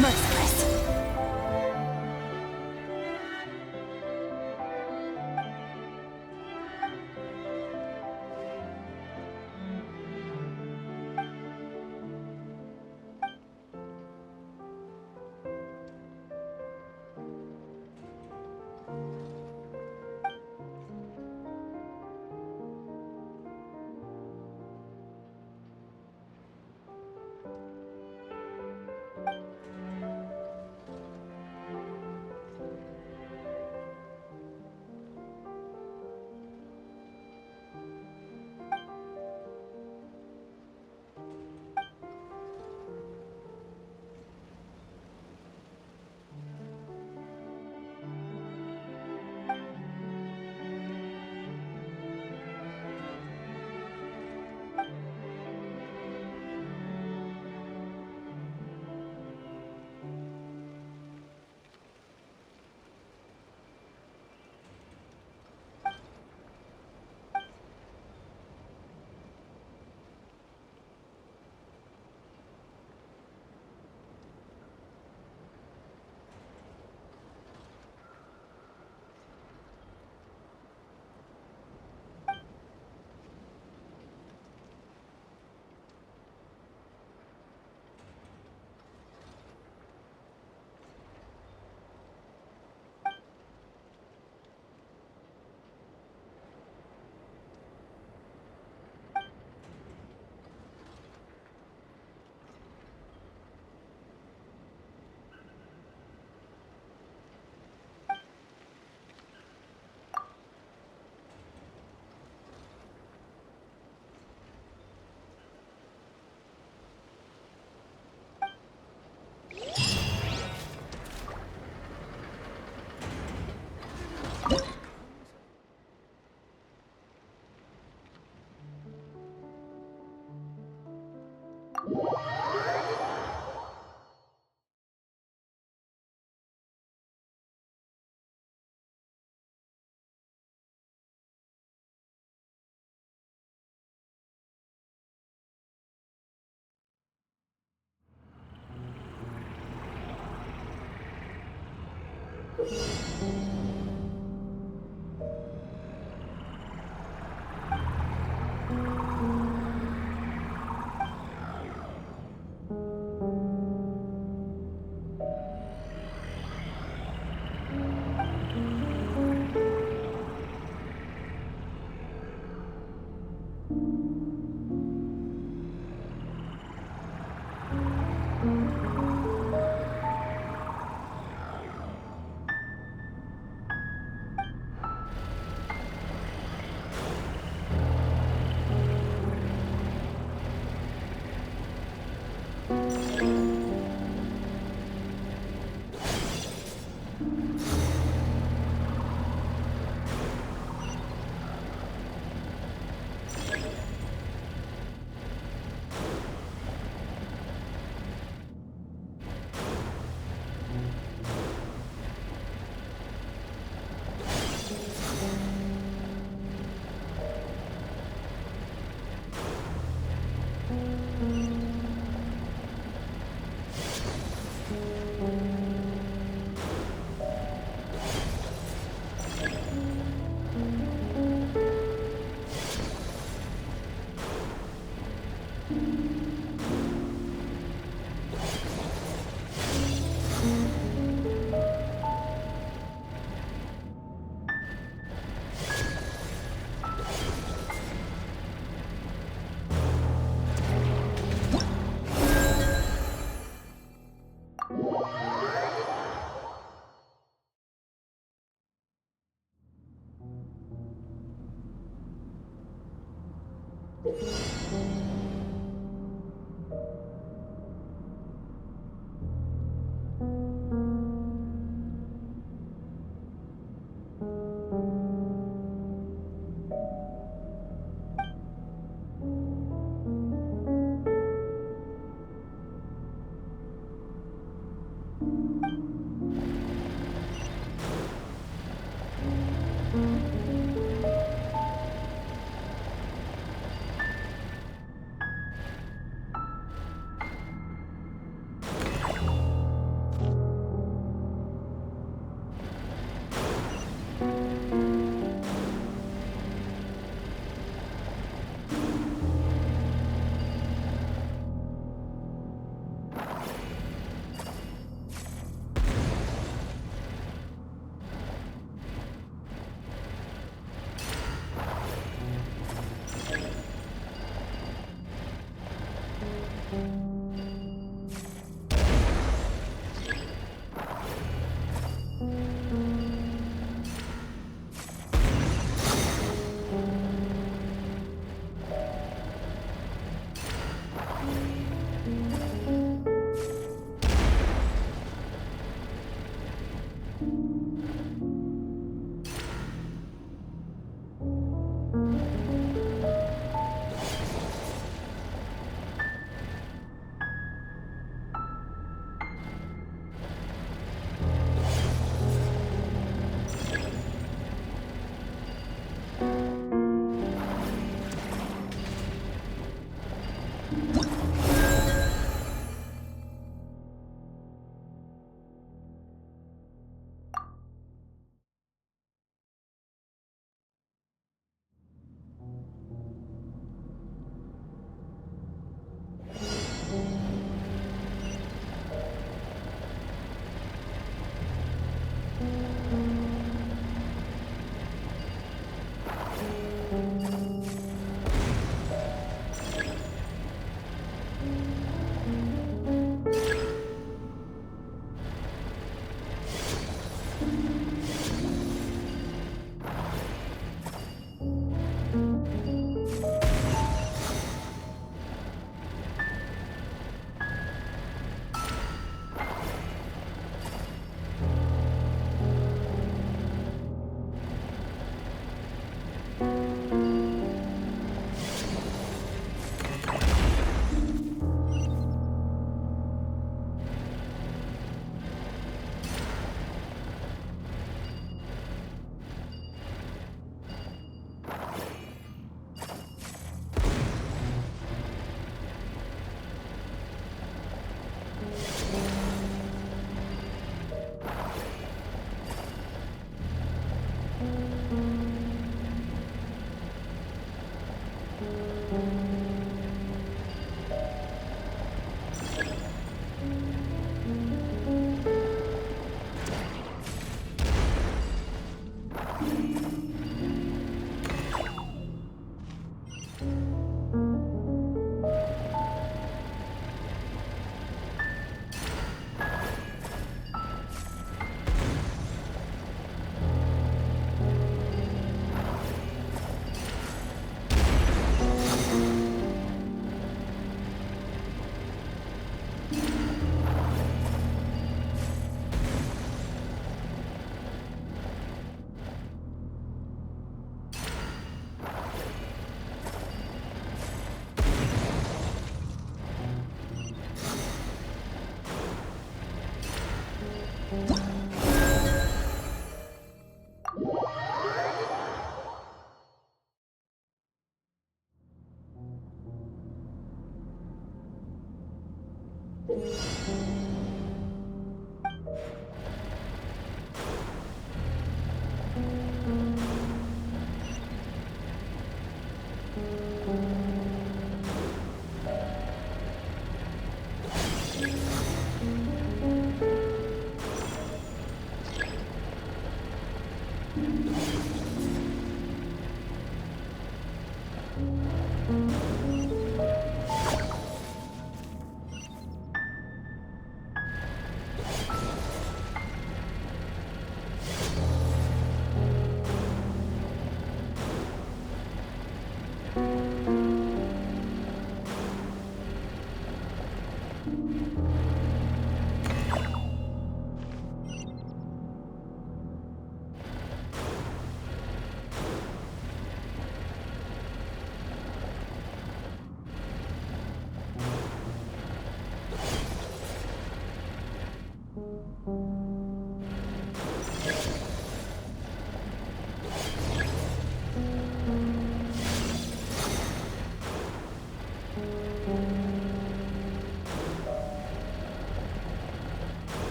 Merciless.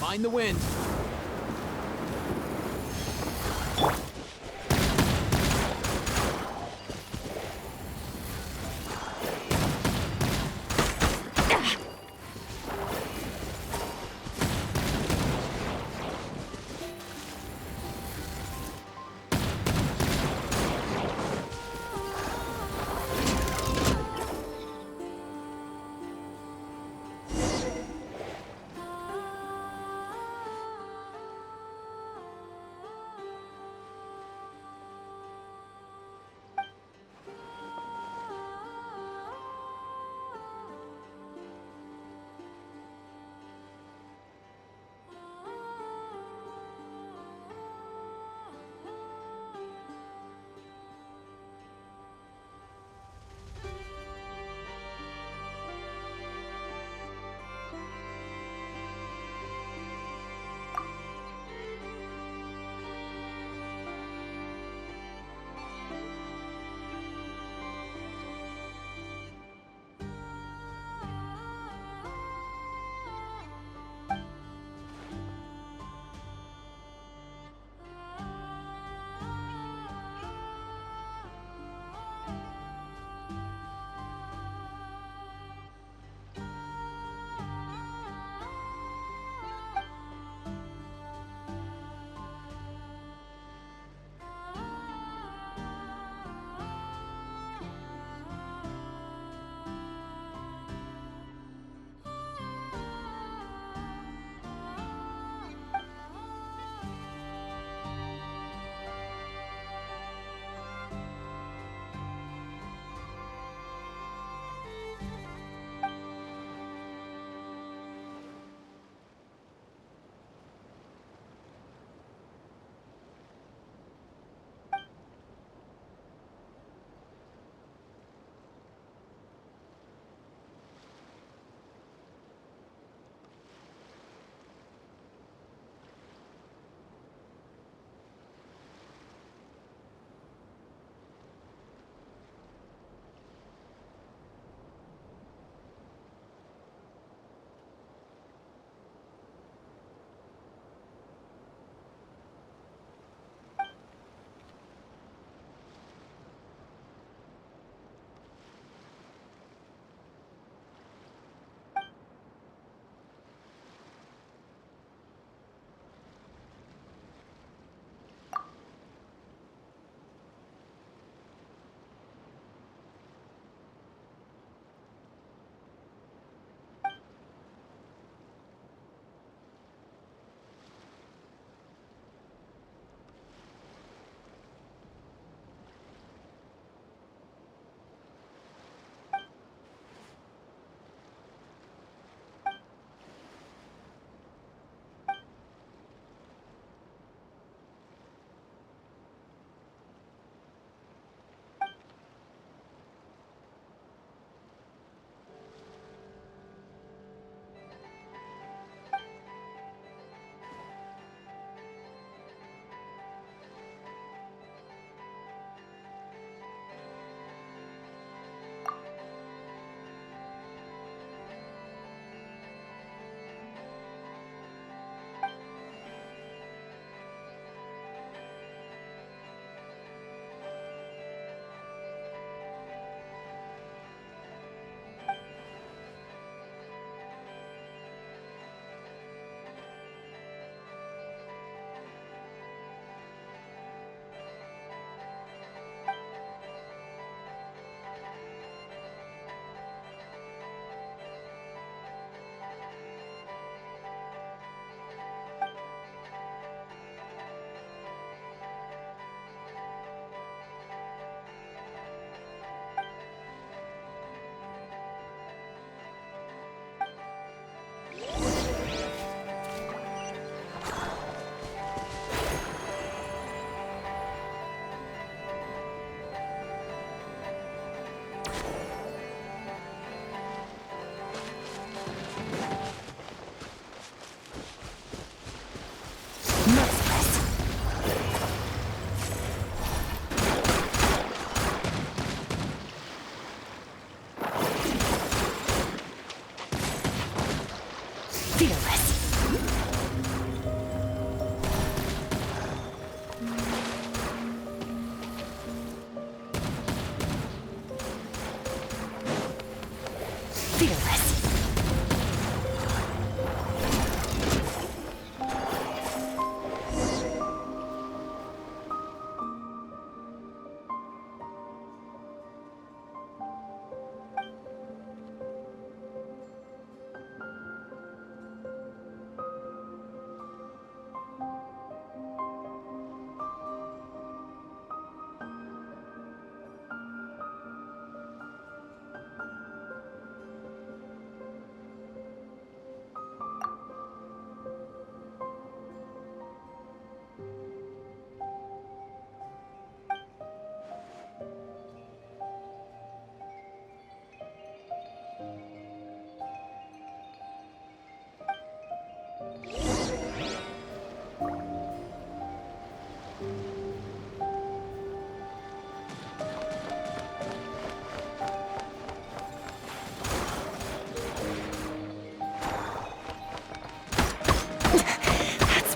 Mind the wind.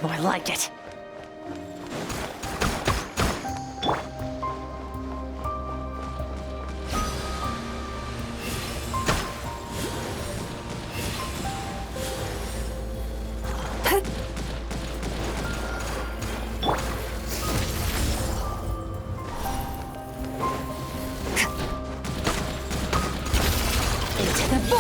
more like it. Into the void!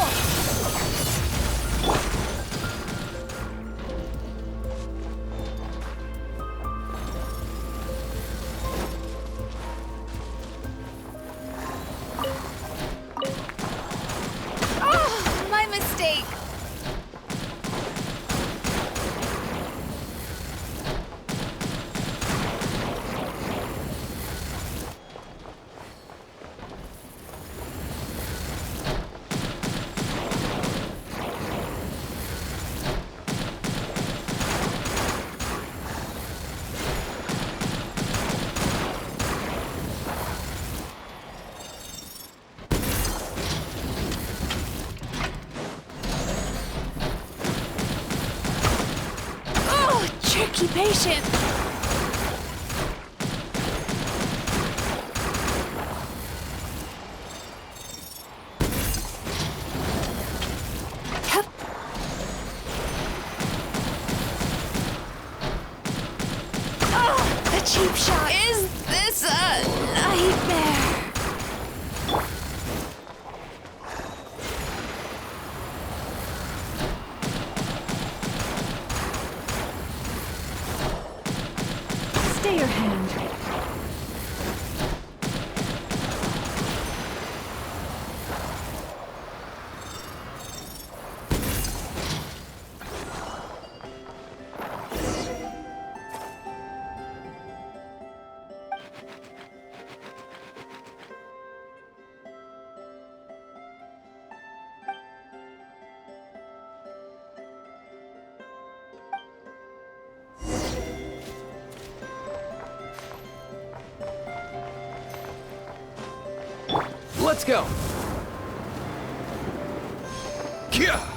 Oh, my mistake. Oh, tricky patient. Oh, the cheap shot. Is this a nightmare? Stay your hand. Let's go. Yeah.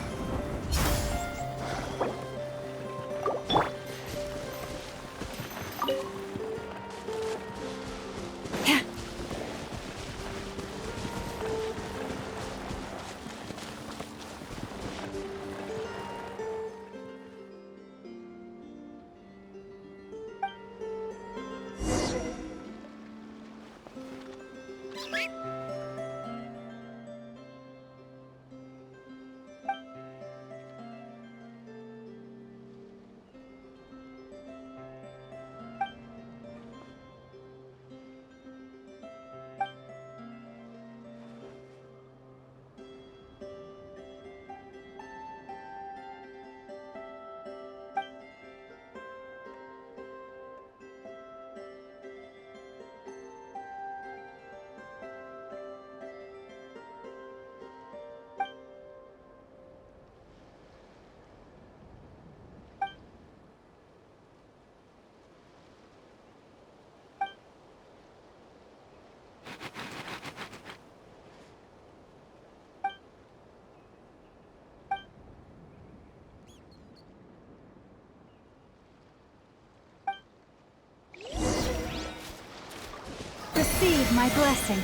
Receive my blessing.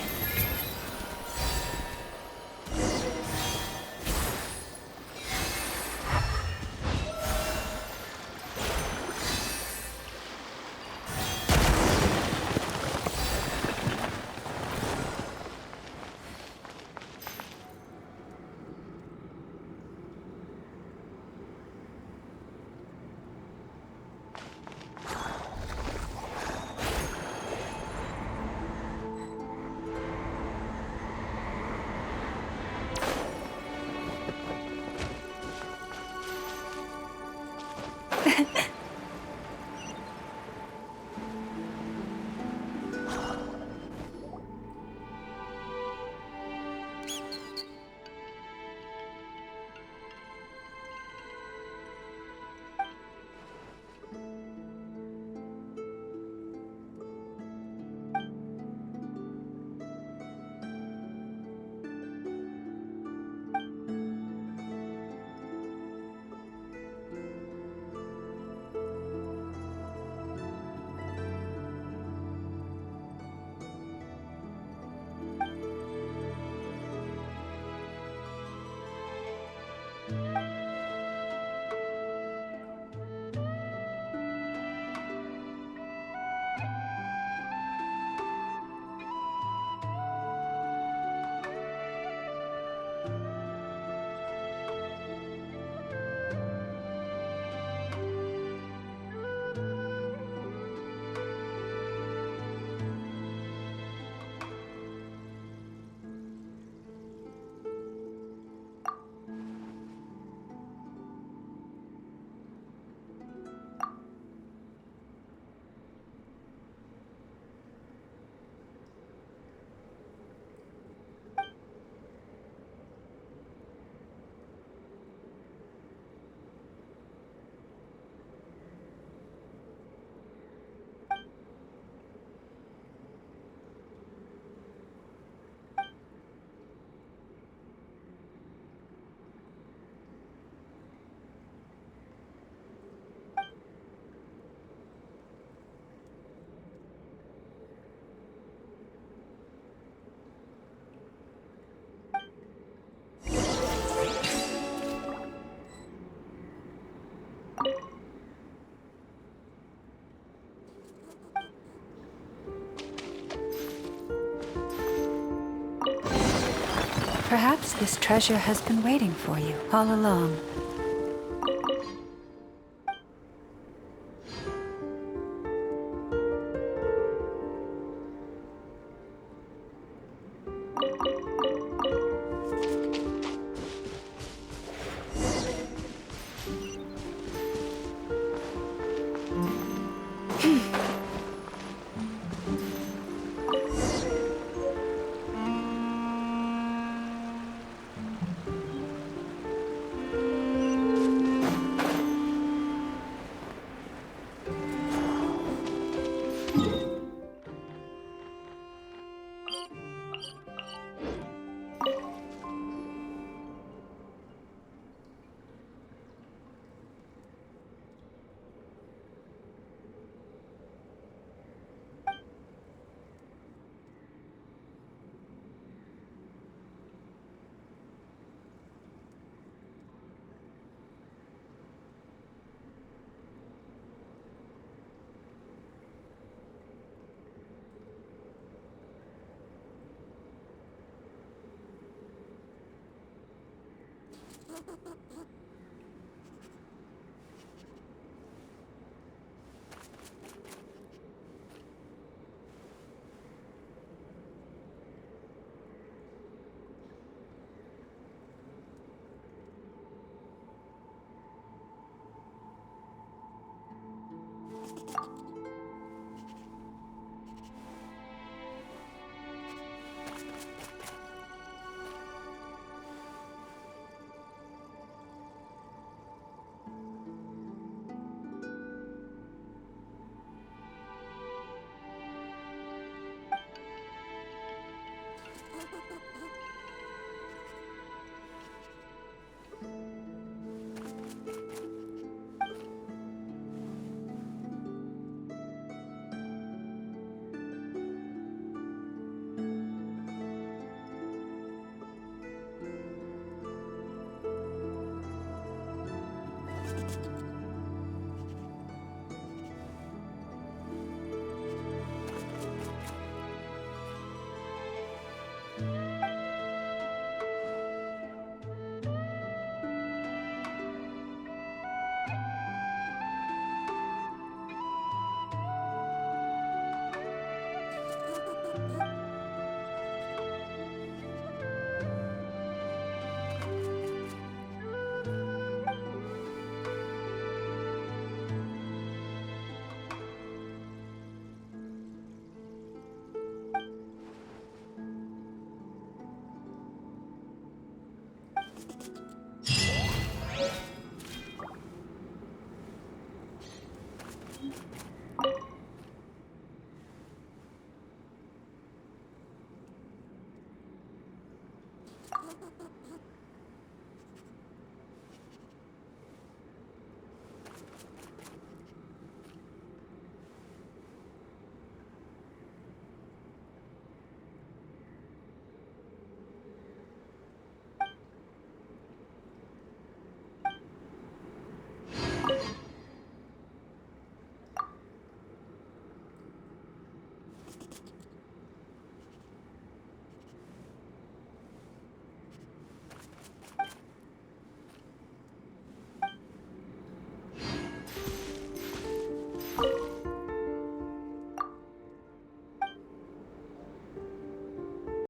Perhaps this treasure has been waiting for you all along.